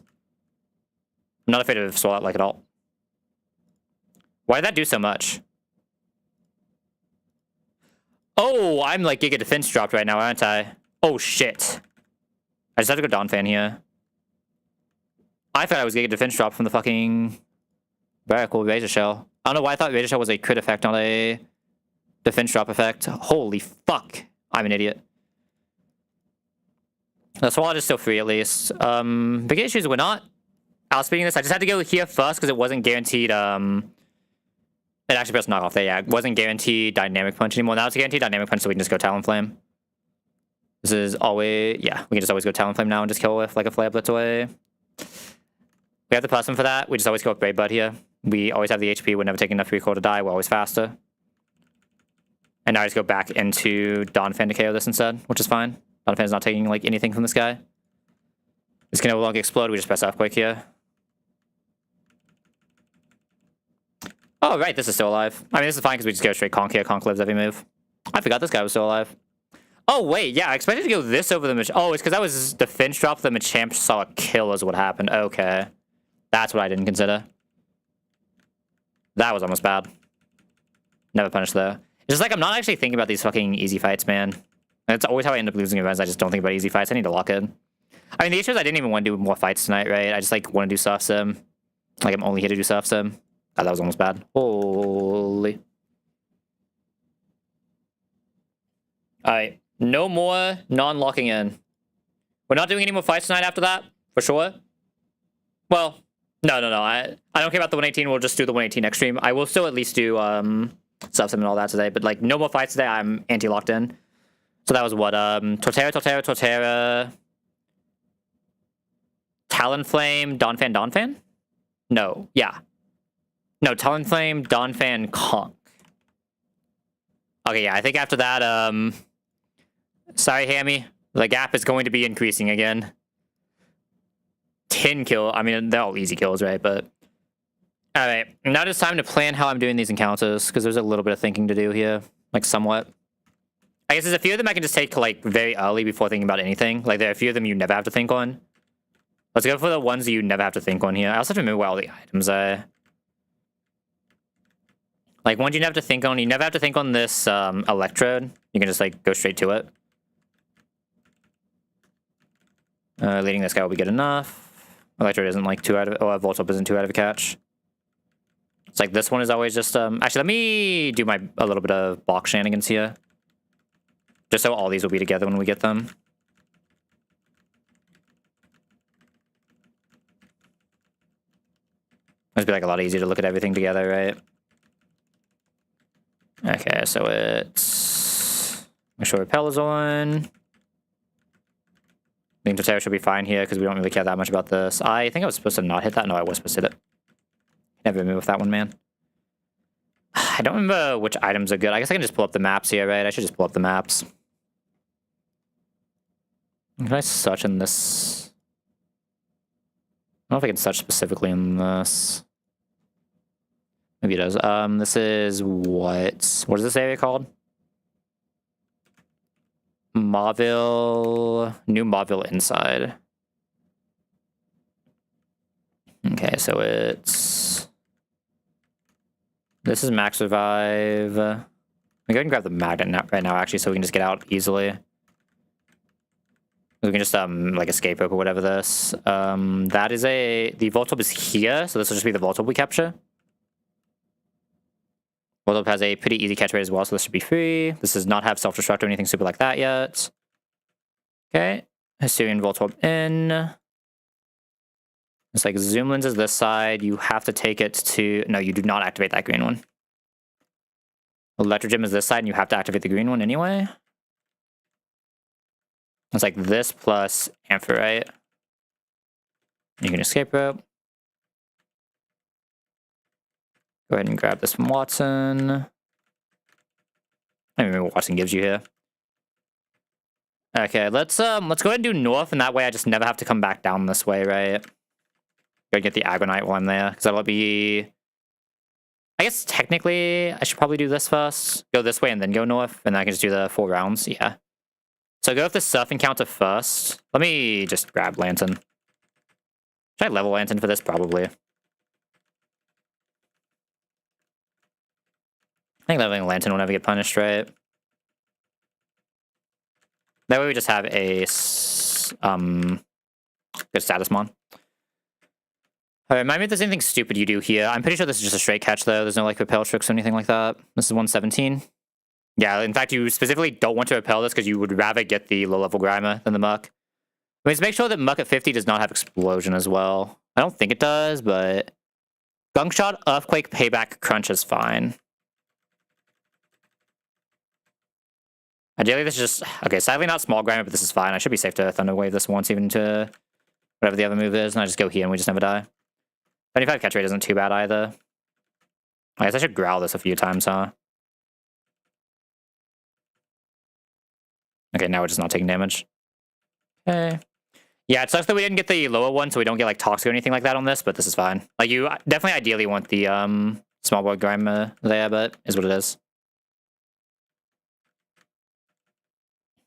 I'm not afraid of Swallow like at all. Why did that do so much? Oh, I'm like Giga Defense dropped right now, aren't I? Oh, shit. I just have to go Donphan here. I thought I was Giga Defense drop from the fucking Barackle Razor Shell. I don't know why I thought Razor Shell was a crit effect, not a defense drop effect. Holy fuck. I'm an idiot. The Swallow is still free at least. Big issues we're not outspeeding this. I just had to go here first because it wasn't guaranteed. It actually pressed knock off there, yeah. It wasn't guaranteed Dynamic Punch anymore. Now it's guaranteed Dynamic Punch, so we can just go Talonflame. This is always, yeah, we can just always go Talonflame now and just kill with like a Flare Blitz away. We have the person for that. We just always go with Brave Bud here. We always have the HP. We're never taking enough recoil to die. We're always faster. And now I just go back into Donphan to KO this instead, which is fine. Donphan's not taking like anything from this guy. This can no longer explode. We just press Earthquake here. Oh, right, this is still alive. I mean, this is fine because we just go straight Conk here. Conk lives every move. I forgot this guy was still alive. Oh, wait, yeah, I expected to go this over the Machamp. Oh, it's because that was defense drop. The Machamp saw a kill is what happened. Okay. That's what I didn't consider. That was almost bad. Never punished there. It's just like, I'm not actually thinking about these fucking easy fights, man. That's always how I end up losing events. I just don't think about easy fights. I need to lock in. I mean, the issue is I didn't even want to do more fights tonight, right? I just, like, want to do soft sim. Like, I'm only here to do soft sim. Oh, that was almost bad. Holy. Alright. No more non-locking in. We're not doing any more fights tonight after that, for sure. Well, no. I don't care about the 118. We'll just do the 118 next stream. I will still at least do soft sim and all that today, but like no more fights today. I'm anti-locked in. So that was what? Torterra. Talonflame, Donphan? No. Yeah. No, Talonflame, Donphan, Conk. Okay, yeah, I think after that, sorry, Hammy. The gap is going to be increasing again. 10 kill. I mean, they're all easy kills, right? But alright, now it's time to plan how I'm doing these encounters, because there's a little bit of thinking to do here. Like, somewhat. I guess there's a few of them I can just take, like, very early before thinking about anything. Like, there are a few of them you never have to think on. Let's go for the ones that you never have to think on here. I also have to remember where all the items are. Like, ones you never have to think on. You never have to think on this Electrode. You can just, like, go straight to it. Leading this guy will be good enough. Electrode isn't, like, 2 out of... Oh, Volt Up isn't 2 out of a catch. It's like, this one is always just... Actually, let me do a little bit of block shenanigans here. Just so all these will be together when we get them. Must be, like, a lot easier to look at everything together, right? Okay, so it's... Make sure Repel is on. I think Torterra should be fine here because we don't really care that much about this. I think I was supposed to not hit that. No, I was supposed to hit it. Never move with that one, man. I don't remember which items are good. I guess I can just pull up the maps here, right? I should just pull up the maps. Can I search in this? I don't know if I can search specifically in this. Maybe it does. This is what is this area called? Mauville, New Mauville Inside. Okay, so it's This is max revive. I'm gonna go ahead and grab the magnet right now, actually, so we can just get out easily. We can just like escape hook or whatever this. That is the Voltorb is here, so this will just be the Voltorb we capture. Voltorb has a pretty easy catch rate as well, so this should be free. This does not have self-destruct or anything super like that yet. Okay, Hisuian Voltorb in. It's like Zoom Lens is this side. You have to take it to... No, you do not activate that green one. Electrogym is this side, and you have to activate the green one anyway. It's like this plus Ampharite. You can escape rope. Go ahead and grab this from Watson. I don't remember what Watson gives you here. Okay, let's go ahead and do north, and that way I just never have to come back down this way, right? Go get the Agonite while I'm there, because that'll be... I guess technically I should probably do this first. Go this way and then go north, and then I can just do the 4 rounds, yeah. So go with the surf encounter first. Let me just grab Lantern. Should I level Lantern for this? Probably. I think leveling Lantern will never get punished, right? That way we just have a good status mon. Alright, remind me if there's anything stupid you do here. I'm pretty sure this is just a straight catch, though. There's no, like, repel tricks or anything like that. This is 117. Yeah, in fact, you specifically don't want to repel this because you would rather get the low-level Grimer than the Muck. I mean, to make sure that Muck at 50 does not have Explosion as well. I don't think it does, but... Gunk Shot, Earthquake, Payback, Crunch is fine. Ideally, this is just... Okay, sadly not Small Grimer, but this is fine. I should be safe to Thunder Wave this once, even to whatever the other move is, and I just go here and we just never die. 25 catch rate isn't too bad either. I guess I should growl this a few times, huh? Okay, now we're just not taking damage. Okay. Yeah, it sucks that we didn't get the lower one, so we don't get like Toxic or anything like that on this, but this is fine. Like, you definitely ideally want the small boy Grime there, but is what it is.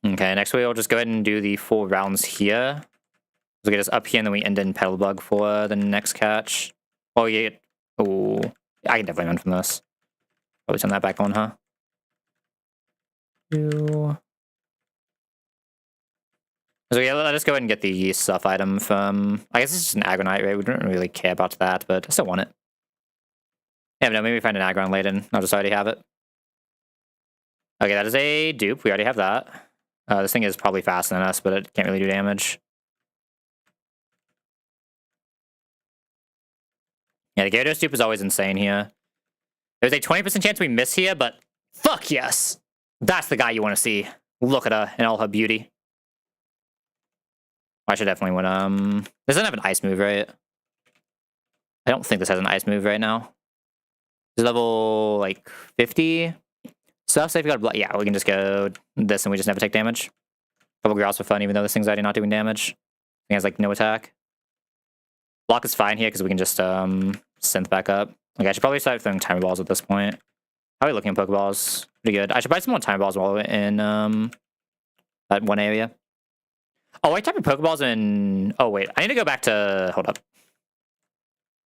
Okay, next we'll just go ahead and do the 4 rounds here. So get us up here, and then we end in Petal Bug for the next catch. Oh, yeah. Oh, I can definitely run from this. Probably turn that back on, huh? So yeah, let us go ahead and get the stuff item from... I guess it's just an Agonite, right? We don't really care about that, but I still want it. Yeah, but no, maybe we find an Aggron later, and I'll just already have it. Okay, that is a dupe. We already have that. This thing is probably faster than us, but it can't really do damage. Yeah, the Gyarados dupe is always insane here. There's a 20% chance we miss here, but fuck yes! That's the guy you want to see. Look at her in all her beauty. I should definitely win. This doesn't have an ice move, right? I don't think this has an ice move right now. It's level, like, 50. So if we got yeah, we can just go this and we just never take damage. Couple growls for fun, even though this thing's already not doing damage. It has, like, no attack. Block is fine here because we can just synth back up. Okay, I should probably start throwing timer balls at this point. How are we looking at Pokeballs? Pretty good. I should buy some more timer balls while we're in that one area. Oh, I type of Pokeballs in... Oh, wait. I need to go back to... Hold up.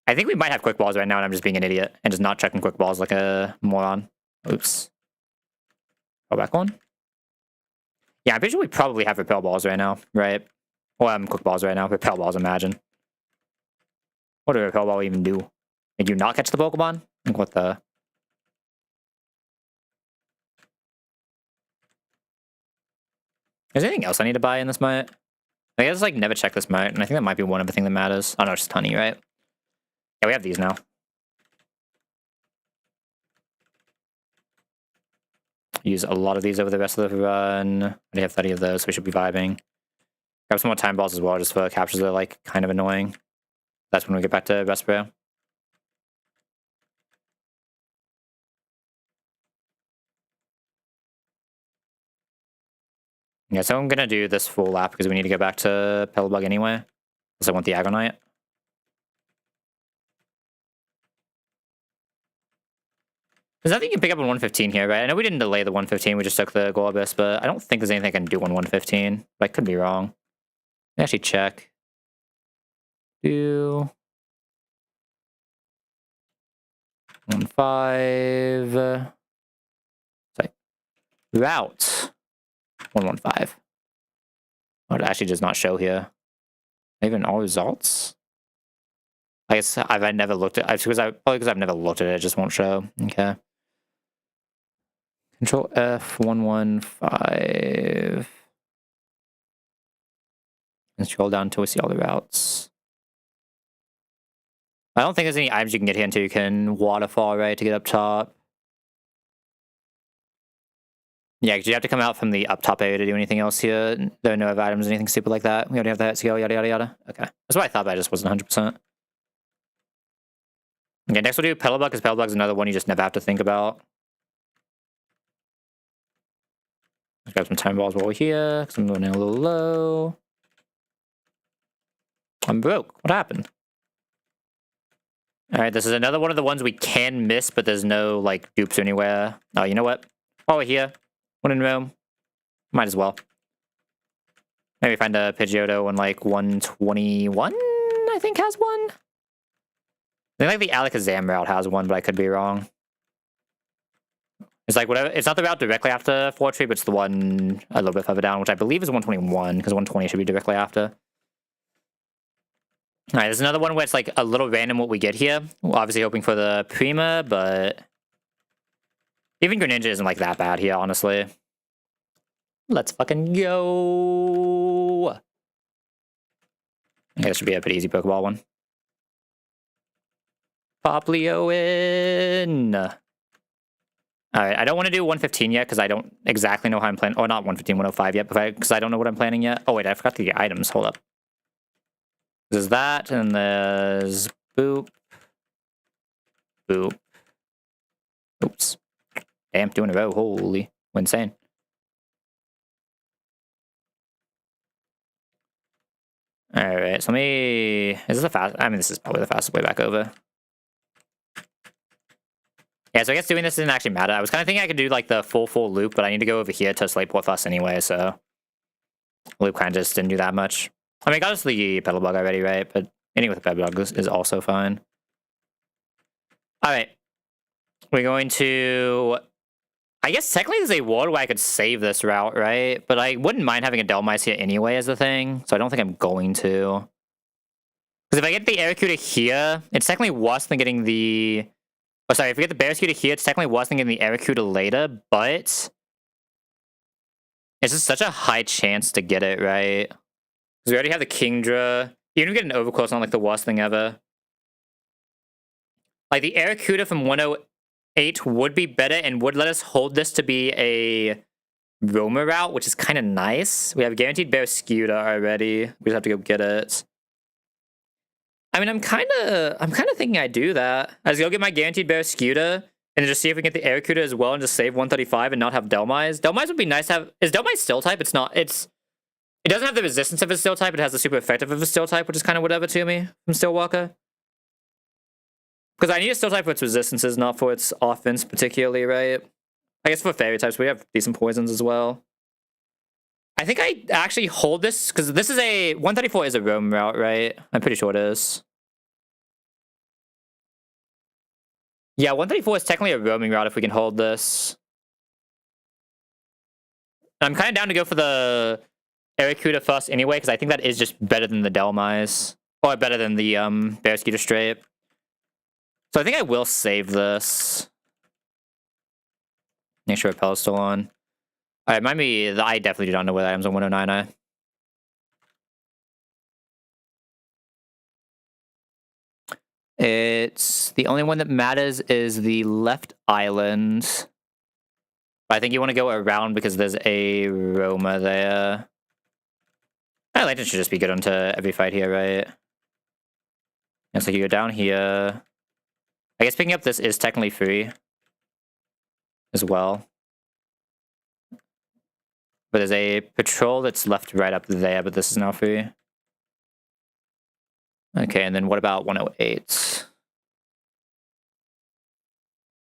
I think we might have Quick Balls right now, and I'm just being an idiot and just not checking Quick Balls like a moron. Oops. Go back one. Yeah, I'm pretty sure we probably have Repel Balls right now, right? Well, Quick Balls right now. Repel Balls, imagine. What do Repel Ball even do? Did you not catch the Pokemon? Like, what the... Is there anything else I need to buy in this mite? I guess, like, never check this mite, and I think that might be one of the things that matters. Oh, no, it's just honey, right? Yeah, we have these now. Use a lot of these over the rest of the run. I already have 30 of those, so we should be vibing. Grab some more time balls as well, just for captures that are, like, kind of annoying. That's when we get back to Vespero. Yeah, so I'm gonna do this full lap because we need to go back to Pelibug anyway. Because I want the Agonite. There's nothing you can pick up on 115 here, right? I know we didn't delay the 115, we just took the Golbus, but I don't think there's anything I can do on 115. But I could be wrong. Let me actually check. 115. Sorry. Route 115. Oh, it actually does not show here. Even all results? I guess I've never looked at it. Probably because I've never looked at it, it just won't show. Okay. Control F 115. And scroll down until we see all the routes. I don't think there's any items you can get here until you can waterfall, right, to get up top. Yeah, because you have to come out from the up top area to do anything else here. There are no other items, anything stupid like that. We already have that skill, yada, yada, yada. Okay. That's what I thought, but I just wasn't 100%. Okay, next we'll do Pedal Bug, because Pedal Bug is another one you just never have to think about. Let's grab some time balls while we're here, because I'm running a little low. I'm broke. What happened? Alright, this is another one of the ones we can miss, but there's no, like, dupes anywhere. Oh, you know what? While we're here, one in Rome. Might as well. Maybe find a Pidgeotto in, like, 121, I think has one. I think, like, the Alakazam route has one, but I could be wrong. It's like, whatever. It's not the route directly after Fortree, but it's the one a little bit further down, which I believe is 121, because 120 should be directly after. Alright, there's another one where it's like a little random what we get here. We're obviously hoping for the Prima, but even Greninja isn't like that bad here, honestly. Let's fucking go! Okay, this should be a pretty easy Pokeball one. Poplio in! Alright, I don't want to do 115 yet, because I don't exactly know how I'm planning. Or not 115, 105 yet, because I don't know what I'm planning yet. Oh wait, I forgot to get items. Hold up. There's that, and there's boop. Boop. Oops. Damn, 2 in a row. Holy. Insane. Alright, so let me... Is this the fast... I mean, this is probably the fastest way back over. Yeah, so I guess doing this didn't actually matter. I was kind of thinking I could do, like, the full loop, but I need to go over here to Slateport Fuss anyway, so... Loop kind of just didn't do that much. I mean, I got us the Pedal Bug already, right? But ending with the Pedal Bug is also fine. Alright. We're going to... I guess technically there's a world where I could save this route, right? But I wouldn't mind having a Delmice here anyway as the thing, so I don't think I'm going to. Because if I get the Arrokuda here, it's technically worse than getting the... Oh, sorry, if we get the Barracuda here, it's technically worse than getting the Arrokuda later, but... It's just such a high chance to get it, right? Because we already have the Kingdra. Even if we get an Overclock, it's not like the worst thing ever. Like, the Arrokuda from 108 would be better and would let us hold this to be a Roma route, which is kind of nice. We have guaranteed Barracuda already. We just have to go get it. I mean, I'm kind of thinking I do that. I just go get my guaranteed Barracuda and just see if we can get the Arrokuda as well and just save 135 and not have Delmize. Delmize would be nice to have. Is Delmize Steel type? It's not. It doesn't have the resistance of a Steel type. It has the super effective of a Steel type, which is kind of whatever to me from Steelwalker. Because I need a Steel type for its resistances, not for its offense particularly, right? I guess for fairy types, we have decent poisons as well. I think I actually hold this, because this is a... 134 is a roam route, right? I'm pretty sure it is. Yeah, 134 is technically a roaming route if we can hold this. I'm kind of down to go for the Arrokuda first anyway, because I think that is just better than the Delmize. Or better than the Barracuda straight. So I think I will save this. Make sure Repel is still on. Alright, remind me, I definitely do not know where the items on 109 are. It's the only one that matters is the left island. But I think you want to go around because there's a Roma there. Lantern should just be good onto every fight here, right? And so you go down here. I guess picking up this is technically free as well. But there's a patrol that's left right up there, but this is now free. Okay, and then what about 108?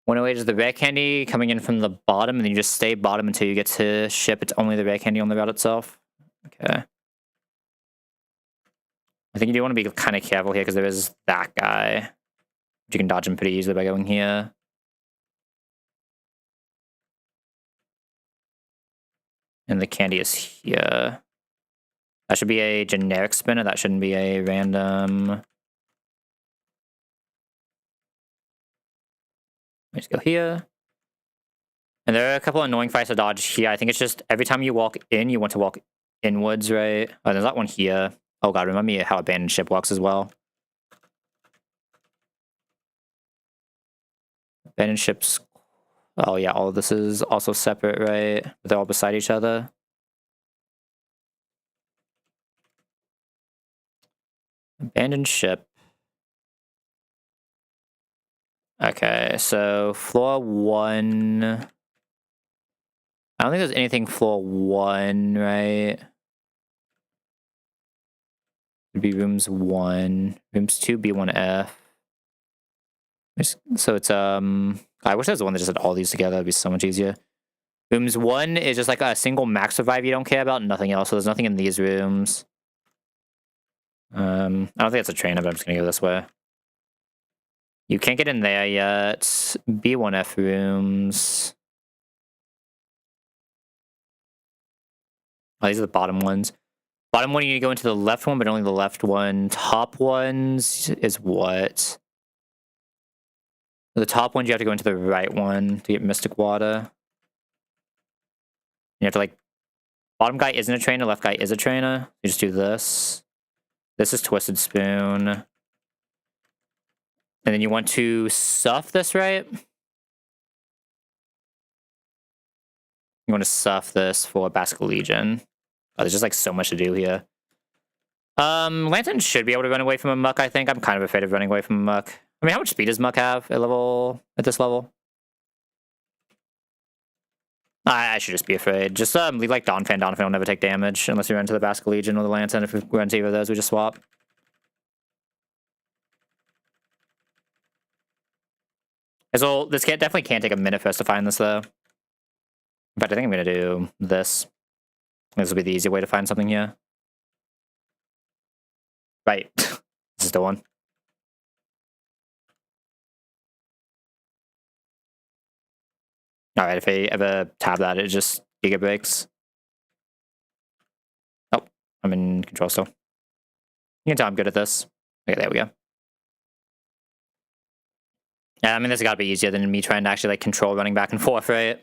108 is the rare candy coming in from the bottom, and then you just stay bottom until you get to ship. It's only the rare candy on the route itself. Okay. I think you do want to be kind of careful here, because there is that guy. You can dodge him pretty easily by going here. And the candy is here. That should be a generic spinner. That shouldn't be a random. Let's go here. And there are a couple annoying fights to dodge here. I think it's just every time you walk in, you want to walk inwards, right? Oh, there's that one here. Oh god, remind me how abandoned ship walks as well. Abandoned ships. Oh yeah, all of this is also separate, right? They're all beside each other. Abandoned ship. Okay, so floor 1. I don't think there's anything floor 1, right? It'd be rooms 1. Rooms 2, B1F. So it's, I wish there was the one that just had all these together. It'd be so much easier. Rooms 1 is just like a single max revive you don't care about, nothing else. So there's nothing in these rooms. I don't think it's a trainer, but I'm just gonna go this way. You can't get in there yet. B1F rooms. Oh, these are the bottom ones. Bottom one, you need to go into the left one, but only the left one. Top ones is what? The top ones, you have to go into the right one to get Mystic Water. You have to, like... Bottom guy isn't a trainer, left guy is a trainer. You just do this. This is Twisted Spoon. And then you want to suff this, right? You want to suff this for Basket Legion. Oh, there's just like so much to do here. Lantern should be able to run away from a Muck, I think. I'm kind of afraid of running away from a Muck. I mean, how much speed does Muck have at this level? I should just be afraid. Just leave like Donphan. Donphan will never take damage unless you run into the Basket Legion or the Lantern. If we run into either of those, we just swap. So this definitely can't take a minute for us to find this though. In fact, I think I'm gonna do this. This will be the easy way to find something here. Right. This is the one. Alright, if I ever tab that, it just giga breaks. Oh, I'm in control still. You can tell I'm good at this. Okay, there we go. Yeah, I mean, this has got to be easier than me trying to actually like control running back and forth, right?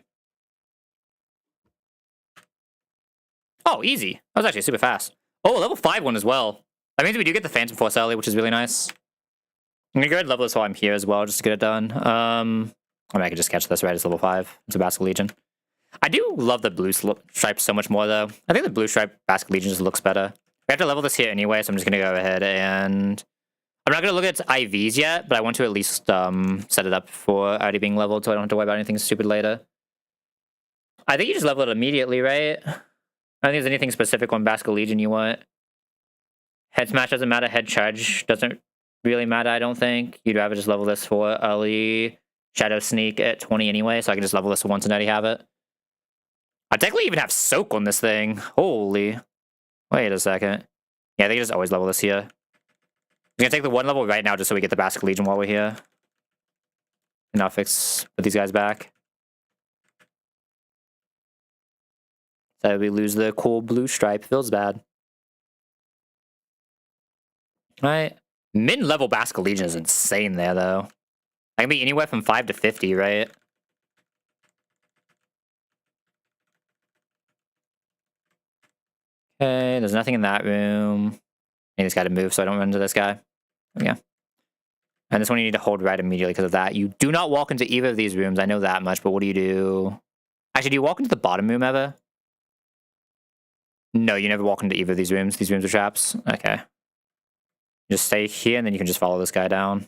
Oh, easy. That was actually super fast. Oh, level 5 one as well. That means we do get the Phantom Force early, which is really nice. I'm gonna go ahead and level this while I'm here as well, just to get it done. I mean, I could just catch this right as level 5. It's a Basket Legion. I do love the blue stripe so much more, though. I think the blue stripe Basket Legion just looks better. We have to level this here anyway, so I'm just gonna go ahead and... I'm not gonna look at its IVs yet, but I want to at least set it up for already being leveled, so I don't have to worry about anything stupid later. I think you just level it immediately, right? I don't think there's anything specific on Basket Legion you want. Head Smash doesn't matter. Head Charge doesn't really matter, I don't think. You'd rather just level this for early Shadow Sneak at 20 anyway, so I can just level this once and already have it. I technically even have Soak on this thing. Holy. Wait a second. Yeah, they can just always level this here. I'm gonna take the one level right now just so we get the Basket Legion while we're here. And I'll put these guys back. So we lose the cool blue stripe. Feels bad. Alright. Mid-level Basket Legion is insane there, though. I can be anywhere from 5 to 50, right? Okay, there's nothing in that room. I just gotta move so I don't run into this guy. Yeah. And this one you need to hold right immediately because of that. You do not walk into either of these rooms. I know that much, but what do you do? Actually, do you walk into the bottom room ever? No, you never walk into either of these rooms. These rooms are traps. Okay. Just stay here, and then you can just follow this guy down.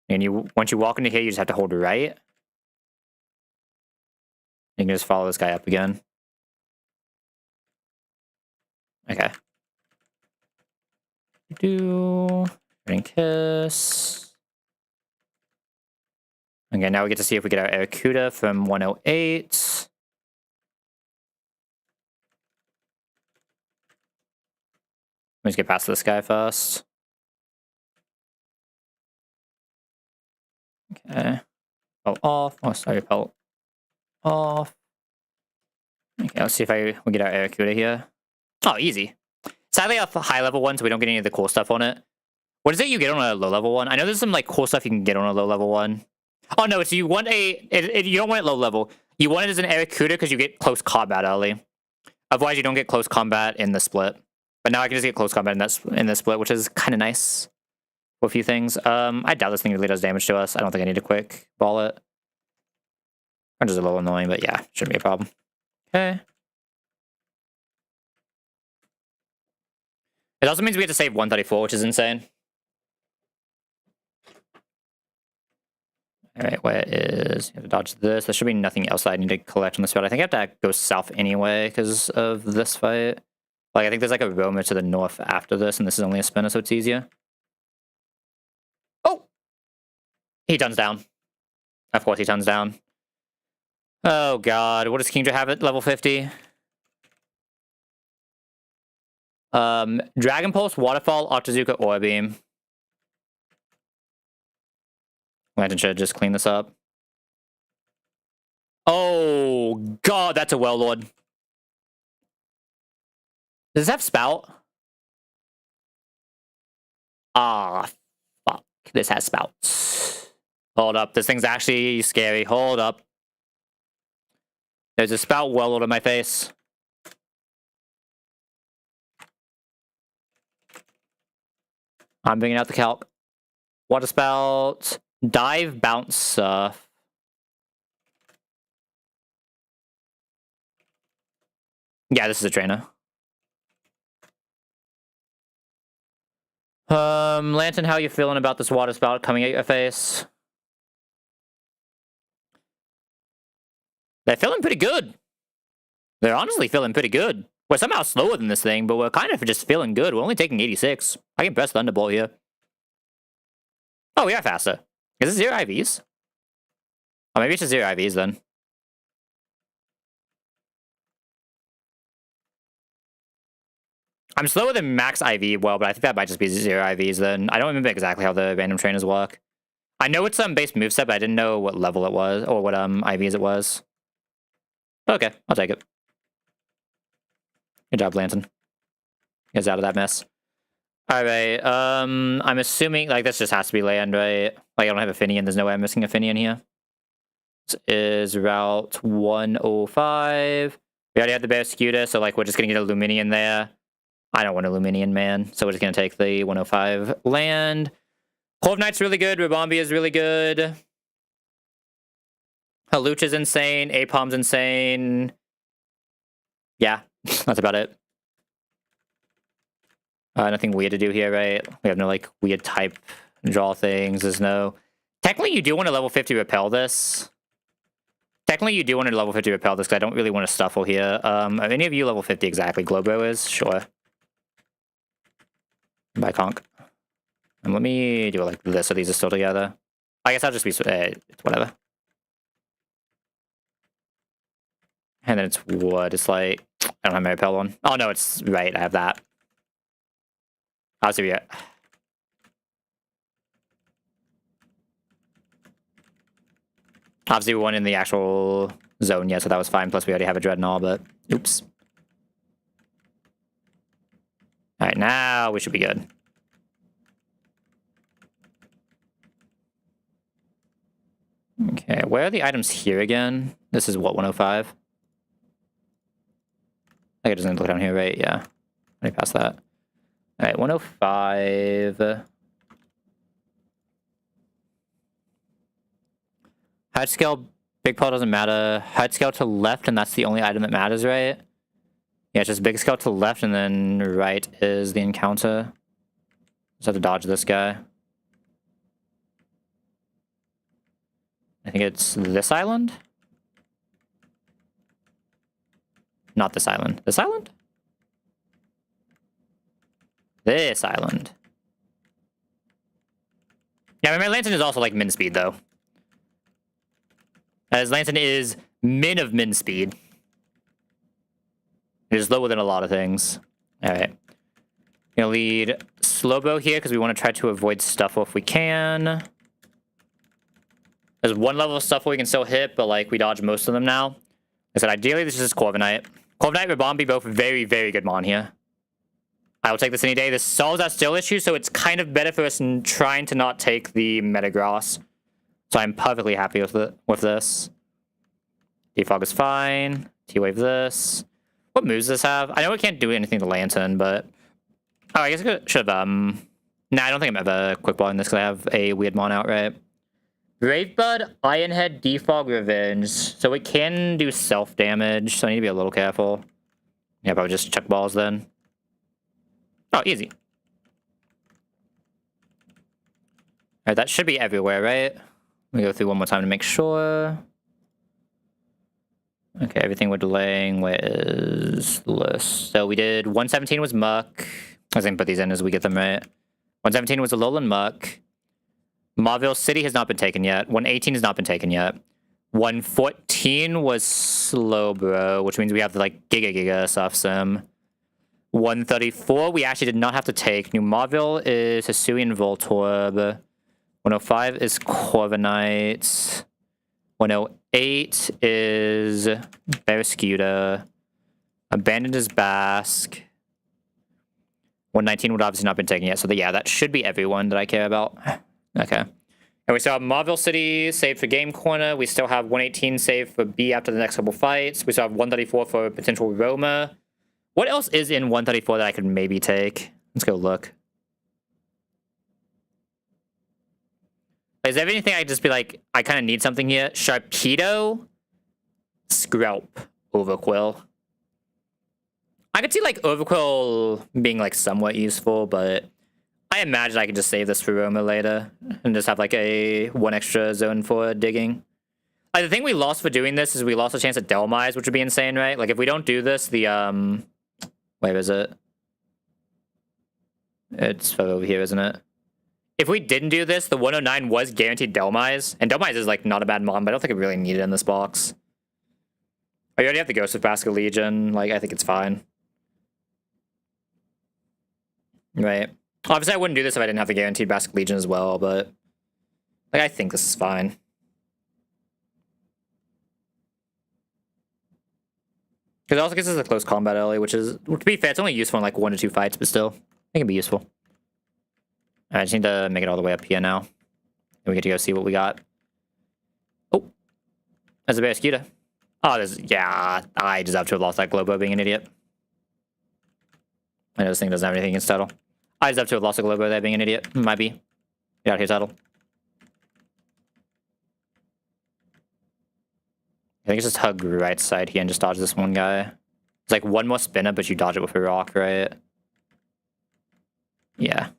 And once you walk into here, you just have to hold right. You can just follow this guy up again. Okay. Ring Kiss. Okay, now we get to see if we get our Aracuda from 108. Let's get past this guy first. Okay. Pelt off. Oh, sorry, pelt off. Okay, let's see if we get our Aracuda here. Oh, easy. Sadly, a high level one, so we don't get any of the cool stuff on it. What is it you get on a low level one? I know there's some like cool stuff you can get on a low level one. Oh no, so you want you don't want it low level. You want it as an Aracuda because you get close combat early. Otherwise, you don't get close combat in the split. But now I can just get close combat in the split, which is kind of nice for a few things. I doubt this thing really does damage to us. I don't think I need to quick ball it. Which is a little annoying, but yeah, shouldn't be a problem. Okay. It also means we have to save 134, which is insane. Alright, where is... You have to dodge this. There should be nothing else I need to collect on this route. I think I have to go south anyway because of this fight. Like, I think there's like a roamer to the north after this, and this is only a spinner, so it's easier. Oh! He turns down. Of course he turns down. Oh god, what does Kingdra have at level 50? Dragon Pulse, Waterfall, Octazooka, Aura Beam. Lantern should just clean this up. Oh god, that's a Well-Lord. Does this have Spout? Ah, fuck. This has Spouts. Hold up, this thing's actually scary. Hold up. There's a Spout Well-Lord in my face. I'm bringing out the calc. Water Spout. Dive, Bounce, Surf. Yeah, this is a trainer. Lantern, how are you feeling about this Water Spout coming at your face? They're feeling pretty good. They're honestly feeling pretty good. We're somehow slower than this thing, but we're kind of just feeling good. We're only taking 86. I can press Thunderbolt here. Oh, we are faster. Is this 0 IVs? Oh, maybe it's just 0 IVs then. I'm slower than max IV, well, but I think that might just be 0 IVs then. I don't remember exactly how the random trainers work. I know it's base moveset, but I didn't know what level it was, or what IVs it was. Okay, I'll take it. Good job, Lantern. Get out of that mess. Alright, I'm assuming, like, this just has to be land, right? Like, I don't have a Finian, there's no way I'm missing a Finian here. This is Route 105. We already had the Barracuda, so, like, we're just gonna get a Luminian there. I don't want a Luminian, man, so we're just gonna take the 105 land. Clove Knight's really good, Ribombi is really good. Haluch is insane, Apom's insane. Yeah, that's about it. Nothing weird to do here, right? We have no, like, weird type draw things. There's no... Technically, you do want to level 50 repel this. Technically, you do want to level 50 repel this, because I don't really want to stuffle here. Are any of you level 50 exactly? Globo is? Sure. By conk. And let me do it like this, so these are still together. I guess I'll just be... whatever. And then it's wood. It's like... I don't have my repel on. Oh, no, it's... Right, I have that. Obviously, yeah. Obviously, we weren't in the actual zone yet, so that was fine. Plus, we already have a Dreadnought, but oops. Alright, now we should be good. Okay, where are the items here again? This is what, 105? I think it doesn't look down here, right? Yeah. Let me pass that. Alright, 105. Height scale, big paw doesn't matter. Height scale to left, and that's the only item that matters, right? Yeah, it's just big scale to left, and then right is the encounter. Just have to dodge this guy. I think it's this island? Not this island. This island? This island. Yeah, my Lantern is also like min speed though. As Lantern is min of min speed. It is lower than a lot of things. Alright. Gonna lead Slowbo here because we want to try to avoid Stuffle if we can. Alright, 105. Height scale to left, and that's the only item that matters, right? Yeah, it's just big scale to left, and then right is the encounter. Just have to dodge this guy. There's one level of stuff where we can still hit, but like we dodge most of them now. Like I said, ideally this is just Corviknight. Corviknight and Bombi both very, very good mon here. I will take this any day. This solves our still issue, so it's kind of better for us in trying to not take the Metagross. So I'm perfectly happy with this. Defog is fine. T-Wave this. What moves does this have? I know it can't do anything to Lantern, but... Oh, I guess I should have, Nah, I don't think I'm ever quick balling this because I have a weird mon out, right? Brave Bud, Iron Head, Defog, Revenge. So it can do self-damage, so I need to be a little careful. Yeah, probably just chuck balls then. Oh, easy. Alright, that should be everywhere, right? Let me go through one more time to make sure. Okay, everything we're delaying. Where is the list? So we did 117 was Muck. I was going to put these in as we get them right. 117 was Alolan Muck. Marville City has not been taken yet. 118 has not been taken yet. 114 was Slowbro, which means we have the, like, Giga Soft Sim. 134 we actually did not have to take. New Marville is Hisuian Voltorb. 105 is Corviknight. 108 is Barraskewda. Abandoned is Basque. 119 would obviously not been taken yet, so yeah, that should be everyone that I care about. Okay. And we still have Marville City saved for Game Corner. We still have 118 saved for B after the next couple fights. We still have 134 for potential Roma. What else is in 134 that I could maybe take? Let's go look. Is there anything I could just be like, I kind of need something here? Sharpedo? Skrelp. Overquill. I could see, like, Overquill being, like, somewhat useful, but I imagine I could just save this for Roma later and just have, like, a one extra zone for digging. Like, the thing we lost for doing this is we lost a chance at Delmise, which would be insane, right? Like, if we don't do this, the, where is it? It's over here, isn't it? If we didn't do this, the 109 was guaranteed Delmise, and Delmise is, like, not a bad mon, but I don't think it really needed in this box. I already have the Ghost of Basket Legion. Like, I think it's fine. Right. Obviously, I wouldn't do this if I didn't have the guaranteed Basket Legion as well, but like I think this is fine. Because it also gives us a close combat early, which is, to be fair, it's only useful in like 1 to 2 fights, but still, it can be useful. Alright, I just need to make it all the way up here now. And we get to go see what we got. Oh, there's a Barraskewda. Oh, yeah, I deserve to have lost that Globo being an idiot. I know this thing doesn't have anything against Tuttle. I deserve to have lost a Globo there being an idiot. Might be. Get out here, Tuttle. I think it's just hug right side here and just dodge this one guy. It's like one more spinner, but you dodge it with a rock, right? Yeah.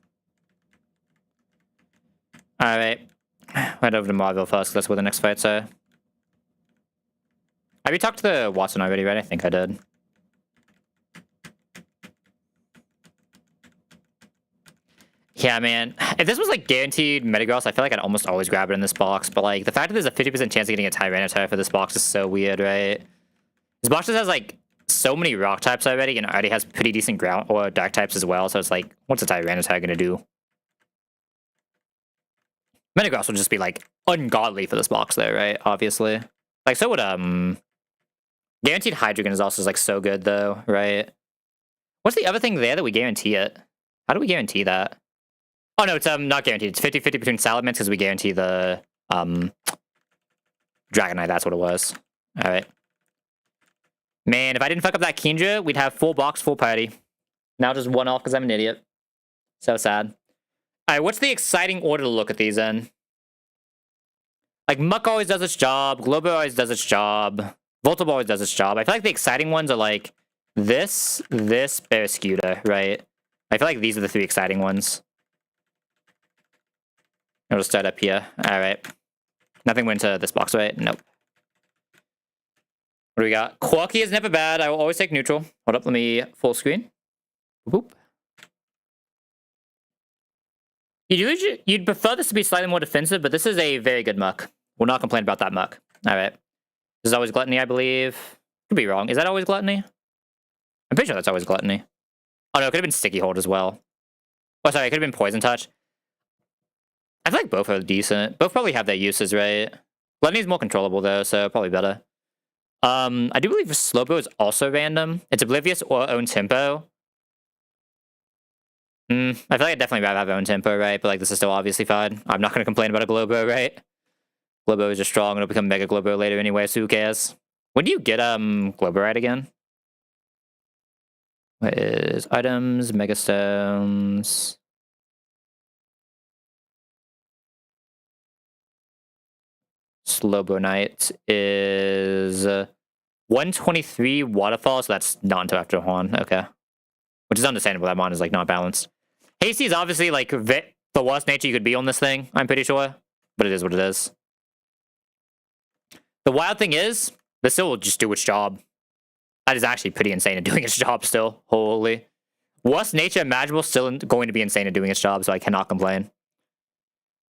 Alright. Head over to Marville first, that's where the next fights are. Have you talked to the Watson already, right? I think I did. Yeah, man. If this was, like, guaranteed Metagross, I feel like I'd almost always grab it in this box. But, like, the fact that there's a 50% chance of getting a Tyranitar for this box is so weird, right? This box just has, like, so many rock types already, and already has pretty decent ground or dark types as well. So it's like, what's a Tyranitar gonna do? Metagross will just be, like, ungodly for this box there, right? Obviously. Like, so would, guaranteed Hydreigon is also, like, so good, though, right? What's the other thing there that we guarantee it? How do we guarantee that? Oh, no, it's not guaranteed. It's 50-50 between Salamence because we guarantee the Dragonite. That's what it was. All right. Man, if I didn't fuck up that Kingdra, we'd have full box, full party. Now just one off because I'm an idiot. So sad. All right, what's the exciting order to look at these in? Like, Muck always does its job. Globo always does its job. Voltorb always does its job. I feel like the exciting ones are like this, Barraskewda, right? I feel like these are the 3 exciting ones. I'll just start up here. All right. Nothing went into this box, right? Nope. What do we got? Quirky is never bad. I will always take neutral. Hold up, let me full screen. Boop. You'd prefer this to be slightly more defensive, but this is a very good Muck. We'll not complain about that Muck. All right. This is always Gluttony, I believe. Could be wrong. Is that always Gluttony? I'm pretty sure that's always Gluttony. Oh, no, it could have been Sticky Hold as well. Oh, sorry, it could have been Poison Touch. I feel like both are decent. Both probably have their uses, right? Gluttony's more controllable though, so probably better. I do believe Slowbo is also random. It's oblivious or own tempo. I feel like I'd definitely rather have own tempo, right? But like this is still obviously fine. I'm not gonna complain about a Globo, right? Globo is just strong, it'll become Mega Globo later anyway, so who cares? When do you get Globo right again? What is items, Megastones? Slowbo Knight is 123 waterfall, so that's not until after Horn. Okay. Which is understandable, that mon is like not balanced. Hasty is obviously like the worst nature you could be on this thing, I'm pretty sure. But it is what it is. The wild thing is, the still will just do its job. That is actually pretty insane at doing its job still. Holy. Worst nature imaginable, still going to be insane at doing its job, so I cannot complain.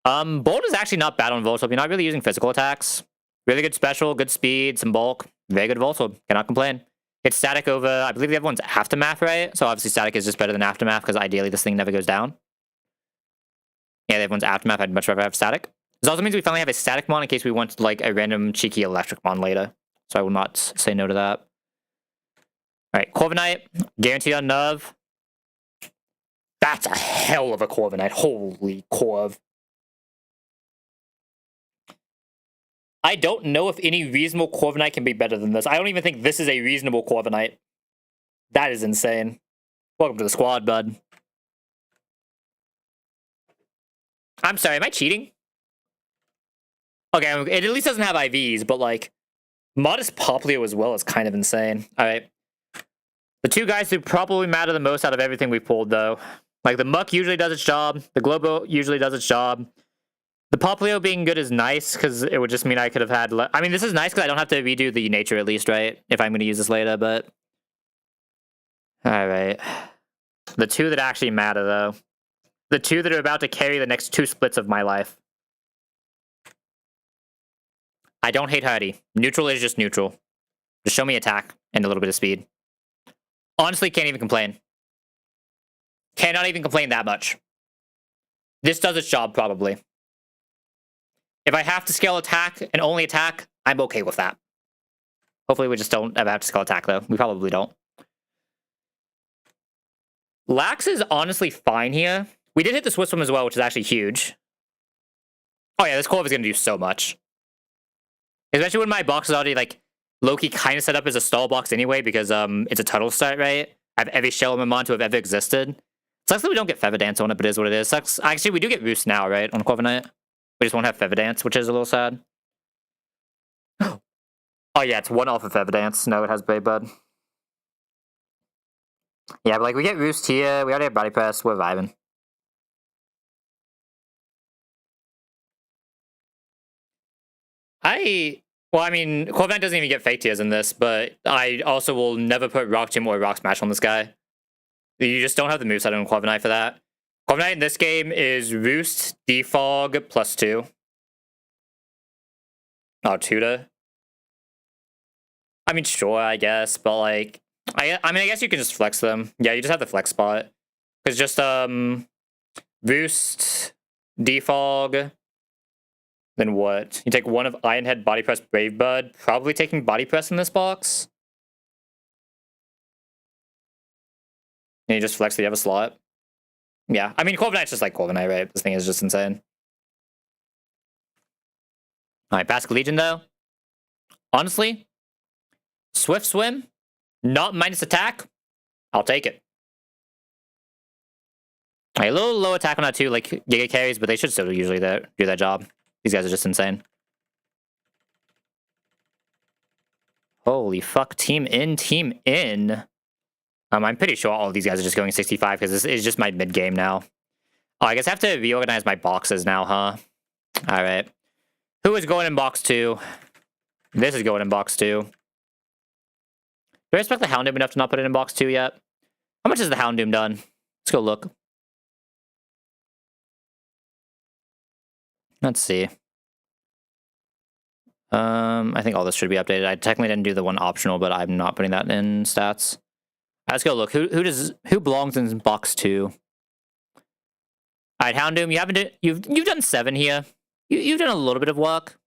Bolt is actually not bad on Voltorb. You're not really using physical attacks. Really good special, good speed, some bulk. Very good Voltorb. Cannot complain. It's static over, I believe the other one's Aftermath, right? So obviously static is just better than Aftermath because ideally this thing never goes down. Yeah, the other one's Aftermath. I'd much rather have static. This also means we finally have a static mon in case we want like a random cheeky electric mon later. So I will not say no to that. Alright, Corviknight. Guaranteed on Nerve. That's a hell of a Corviknight. Holy Corv. I don't know if any reasonable Corviknight can be better than this. I don't even think this is a reasonable Corviknight. That is insane. Welcome to the squad, bud. I'm sorry, am I cheating? Okay, it at least doesn't have IVs, but like, Modest Poplio as well is kind of insane. Alright. The two guys who probably matter the most out of everything we've pulled, though. Like, the Muck usually does its job. The Globo usually does its job. The Poplio being good is nice, because it would just mean I could have had... I mean, this is nice, because I don't have to redo the nature, at least, right? If I'm going to use this later, but... Alright. The two that actually matter, though. The two that are about to carry the next two splits of my life. I don't hate Hardy. Neutral is just neutral. Just show me attack and a little bit of speed. Honestly, can't even complain. Cannot even complain that much. This does its job, probably. If I have to scale attack and only attack, I'm okay with that. Hopefully we just don't ever have to scale attack, though. We probably don't. Lax is honestly fine here. We did hit the Swiss one as well, which is actually huge. Oh yeah, this Corv is going to do so much. Especially when my box is already, like, low-key kind of set up as a stall box anyway, because it's a turtle start, right? I have every shell in my mon to have ever existed. Sucks that we don't get Feather Dance on it, but it is what it is. Sucks. Actually, we do get Roost now, right? On Corviknight. We just won't have Feather Dance, which is a little sad. Oh yeah, it's one off of Feather Dance. No, it has Brave Bud. Yeah, but like, we get Roost here. We already have Body Press. We're vibing. Well, I mean, Corviknight doesn't even get Fake Tears in this, but I also will never put Rock Gym or Rock Smash on this guy. You just don't have the moveset on Corviknight for that. Corviknight in this game is Roost, Defog, +2. Oh, Tutor. I mean, sure, I guess, but like... I mean, I guess you can just flex them. Yeah, you just have the flex spot. Because just, Roost, Defog... Then what? You take one of Ironhead, Body Press, Brave Bud. Probably taking Body Press in this box. And you just flex the other slot. Yeah, I mean, Corviknight's just like Corviknight, right? This thing is just insane. Alright, Basque Legion, though. Honestly, Swift Swim, not minus attack, I'll take it. Alright, a little low attack on that too, like Giga carries, but they should still usually do that job. These guys are just insane. Holy fuck, team in, team in. I'm pretty sure all of these guys are just going 65 because this is just my mid game now. Oh, I guess I have to reorganize my boxes now, huh? Alright. Who is going in box 2? This is going in box 2. Do I respect the Houndoom enough to not put it in box 2 yet? How much has the Houndoom done? Let's go look. Let's see. I think all this should be updated. I technically didn't do the one optional, but I'm not putting that in stats. Let's go look. Who belongs in box 2? Alright, Houndoom, you've done 7 here. You've done a little bit of work.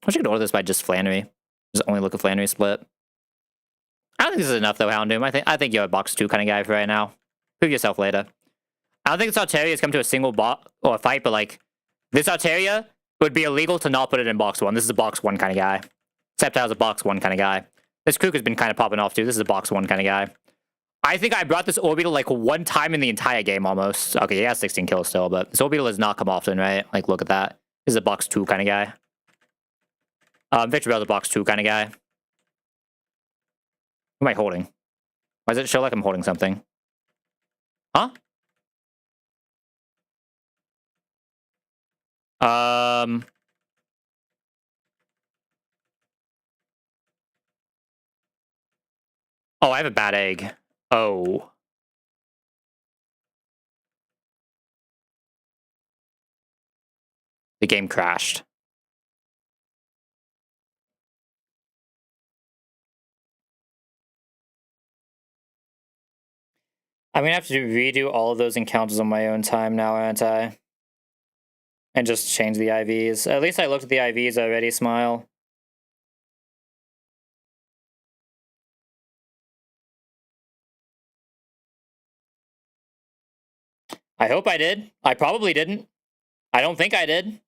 I wish I could order this by just Flannery. Just only look at Flannery split. I don't think this is enough though, Houndoom. I think you're a box 2 kind of guy for right now. Prove yourself later. I don't think this Altaria has come to a single bot or a fight, but like this Altaria would be illegal to not put it in box 1. This is a box 1 kind of guy. Sceptile's a box 1 kind of guy. This Kook has been kind of popping off too. This is a box 1 kind of guy. I think I brought this Orbital like 1 time in the entire game almost. Okay, he has 16 kills still, but this Orbital does not come often, right? Like, look at that. This is a box 2 kind of guy. Victor Bell's a box 2 kind of guy. Who am I holding? Why does it show like I'm holding something? Huh? Oh, I have a bad egg. Oh. The game crashed. I'm gonna have to redo all of those encounters on my own time now, aren't I? And just change the IVs. At least I looked at the IVs already, Smile. I hope I did. I probably didn't. I don't think I did.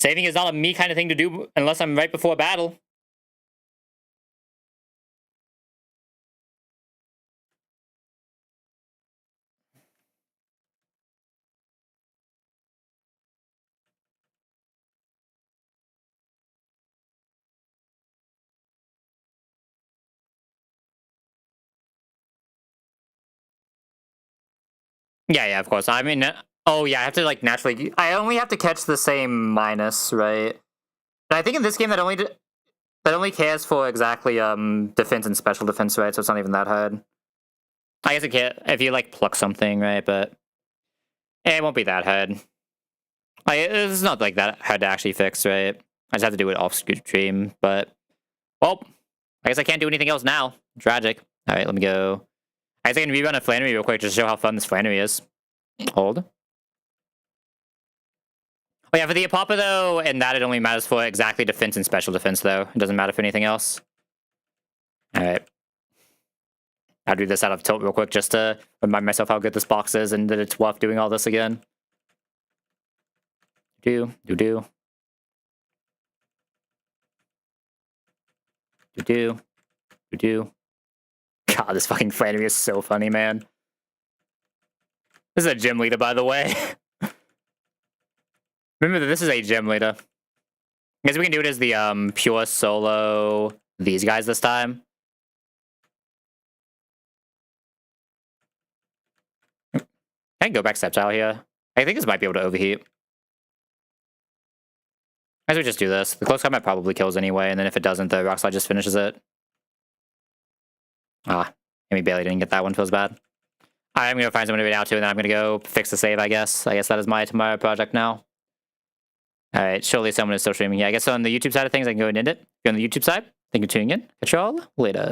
Saving is not a me kind of thing to do unless I'm right before battle. Yeah, of course. I mean, oh yeah, I have to like naturally. I only have to catch the same minus, right? And I think in this game that only cares for exactly defense and special defense, right? So it's not even that hard. I guess it can't if you like pluck something, right? But it won't be that hard. It's not like that hard to actually fix, right? I just have to do it off stream, but well, I guess I can't do anything else now. Tragic. All right, let me go. I guess I can rerun a Flannery real quick just to show how fun this Flannery is. Hold. Oh yeah, for the Apapa though, and that it only matters for exactly defense and special defense though. It doesn't matter for anything else. Alright. I'll do this out of tilt real quick just to remind myself how good this box is and that it's worth doing all this again. Do. God, this fucking Flannery is so funny, man. This is a gym leader, by the way. Remember that this is a gym leader. I guess we can do it as the pure solo these guys this time. I can go back Sceptile here. I think this might be able to overheat. As we just do this. The close combat probably kills anyway, and then if it doesn't, the Rock Slide just finishes it. Ah, and we barely didn't get that one. Feels bad. I'm gonna find someone to read out to, and then I'm gonna go fix the save, I guess. I guess that is my tomorrow project now. Alright, surely someone is still streaming here. I guess on the YouTube side of things, I can go and end it. If you're on the YouTube side, thank you for tuning in. Catch y'all later.